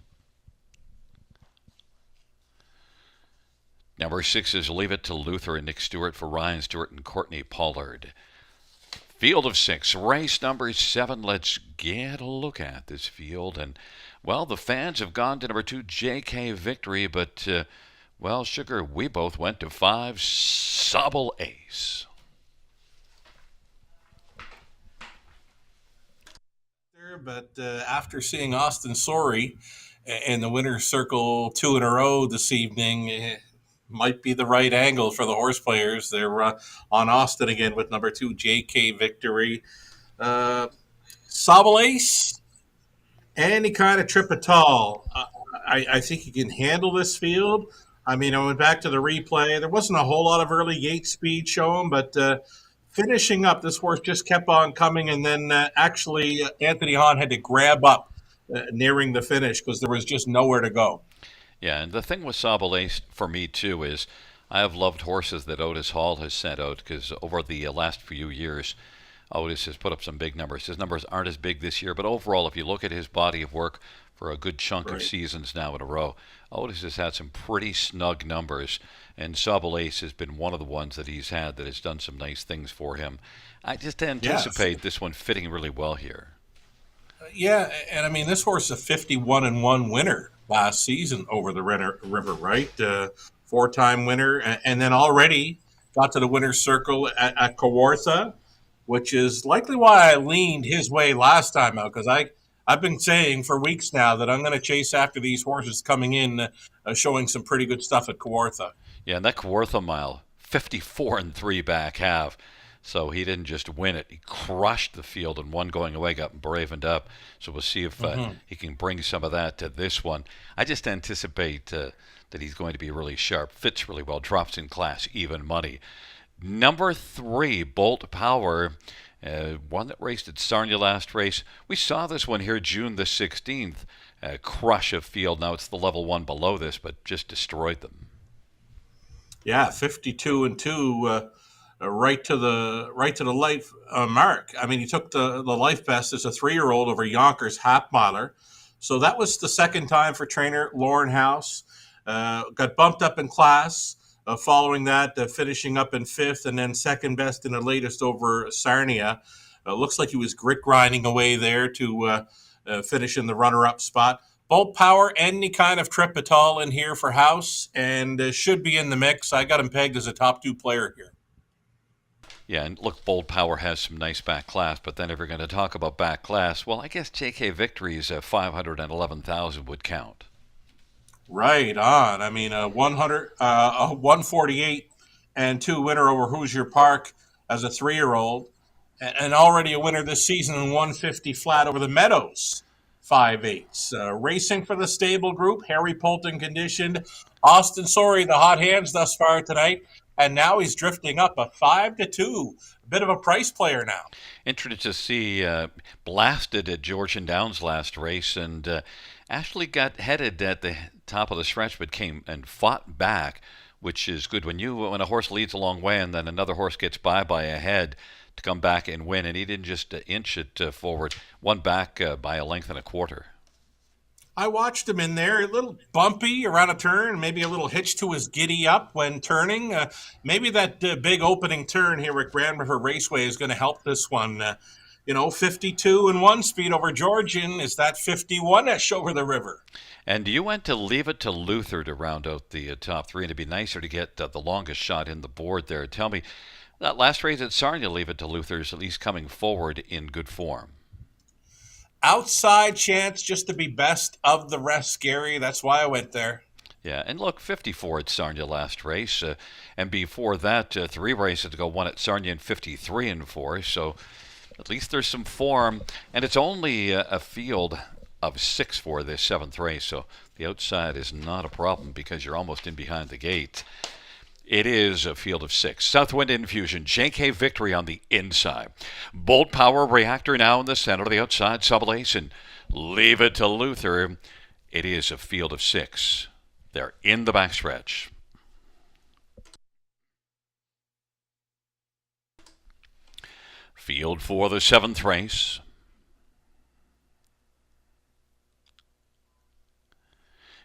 Number 6 is Leave It to Luther and Nick Stewart for Ryan Stewart and Courtney Pollard. Field of 6, race number 7. Let's get a look at this field. And, well, the fans have gone to number 2, JK Victory, but, well, Sugar, we both went to 5, Subble Ace. But after seeing Austin Sorey in the winner's circle 2 in a row this evening, it might be the right angle for the horse players. They're on Austin again with number 2, JK Victory. Subble Ace, any kind of trip at all. I think he can handle this field. I mean, I went back to the replay. There wasn't a whole lot of early gate speed shown, but finishing up, this horse just kept on coming, and then actually Anthony Hahn had to grab up nearing the finish because there was just nowhere to go. Yeah, and the thing with Subble Ace for me, too, is I have loved horses that Otis Hall has sent out because over the last few years, Otis has put up some big numbers. His numbers aren't as big this year, but overall, if you look at his body of work for a good chunk of seasons now in a row, Otis has had some pretty snug numbers, and Subble Ace has been one of the ones that he's had that has done some nice things for him. I just anticipate this one fitting really well here. Yeah, and I mean, this horse is a 51-1 winner last season over the River, right? 4-time winner, and then already got to the winner's circle at Kawartha, which is likely why I leaned his way last time out, because I've been saying for weeks now that I'm going to chase after these horses coming in, showing some pretty good stuff at Kawartha. Yeah, and that Kawartha mile, 54-3 back half. So he didn't just win it; he crushed the field, and one going away got bravened up. So we'll see if he can bring some of that to this one. I just anticipate that he's going to be really sharp, fits really well, drops in class, even money. Number 3, Bolt Power, one that raced at Sarnia last race. We saw this one here June the 16th, crush of field. Now it's the level 1 below this, but just destroyed them. Yeah, 52-2. Right to the life mark. I mean, he took the life best as a 3-year-old over Yonkers Hapmiler. So that was the second time for trainer Lauren House. Got bumped up in class. Following that, finishing up in 5th, and then second best in the latest over Sarnia. Looks like he was grit grinding away there to finish in the runner-up spot. Bolt Power, any kind of trip at all in here for House, and should be in the mix. I got him pegged as a top 2 player here. Yeah, and look, Bold Power has some nice back class, but then if you're going to talk about back class, well, I guess JK Victory's 511,000 would count. Right on. I mean, 148 and 2 winner over Hoosier Park as a 3-year-old, and already a winner this season in 150 flat over the Meadows 5/8. Racing for the stable group, Harry Polton conditioned, Austin Sorey, the hot hands thus far tonight. And now he's drifting up a 5-2. A bit of a price player now. Interested to see blasted at Georgian Downs last race, and Ashley got headed at the top of the stretch, but came and fought back, which is good when a horse leads a long way and then another horse gets by a head to come back and win. And he didn't just inch it forward, won back by a length and a quarter. I watched him in there, a little bumpy around a turn, maybe a little hitch to his giddy up when turning. Maybe that big opening turn here at Grand River Raceway is going to help this one. 52-1 speed over Georgian. Is that 51-ish over the River? And you went to Leave It to Luther to round out the top 3, and it'd be nicer to get the longest shot in the board there. Tell me, that last race at Sarnia, Leave It to Luther is at least coming forward in good form. Outside chance just to be best of the rest, Gary. That's why I went there. Yeah, and look, 54 at Sarnia last race, and before that, 3 races ago, won at Sarnia in 53 and 4. So at least there's some form, and it's only a field of 6 for this 7th race. So the outside is not a problem because you're almost in behind the gate. It is a field of 6. Southwind Infusion, JK Victory on the inside. Bolt Power Reactor now in the center. The outside, Subtle Ace, and Leave It to Luther. It is a field of 6. They're in the backstretch. Field for the 7th race.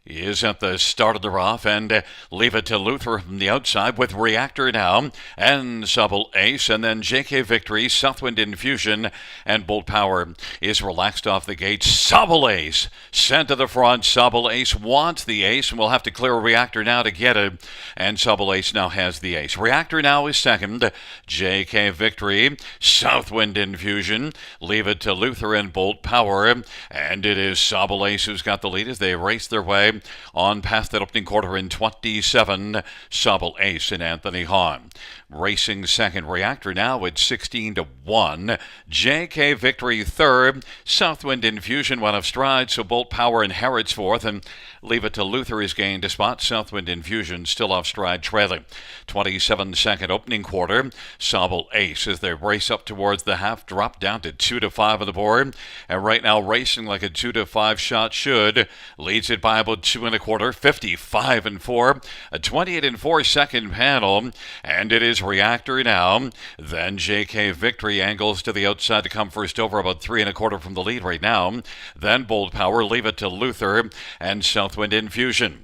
He is at the start of the rough, and Leave It to Luther from the outside with Reactor now, and Subtle Ace, and then JK Victory, Southwind Infusion, and Bolt Power is relaxed off the gate. Subtle Ace sent to the front. Subtle Ace wants the ace, and we'll have to clear Reactor now to get it, and Subtle Ace now has the ace. Reactor now is second. JK Victory, Southwind Infusion, Leave It to Luther, and Bolt Power, and it is Subtle Ace who's got the lead as they race their way on past that opening quarter in 27. Subtle Ace and Anthony Hahn. Racing second. Reactor now at 16-1. JK Victory third. Southwind Infusion went off stride, so Bolt Power inherits fourth, and Leave It to Luther is gained a spot. Southwind Infusion still off stride, trailing. 27-second opening quarter. Subtle Ace as they race up towards the half, drop down to 2-5 on the board, and right now racing like a 2-5 shot should. Leads it by about 2 1/4, 55 and 4, a 28 and 4 second panel, and it is Reactor now. Then JK Victory angles to the outside to come first over, about 3 1/4 from the lead right now. Then Bolt Power, Leave It to Luther, and Southwind Infusion.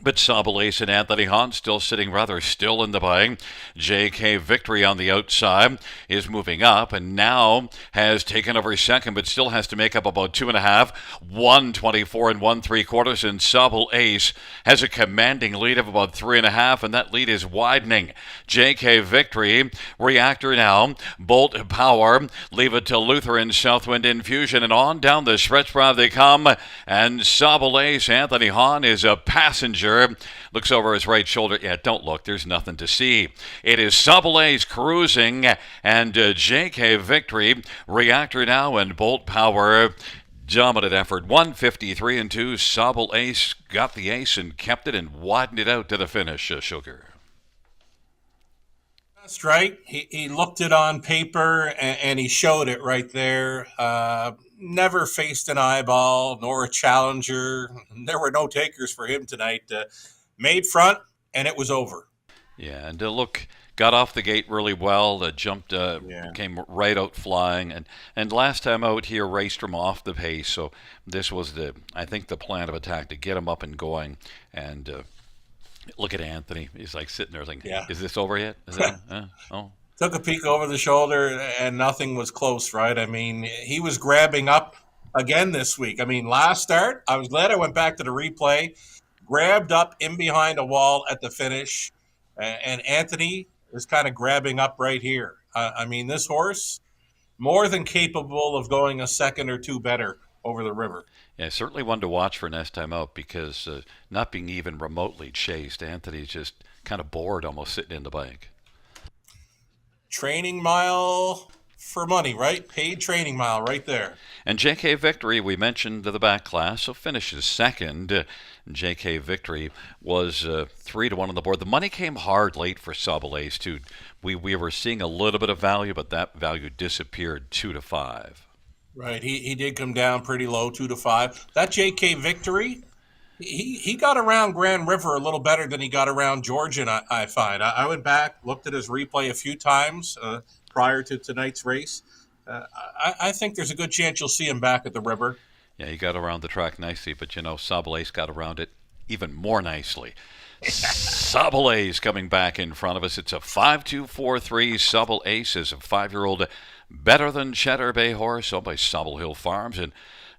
But Subtle Ace and Anthony Hahn still sitting rather still in the buying. JK Victory on the outside is moving up and now has taken over second, but still has to make up about 2.5. 124 and 1/3, and Subtle Ace has a commanding lead of about 3.5, and that lead is widening. JK Victory, Reactor now, Bolt Power, Leave It to Luther, and Southwind Infusion, and on down the stretch drive they come, and Subtle Ace, Anthony Hahn, is a passenger. Looks over his right shoulder. Yeah, don't look. There's nothing to see. It is Subtle Ace cruising, and JK Victory, Reactor now, and Bolt Power. Dominant effort. 153 and 2. Subtle Ace got the ace and kept it and widened it out to the finish, Sugar. That's right. He looked it on paper and he showed it right there. Never faced an eyeball nor a challenger. There were no takers for him tonight. Made front and it was over. Yeah, and look, got off the gate really well. Jumped, came right out flying, and last time out here raced him off the pace. So this was I think the plan of attack to get him up and going. And look at Anthony. He's like sitting there thinking, Is this over yet? Is it? Oh. Took a peek over the shoulder and nothing was close, right? I mean, he was grabbing up again this week. I mean, last start, I was glad I went back to the replay, grabbed up in behind a wall at the finish, and Anthony is kind of grabbing up right here. I mean, this horse, more than capable of going a second or two better over the river. Yeah, certainly one to watch for next time out because not being even remotely chased, Anthony's just kind of bored almost sitting in the bike. Training mile for money, right? Paid training mile right there. And JK Victory, we mentioned the back class, so finishes second. JK Victory was 3-1 on the board. The money came hard late for Subtle Ace, too. We were seeing a little bit of value, but that value disappeared 2-5. Right, he did come down pretty low, 2-5. That JK Victory, he got around Grand River a little better than he got around Georgian, I find. I went back, looked at his replay a few times prior to tonight's race. I think there's a good chance you'll see him back at the river. Yeah, he got around the track nicely, but Subtle Ace got around it even more nicely. Subtle Ace coming back in front of us. It's a 5-2-4-3. Subtle Ace is a 5-year-old better than Cheddar Bay horse, owned by Sobble Hill Farms. And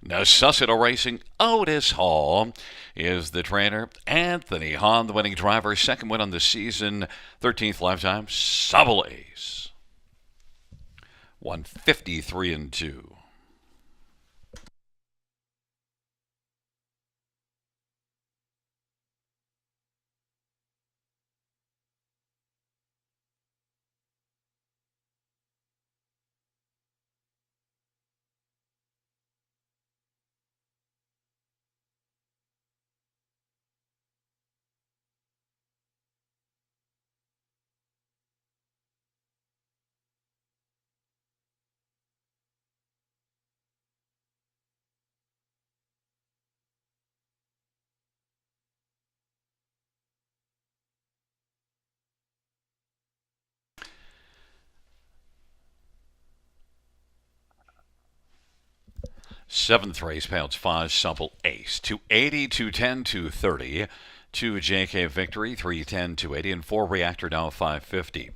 Necessito Racing, Otis Hall is the trainer. Anthony Hahn, the winning driver. Second win on the season. 13th lifetime. Subtle Ace. 153 and 2. Seventh race, pounds 5, Supple Ace. 280, 210, 230. 2 JK Victory, 310, 280, and 4 Reactor now 550.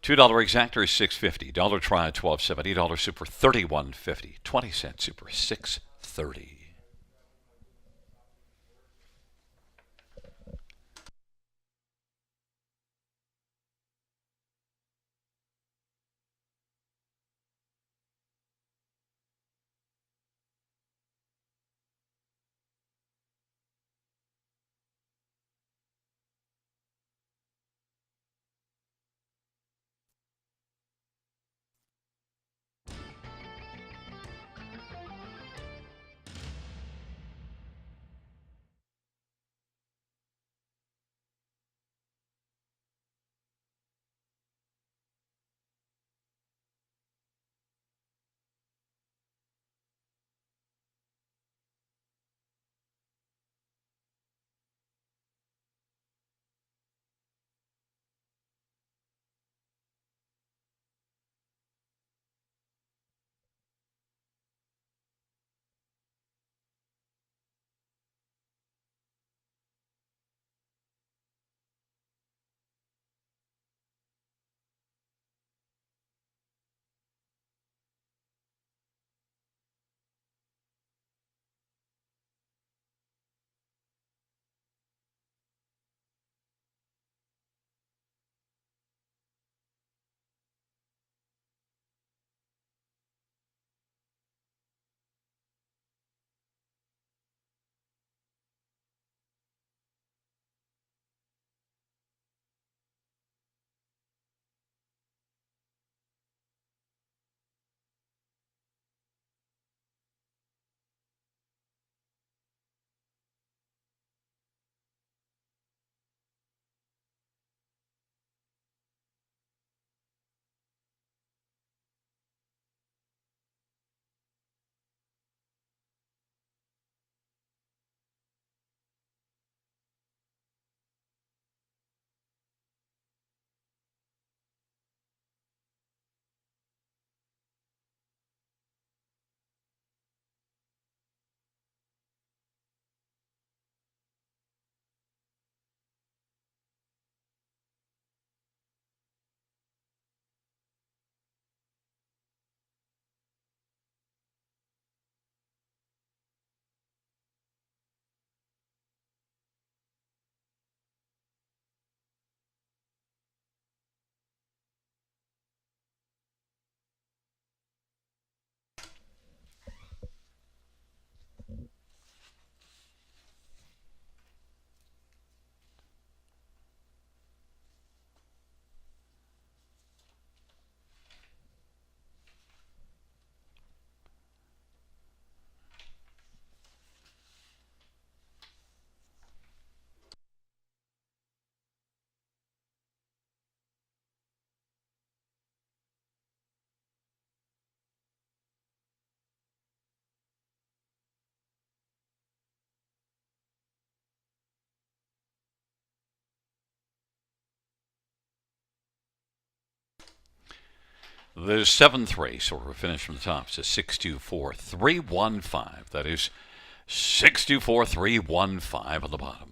$2 Exactor is $650. Dollar Try $12.70. Dollar Super $31.50. 20-cent Super $6.30. The seventh race, or we'll finish from the top, is 624315. That is 624315 on the bottom.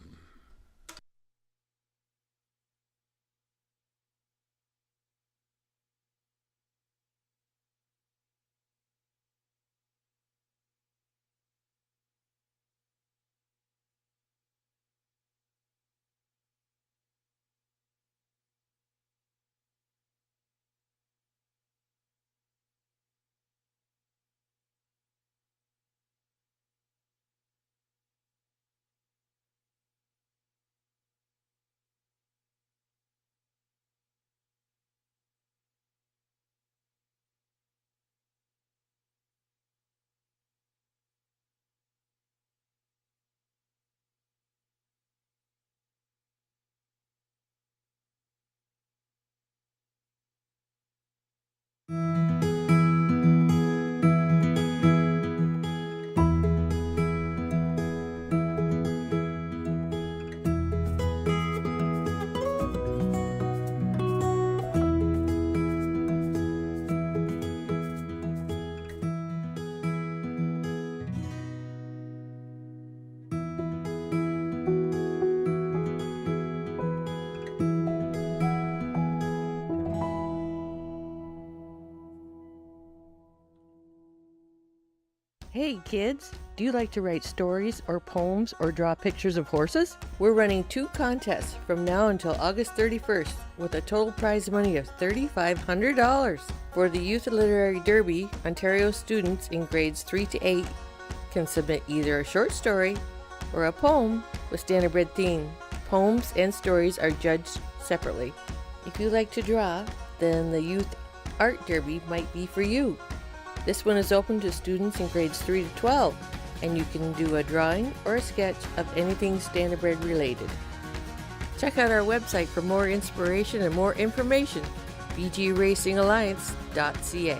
Hey kids, do you like to write stories or poems or draw pictures of horses? We're running 2 contests from now until August 31st with a total prize money of $3,500. For the Youth Literary Derby, Ontario students in grades 3 to 8 can submit either a short story or a poem with standardbred theme. Poems and stories are judged separately. If you like to draw, then the Youth Art Derby might be for you. This one is open to students in grades 3 to 12, and you can do a drawing or a sketch of anything standardbred related. Check out our website for more inspiration and more information, bgracingalliance.ca.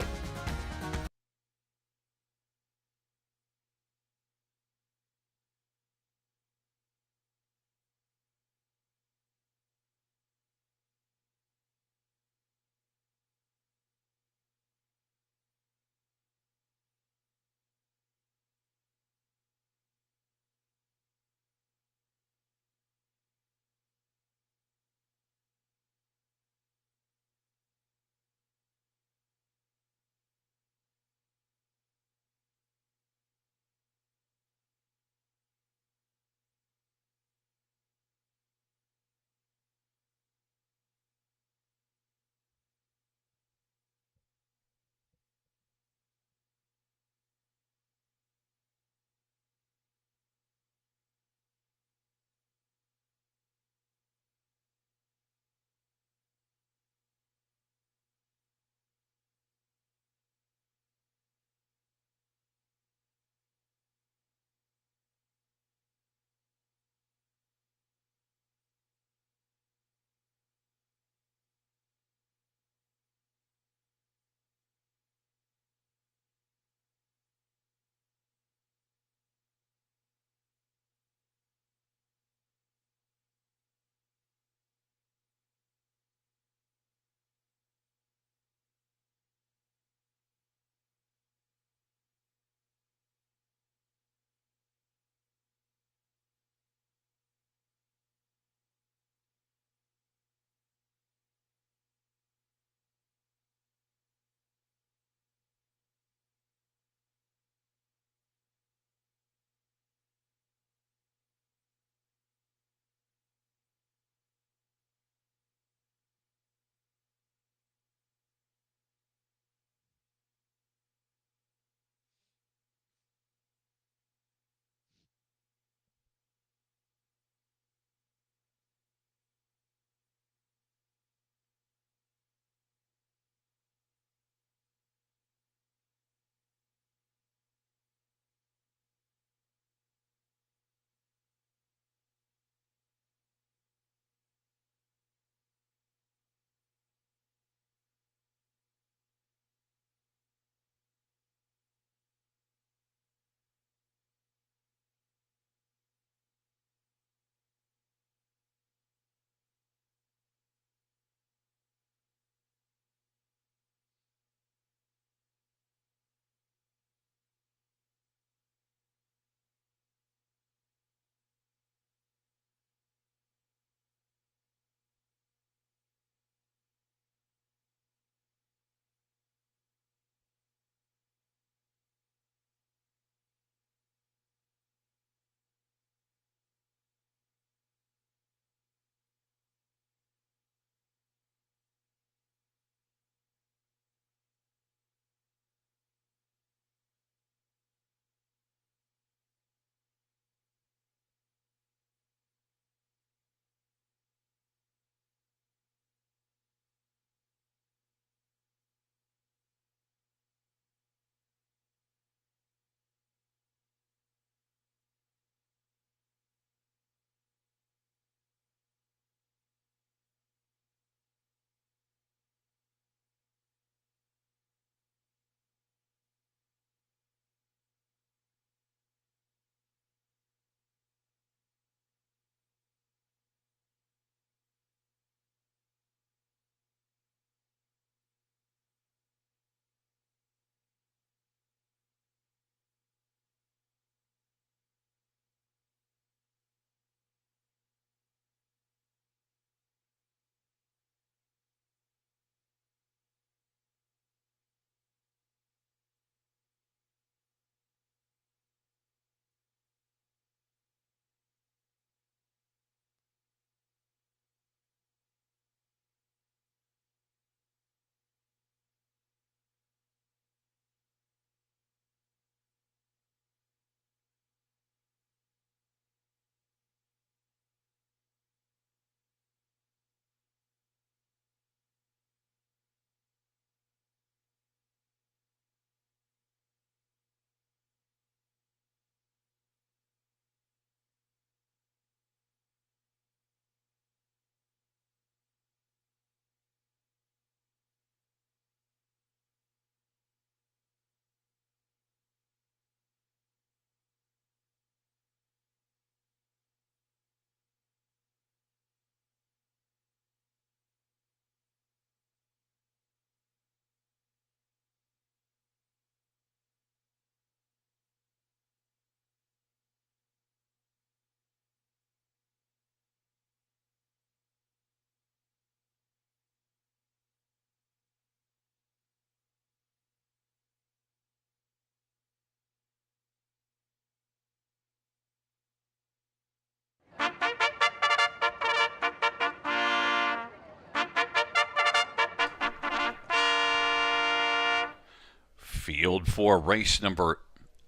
Field for race number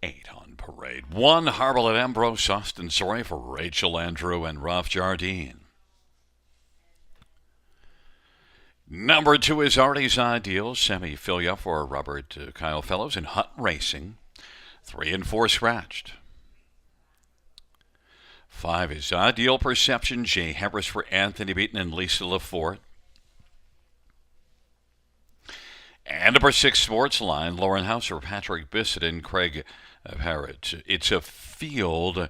8 on parade. 1, Harbalet Ambrose, Austin Sorey for Rachel Andrew and Ralph Jardine. Number 2 is Artie's Ideal, Sammy Filia for Robert Kyle Fellows in Hutton Racing. 3 and 4 scratched. 5 is Ideal Perception, Jay Harris for Anthony Beaton and Lisa Lafort. And number 6, Sportsline, Lauren Hauser, Patrick Bissett, and Craig Parrott. It's a field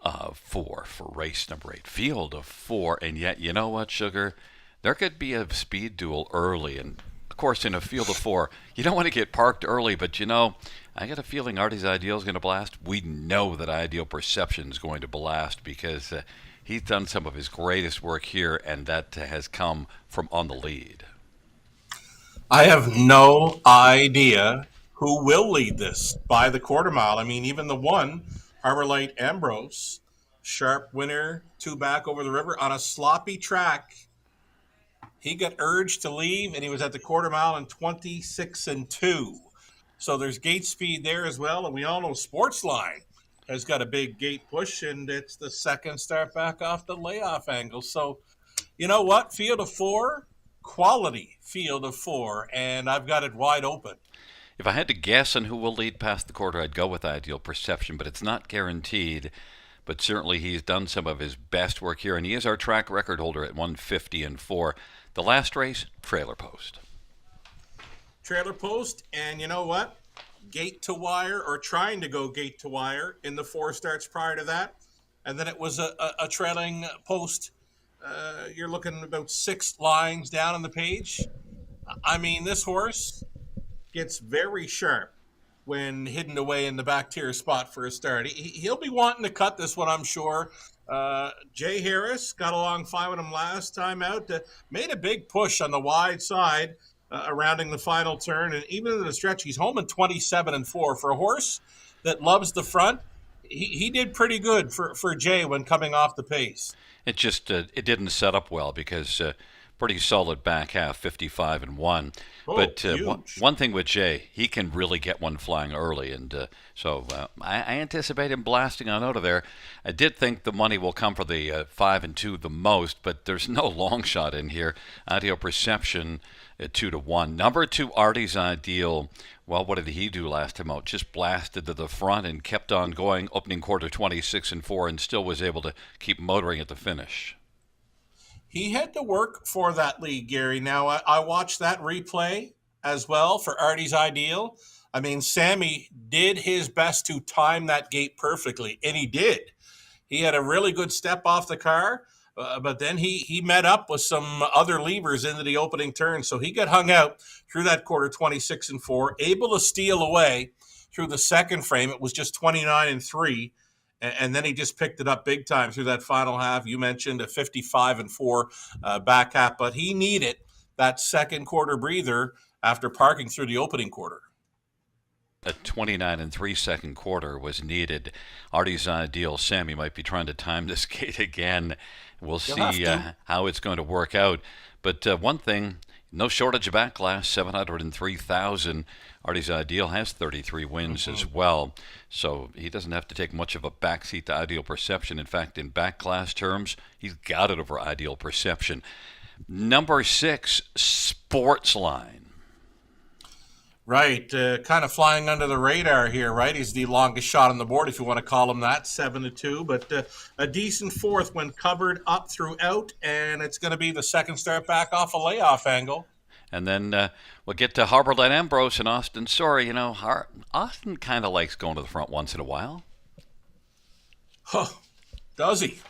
of 4 for race number 8. Field of 4, and yet, you know what, Sugar? There could be a speed duel early, and of course, in a field of 4, you don't want to get parked early, but I got a feeling Artie's Ideal is going to blast. We know that Ideal Perception is going to blast because he's done some of his greatest work here, and that has come from on the lead. I have no idea who will lead this by the quarter mile. I mean, even the 1, Harbor Light Ambrose, sharp winner, 2 back over the river on a sloppy track. He got urged to leave, and he was at the quarter mile in 26 and 2. So there's gate speed there as well, and we all know Sportsline has got a big gate push, and it's the second start back off the layoff angle. So, you know what? Field of 4, quality field of 4, and I've got it wide open. If I had to guess on who will lead past the quarter, I'd go with Ideal Perception, but it's not guaranteed. But certainly he's done some of his best work here, and he is our track record holder at 150 and 4. The last race, Trailer Post. Trailer Post, and you know what? Gate to wire, or trying to go gate to wire in the 4 starts prior to that. And then it was a trailing post. You're looking about 6 lines down on the page. I mean, this horse gets very sharp when hidden away in the back tier spot for a start. He'll be wanting to cut this one, I'm sure. Jay Harris got along fine with him last time out. Made a big push on the wide side, rounding the final turn. And even in the stretch, he's home in 27 and 4. For a horse that loves the front, he did pretty good for Jay when coming off the pace. It just it didn't set up well because pretty solid back half, 55 and 1. But one thing with Jay, he can really get one flying early, and so I anticipate him blasting on out of there. I did think the money will come for the 5 and 2 the most, but there's no long shot in here. Ideal Perception at 2 to 1. Number 2, Artie's Ideal. Well, what did he do last time out? Just blasted to the front and kept on going, opening quarter 26 and 4, and still was able to keep motoring at the finish. He had to work for that lead, Gary. Now, I watched that replay as well for Artie's Ideal. I mean, Sammy did his best to time that gate perfectly, and he did. He had a really good step off the car, but then he met up with some other levers into the opening turn, so he got hung out through that quarter 26 and 4, able to steal away through the second frame. It was just 29 and 3. And then he just picked it up big time through that final half. You mentioned a 55 and 4 back half, but he needed that second quarter breather after parking through the opening quarter. A 29 and 3 second quarter was needed. Artie's Ideal, Sammy might be trying to time this gate again. We'll see how it's going to work out. But one thing, no shortage of backlash, 703,000. Artie's Ideal has 33 wins as well, so he doesn't have to take much of a backseat to Ideal Perception. In fact, in back class terms, he's got it over Ideal Perception. Number 6, Sportsline. Right, kind of flying under the radar here, right? He's the longest shot on the board, if you want to call him that, 7 to 2. But a decent 4th when covered up throughout, and it's going to be the second start back off a layoff angle. And then we'll get to Harbor Light Ambrose and Austin Sorey. You know, Austin kind of likes going to the front once in a while. Huh, does he?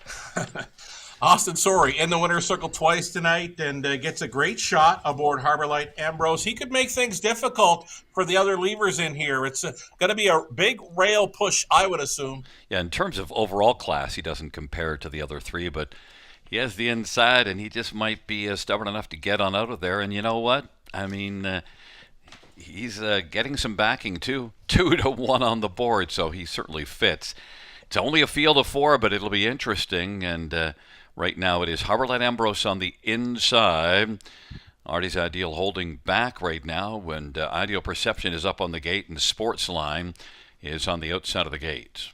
Austin Sorey in the winner's circle twice tonight and gets a great shot aboard Harbor Light Ambrose. He could make things difficult for the other levers in here. It's going to be a big rail push, I would assume. Yeah, in terms of overall class, he doesn't compare to the other 3, but he has the inside, and he just might be stubborn enough to get on out of there. And you know what? I mean, he's getting some backing, too. 2 to 1 on the board, so he certainly fits. It's only a field of 4, but it'll be interesting. And right now it is Harbor Light Ambrose on the inside. Artie's Ideal holding back right now when Ideal Perception is up on the gate and Sports Line is on the outside of the gate.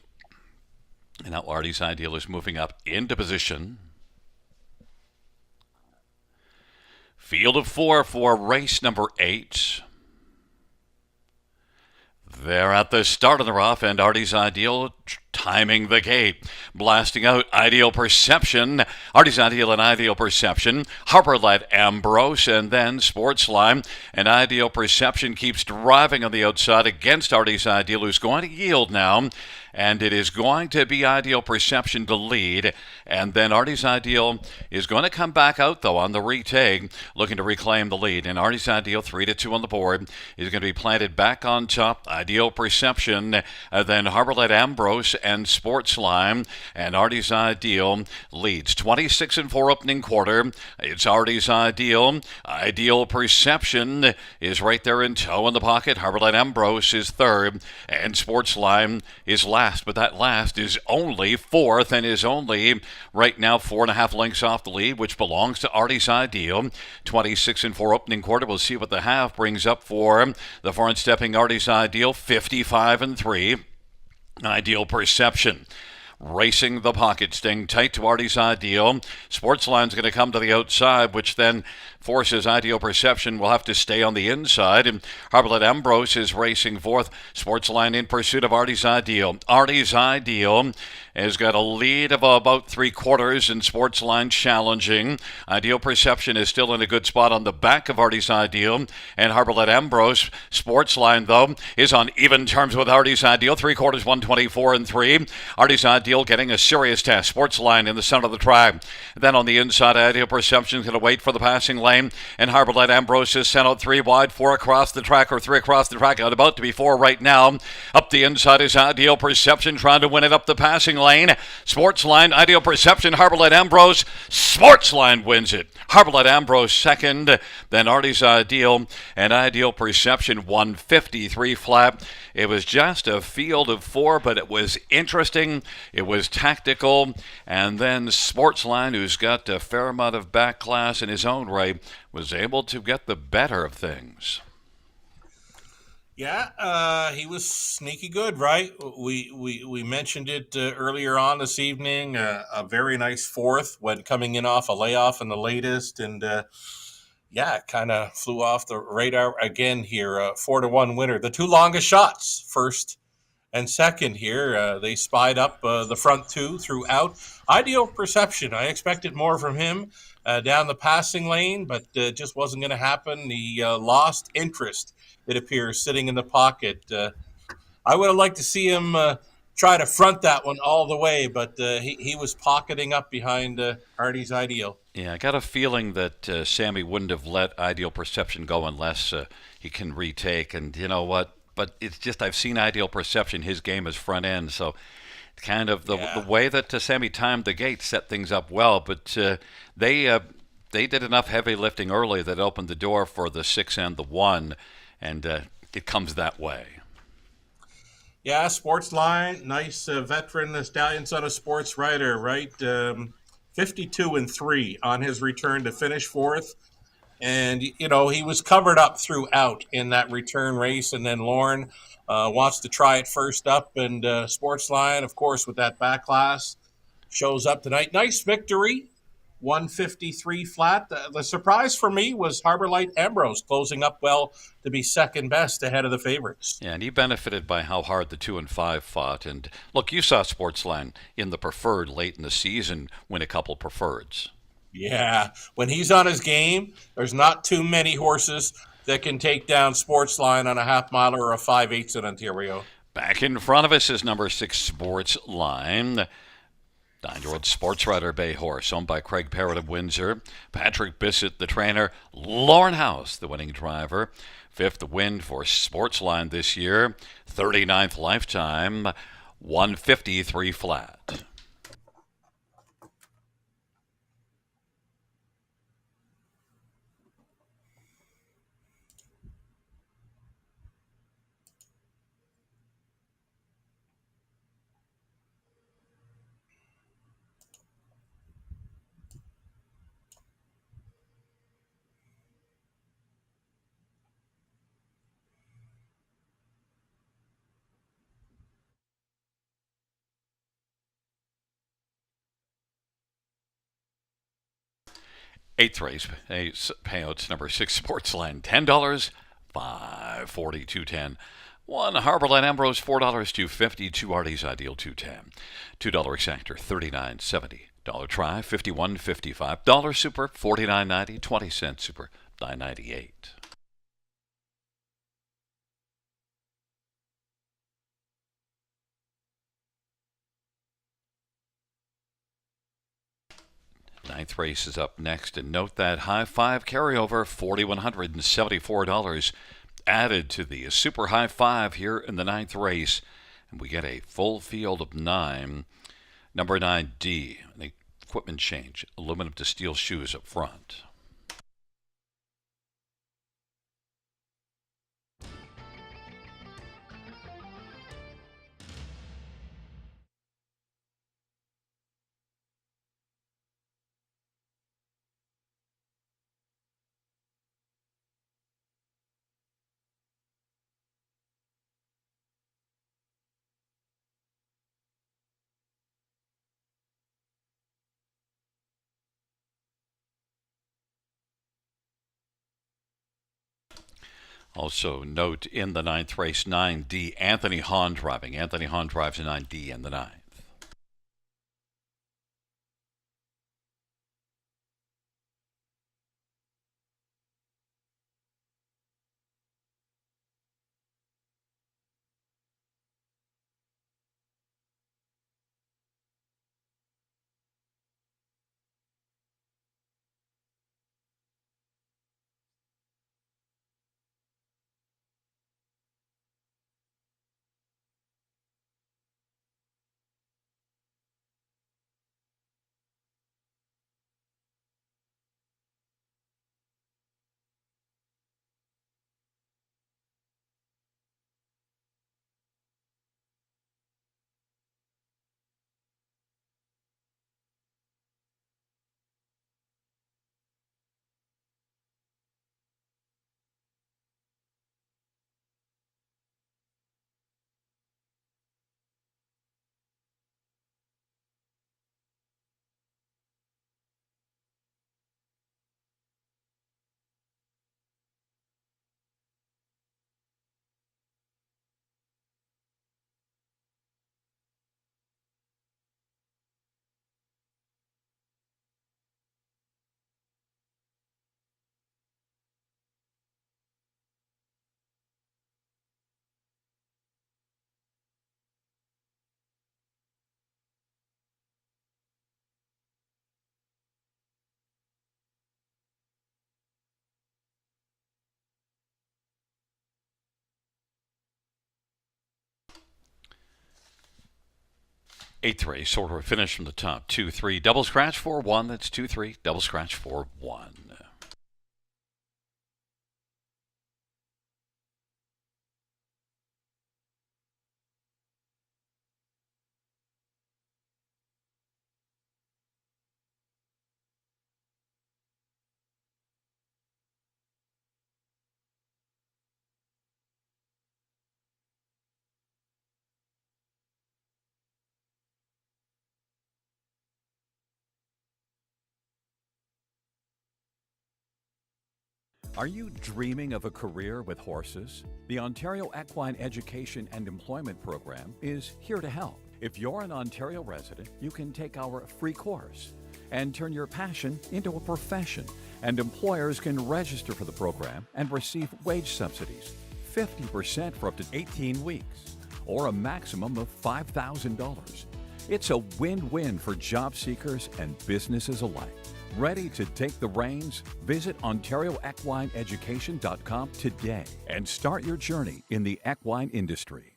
And now Artie's Ideal is moving up into position. Field of 4 for race number 8. They're at the start of the rough, and Artie's Ideal timing the gate. Blasting out Ideal Perception. Artie's Ideal and Ideal Perception. Harper Light Ambrose, and then Sportsline. And Ideal Perception keeps driving on the outside against Artie's Ideal, who's going to yield now. And it is going to be Ideal Perception to lead. And then Artie's Ideal is going to come back out, though, on the retake, looking to reclaim the lead. And Artie's Ideal, 3-2 on the board, is going to be planted back on top. Ideal Perception, then Harbor Light Ambrose and Sportsline. And Artie's Ideal leads 26-4 opening quarter. It's Artie's Ideal. Ideal Perception is right there in tow in the pocket. Harbor Light Ambrose is third. And Sportsline is last. But that last is only fourth and is only right now 4.5 lengths off the lead, which belongs to Artie's Ideal. 26-4 opening quarter. We'll see what the half brings up for the foreign stepping Artie's Ideal. 55-3. Ideal Perception racing the pocket, staying tight to Artie's Ideal. Sportsline's going to come to the outside, which then forces Ideal Perception will have to stay on the inside. And Harbor Light Ambrose is racing fourth. Sportsline in pursuit of Artie's Ideal. Artie's Ideal has got a lead of about 3/4, and Sportsline challenging. Ideal Perception is still in a good spot on the back of Artie's Ideal. And Harbor Light Ambrose. Sportsline, though, is on even terms with Artie's Ideal. 3/4, 124-3. Artie's Ideal getting a serious test. Sportsline in the center of the track. Then on the inside, Ideal Perception is going to wait for the passing lane. And Harbor Light Ambrose is sent out 3 wide, 4 across the track, or 3 across the track. Out about to be 4 right now. Up the inside is Ideal Perception trying to win it up the passing lane. Sportsline, Ideal Perception, Harbor Light Ambrose. Sportsline wins it. Harbor Light Ambrose second. Then Artie's Ideal and Ideal Perception 153 flat. It was just a field of 4, but it was interesting. It was tactical. And then Sportsline, who's got a fair amount of back class in his own right, was able to get the better of things. Yeah, he was sneaky good, right? We mentioned it earlier on this evening. A very nice fourth when coming in off a layoff in the latest, and yeah, kind of flew off the radar again here. 4-1 winner. The 2 longest shots, first and second here. They spied up the front 2 throughout. Ideal Perception. I expected more from him down the passing lane, but just wasn't going to happen. He lost interest, it appears, sitting in the pocket. I would have liked to see him try to front that one all the way, but he was pocketing up behind Artie's Ideal. Yeah, I got a feeling that Sammy wouldn't have let Ideal Perception go unless he can retake. And you know what? But it's just I've seen Ideal Perception. His game is front end, so kind of the way that Sammy timed the gate set things up well. But they did enough heavy lifting early that opened the door for the 6 and the 1, and it comes that way. Yeah, Sportsline, nice veteran stallion, son of sports writer, right? 52-3 on his return to finish fourth. And, you know, he was covered up throughout in that return race. And then Lauren wants to try it first up. And Sportsline, of course, with that back class, shows up tonight. Nice victory, 153 flat. The surprise for me was Harbor Light Ambrose closing up well to be second best ahead of the favorites. Yeah, and he benefited by how hard the 2 and 5 fought. And look, you saw Sportsline in the preferred late in the season win a couple preferreds. Yeah, when he's on his game, there's not too many horses that can take down Sportsline on a half-miler or a 5/8 in Ontario. Back in front of us is number 6 Sportsline. 9-year-old Sports Rider Bay horse, owned by Craig Parrott of Windsor. Patrick Bissett, the trainer. Lauren House, the winning driver. 5th win for Sportsline this year. 39th lifetime. 153 flat. Eighth race, payouts number 6, Sportsline, $10, 540, 210. 1 Harborline Ambrose, $4, 250. 2 Artie's Ideal, 210. $2 Exactor, 39.70. Dollar Try, 51.55. Dollar Super, 49.90. 20-cent Super, 9.98. Ninth race is up next, and note that high five carryover, $4,174 added to the super high five here in the ninth race, and we get a full field of 9. Number 9D, an equipment change, aluminum to steel shoes up front. Also, note in the ninth race, 9D, Anthony Hahn driving. Anthony Hahn drives a 9D in the ninth. Eighth race, order of finish from the top. 2-3, double scratch 4-1. That's 2-3, double scratch 4-1. Are you dreaming of a career with horses? The Ontario Equine Education and Employment Program is here to help. If you're an Ontario resident, you can take our free course and turn your passion into a profession. And employers can register for the program and receive wage subsidies, 50% for up to 18 weeks, or a maximum of $5,000. It's a win-win for job seekers and businesses alike. Ready to take the reins? Visit OntarioEquineEducation.com today and start your journey in the equine industry.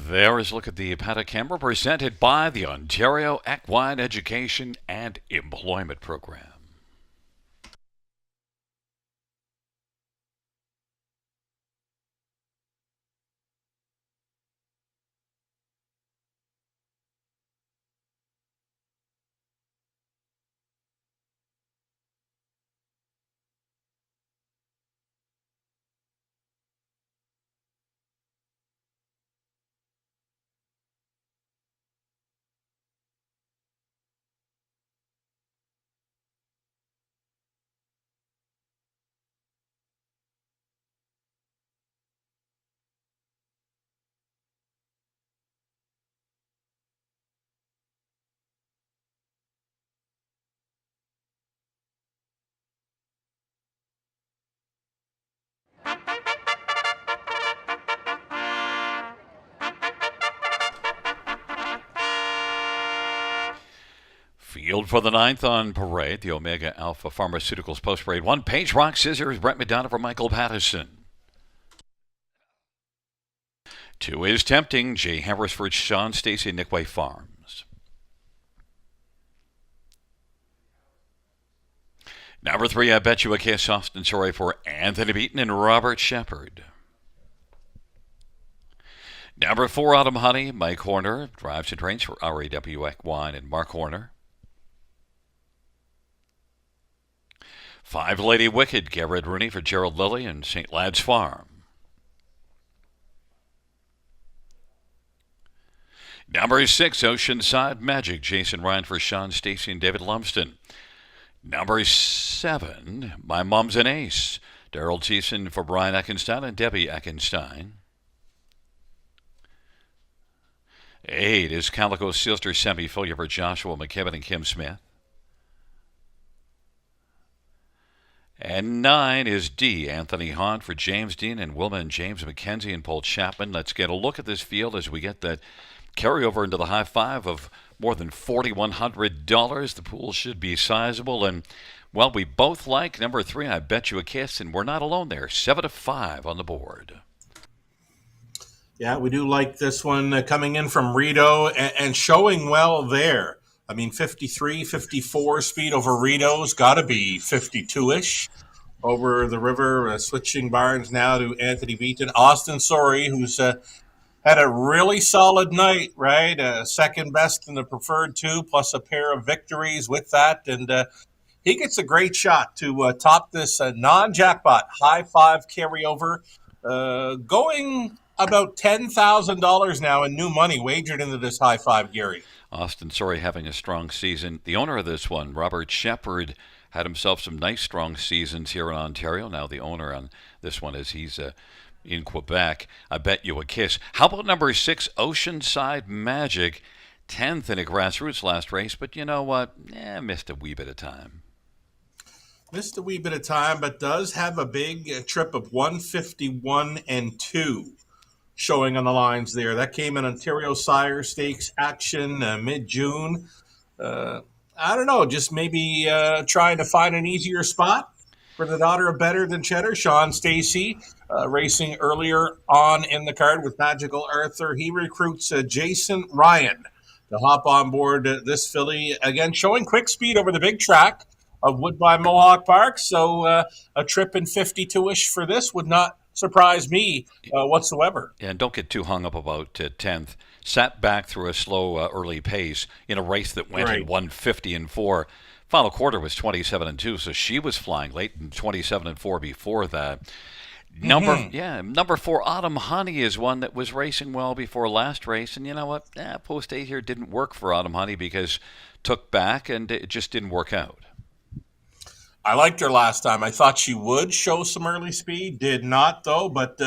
There is a look at the paddock camera presented by the Ontario Equine Education and Employment Program. Field for the ninth on parade. The Omega Alpha Pharmaceuticals post parade. 1 Page Rock Scissors. Brett McDonough for Michael Patterson. 2 is Tempting. Jay Hammersford, Sean Stacy, Nickway Farms. Number 3, I Bet You a Kiss, Austin Sorry for Anthony Beaton and Robert Shepard. Number 4, Autumn Honey, Mike Horner. Drives and trains for RAW Equine and Mark Horner. 5, Lady Wicked, Garrett Rooney for Gerald Lilly and St. Lad's Farm. Number 6, Oceanside Magic, Jason Ryan for Sean Stacy and David Lumsden. Number 7, My Mom's an Ace, Daryl Thiessen for Brian Eckenstein and Debbie Eckenstein. 8 is Calico Sealster Semi-Filia for Joshua McKibben and Kim Smith. And 9 is D, Anthony Hahn for James Dean and Wilma and James McKenzie and Paul Chapman. Let's get a look at this field as we get that carryover into the high five of more than $4,100. The pool should be sizable. And, well, we both like number 3, I Bet You a Kiss, and we're not alone there. 7-5 on the board. Yeah, we do like this one coming in from Rito and showing well there. I mean, 53, 54 speed over Rito's got to be 52-ish over the river, switching barns now to Anthony Beaton. Austin Sorry, who's had a really solid night, right? Second best in the preferred 2, plus a pair of victories with that. And he gets a great shot to top this non-jackpot high five carryover, going about $10,000 now in new money wagered into this high five, Gary. Austin Sorry having a strong season. The owner of this one, Robert Shepard, had himself some nice strong seasons here in Ontario. Now the owner on this one is he's in Quebec. I Bet You a Kiss. How about number 6, Oceanside Magic? 10th in a grassroots last race, but you know what? Missed a wee bit of time. Missed a wee bit of time, but does have a big trip of 151 and 2 showing on the lines there. That came in Ontario Sire Stakes action mid-June. I don't know, just maybe trying to find an easier spot for the daughter of Better Than Cheddar, Sean Stacy, racing earlier on in the card with Magical Arthur. He recruits Jason Ryan to hop on board this filly, again showing quick speed over the big track of Woodbine Mohawk Park. So a trip in 52-ish for this would not surprise me whatsoever. And don't get too hung up about 10th. Sat back through a slow early pace in a race that went in 150 and 4. Final quarter was 27 and 2, so she was flying late in 27 and 4 before that. Number 4, Autumn Honey is one that was racing well before last race, and you know what? Post 8 here didn't work for Autumn Honey because took back and it just didn't work out. I liked her last time. I thought she would show some early speed. Did not, though, but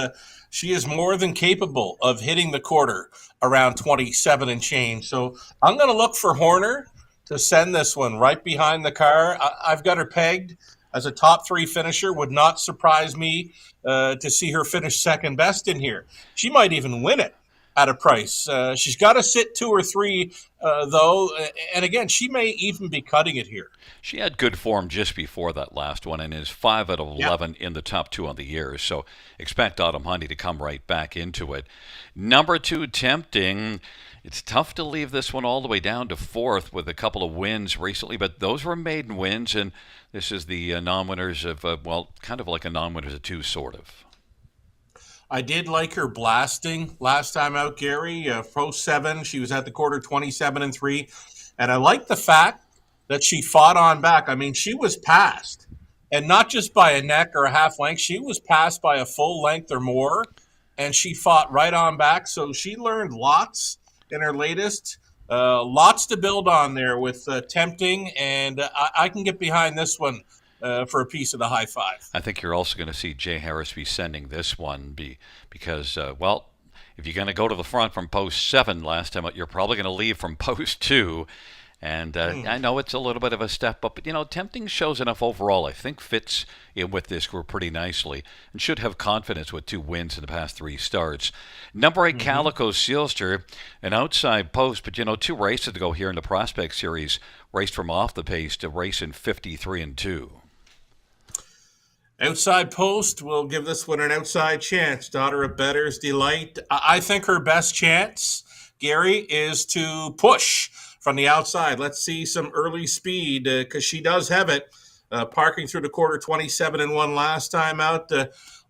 she is more than capable of hitting the quarter around 27 and change. So I'm going to look for Horner to send this one right behind the car. I've got her pegged as a top 3 finisher. Would not surprise me to see her finish second best in here. She might even win it. at a price. She's got to sit 2 or 3, though. And again, she may even be cutting it here. She had good form just before that last one and is 5 out of 11 in the top 2 on the year. So expect Autumn Honey to come right back into it. Number 2, Tempting. It's tough to leave this one all the way down to 4th with a couple of wins recently, but those were maiden wins, and this is the non-winners of, kind of like a non-winners of 2, sort of. I did like her blasting last time out, Gary. Post 7, she was at the quarter 27-3, and I like the fact that she fought on back. I mean, she was passed, and not just by a neck or a half length. She was passed by a full length or more, and she fought right on back. So she learned lots in her latest. Lots to build on there with Tempting, and I can get behind this one for a piece of the high 5. I think you're also going to see Jay Harris be sending this one because, if you're going to go to the front from post 7 last time, you're probably going to leave from post 2. And I know it's a little bit of a step up, but, Tempting shows enough overall. I think fits in with this group pretty nicely and should have confidence with 2 wins in the past 3 starts. Number 8, Calico Sealster, an outside post, but, 2 races to go here in the Prospect Series, raced from off the pace to race in 53-2. Outside post, we'll give this one an outside chance. Daughter of Better's Delight. I think her best chance, Gary, is to push from the outside. Let's see some early speed because she does have it. Parking through the quarter 27-1 last time out.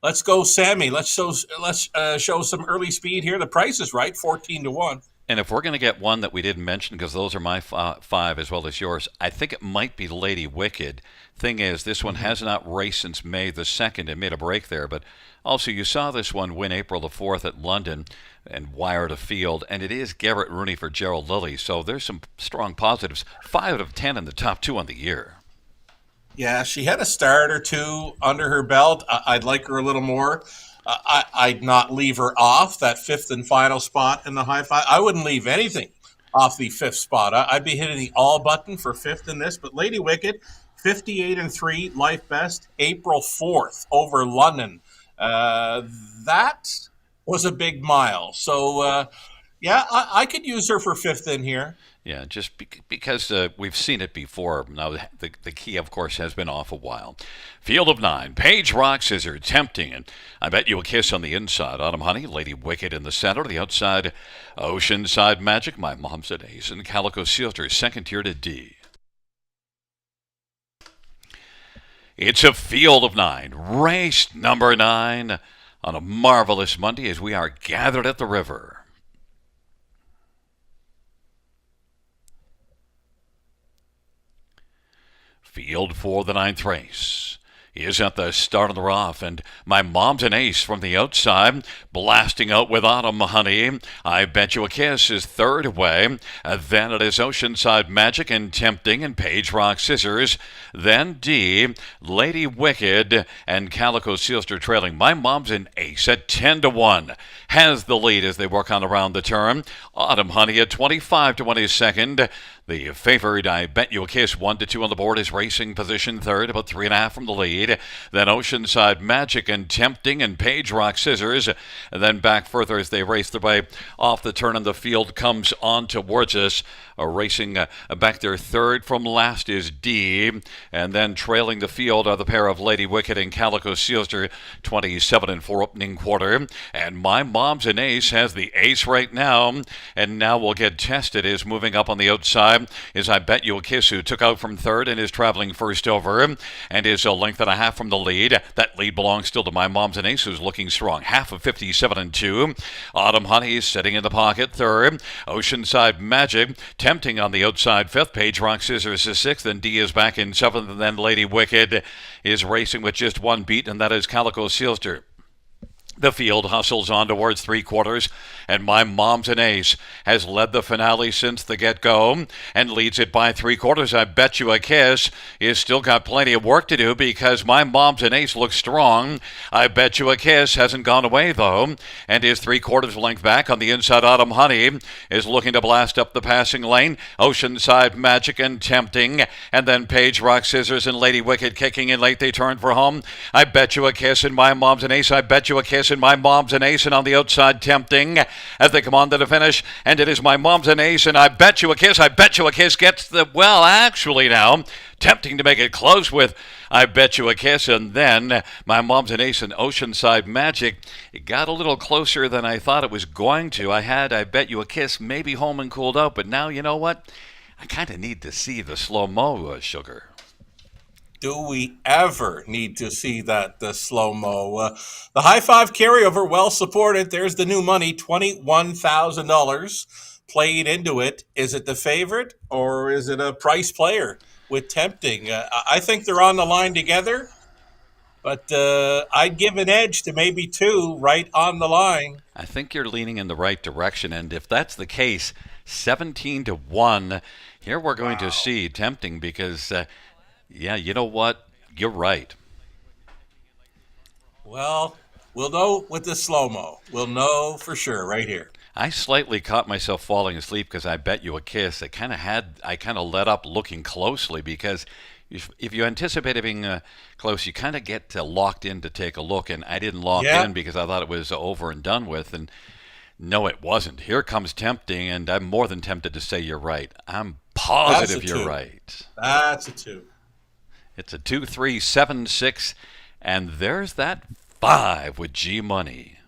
Let's go, Sammy. Let's show some early speed here. The price is right, 14-1. And if we're going to get one that we didn't mention, because those are my 5 as well as yours, I think it might be Lady Wicked. Thing is, this one has not raced since May the 2nd and made a break there. But also, you saw this one win April the 4th at London and wire to field. And it is Garrett Rooney for Gerald Lilly. So there's some strong positives. 5 out of 10 in the top 2 on the year. Yeah, she had a start or 2 under her belt. I'd like her a little more. I'd not leave her off that 5th and final spot in the high 5. I wouldn't leave anything off the 5th spot. I'd be hitting the all button for 5th in this. But Lady Wicked, 58-3, life best, April 4th over London. That was a big mile. So, I could use her for 5th in here. Yeah, just because we've seen it before. Now, the key, of course, has been off a while. Field of 9, Page Rock Scissor, Tempting, and I Bet You a Kiss on the inside. Autumn Honey, Lady Wicked in the center. The outside, Oceanside Magic, My Mom's an Ace, and Calico Sealster, second tier to D. It's a field of 9, race number 9, on a marvelous Monday as we are gathered at the river. Field for the 9th race is at the start of the rough, and My Mom's an Ace from the outside, blasting out with Autumn Honey. I Bet You a Kiss is third away. Then it is Oceanside Magic and Tempting and Page Rock Scissors. Then D, Lady Wicked and Calico Sealster trailing. My Mom's an Ace at 10-1 has the lead as they work on around the turn. Autumn Honey at 25-1 is second. The favored, I Bet You a Kiss, 1-2 on the board, is racing position third, about 3.5 from the lead. Then Oceanside Magic and Tempting and Page Rock Scissors. And then back further as they race their way off the turn, and the field comes on towards us. Racing back there third from last is D. And then trailing the field are the pair of Lady Wicked and Calico Sealster, 27-4 opening quarter. And My Mom's an Ace has the ace right now. And now will get tested is moving up on the outside. Is I Bet You a Kiss, who took out from third and is traveling first over and is a length and a half from the lead. That lead belongs still to My Mom's an Ace, who's looking strong. Half of 57-2. Autumn Honey sitting in the pocket third. Oceanside Magic Tempting on the outside fifth. Page Rock Scissors is sixth, and D is back in seventh, and then Lady Wicked is racing with just one beat, and that is Calico Sealster. The field hustles on towards three quarters, and My Mom's an Ace has led the finale since the get-go and leads it by three quarters. I Bet You a Kiss is still got plenty of work to do because My Mom's an Ace looks strong. I Bet You a Kiss hasn't gone away, though, and is three-quarters length back on the inside. Autumn Honey is looking to blast up the passing lane. Oceanside Magic and Tempting, and then Page Rock Scissors and Lady Wicked kicking in late. They turn for home. I Bet You a Kiss and My Mom's an Ace. I Bet You a Kiss Kiss and My Mom's an Ace, and on the outside Tempting as they come on to the finish. And it is My Mom's an Ace, and I Bet You a Kiss. I Bet You a Kiss gets the, well, actually now, Tempting to make it close with I Bet You a Kiss, and then My Mom's an Ace and Oceanside Magic. It got a little closer than I thought it was going to. I had I Bet You a Kiss, maybe Home and Cooled Out, but now you know what? I kind of need to see the slow-mo, Sugar. Do we ever need to see that the slow-mo? The high five carryover, well supported. There's the new money, $21,000 played into it. Is it the favorite or is it a price player with Tempting? I think they're on the line together, but I'd give an edge to maybe two right on the line. I think you're leaning in the right direction, and if that's the case, 17-1. Here we're going to see Tempting because, yeah, you know what? You're right. Well, we'll know with the slow-mo. We'll know for sure right here. I slightly caught myself falling asleep because I Bet You a Kiss. I kind of let up looking closely because if you anticipate it being close, you kind of get locked in to take a look, and I didn't lock in because I thought it was over and done with, and no, it wasn't. Here comes Tempting, and I'm more than tempted to say you're right. I'm positive you're right. That's a two. It's a 2, 3, 7, 6, and there's that 5 with G Money.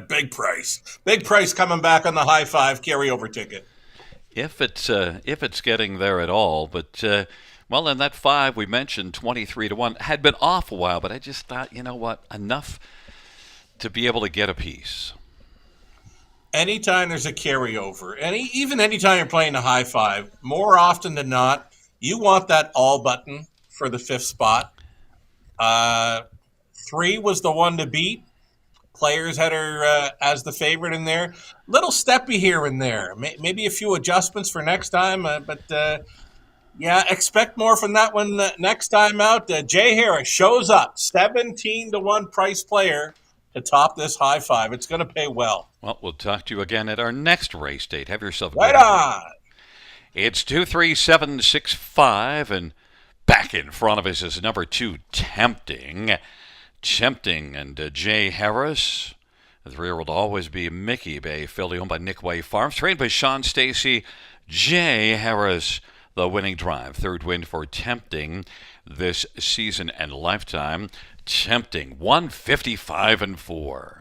Big price. Big price coming back on the high five carryover ticket. If it's getting there at all, but well, in that 5 we mentioned 23-1 had been off a while, but I just thought, you know what, enough to be able to get a piece. Anytime there's a carryover, even anytime you're playing a high five, more often than not, you want that all button for the 5th spot. 3 was the one to beat. Players had her as the favorite in there. Little steppy here and there. Maybe a few adjustments for next time, but yeah, expect more from that one next time out. Jay Harris shows up, 17-1 price player to top this high five. It's going to pay well. Well, we'll talk to you again at our next race date. Have yourself a right good on. evening. It's 23765, and back in front of us is number 2, Tempting. Tempting and Jay Harris. The 3-year-old will always be Mickey Bay, filly owned by Nick Way Farms, trained by Sean Stacy. Jay Harris, the winning drive. 3rd win for Tempting this season and lifetime. Tempting, 155-4.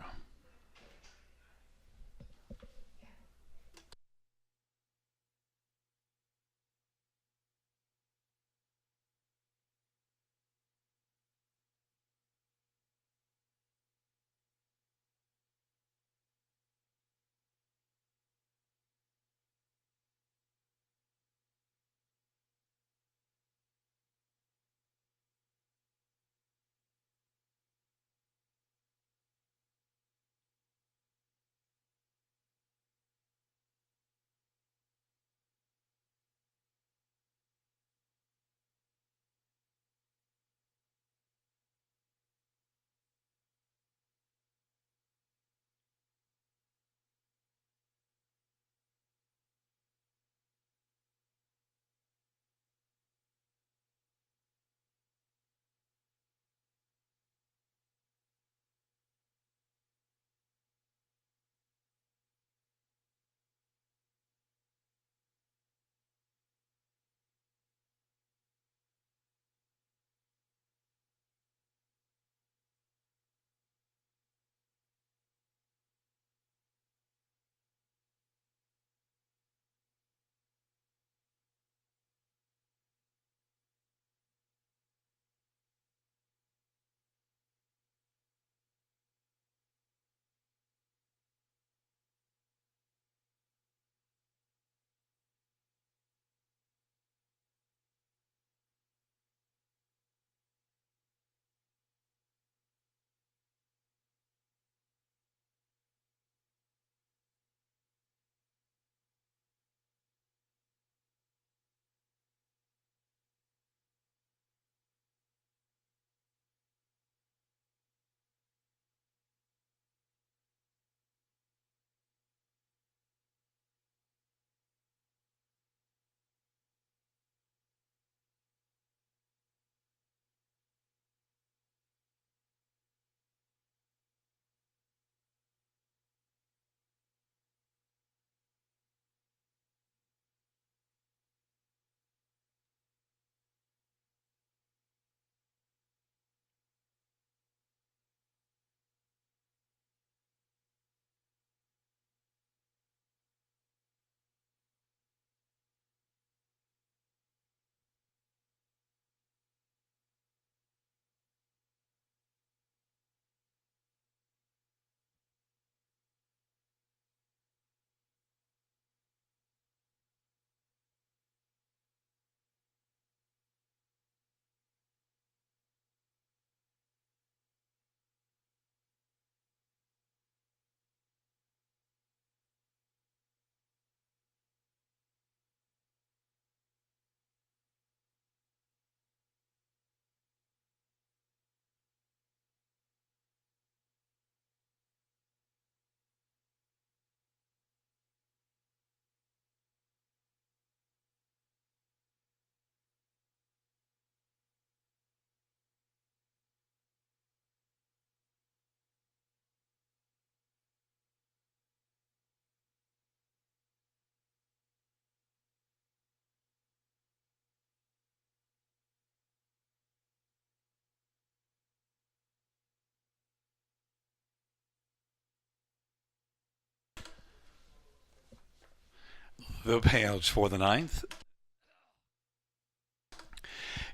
The payouts for the ninth.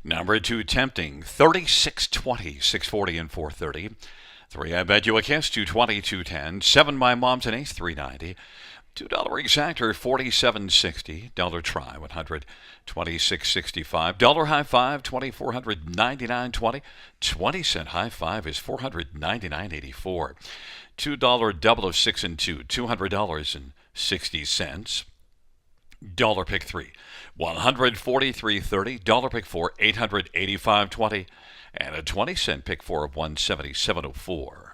Number 2, Tempting, 36, 20, 640, and 430. 3, I Bet You a Kiss, 220, 210. 7, My Mom's an Ace, 390. $2 Exactor, 47.60. Dollar Try, 100, 26.65. Dollar High Five, 2,499.20. 20-cent High Five is 499.84. $2 Double of 6 and 2, $200.60. Dollar Pick 3, 143.30. Dollar Pick 4, 885.20. And a 20-cent Pick 4 of 177.04.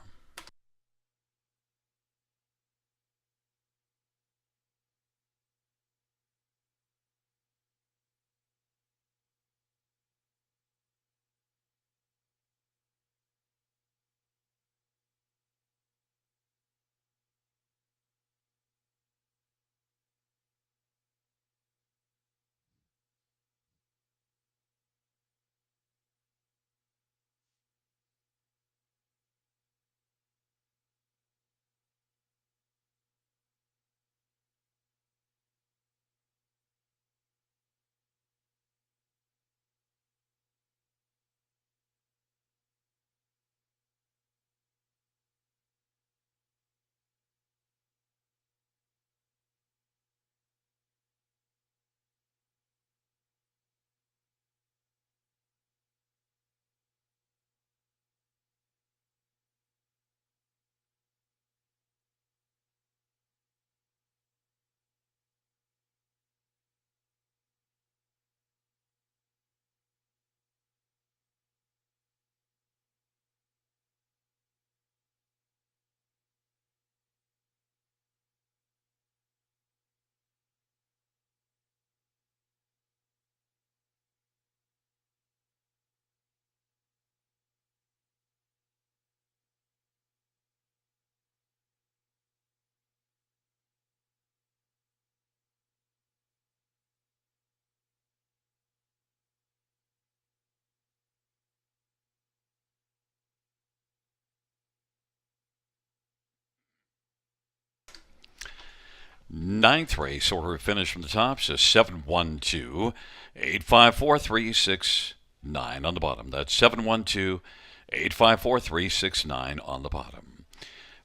Ninth race order finish from the top says 712 854 369 on the bottom. That's 712 854 369 on the bottom.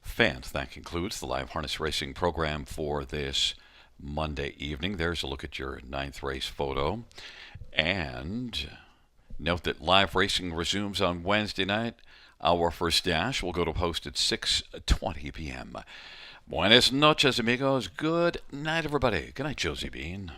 Fans, that concludes the live harness racing program for this Monday evening. There's a look at your ninth race photo. And note that live racing resumes on Wednesday night. Our first dash will go to post at 6:20 p.m. Buenas noches, amigos. Good night, everybody. Good night, Josie Bean.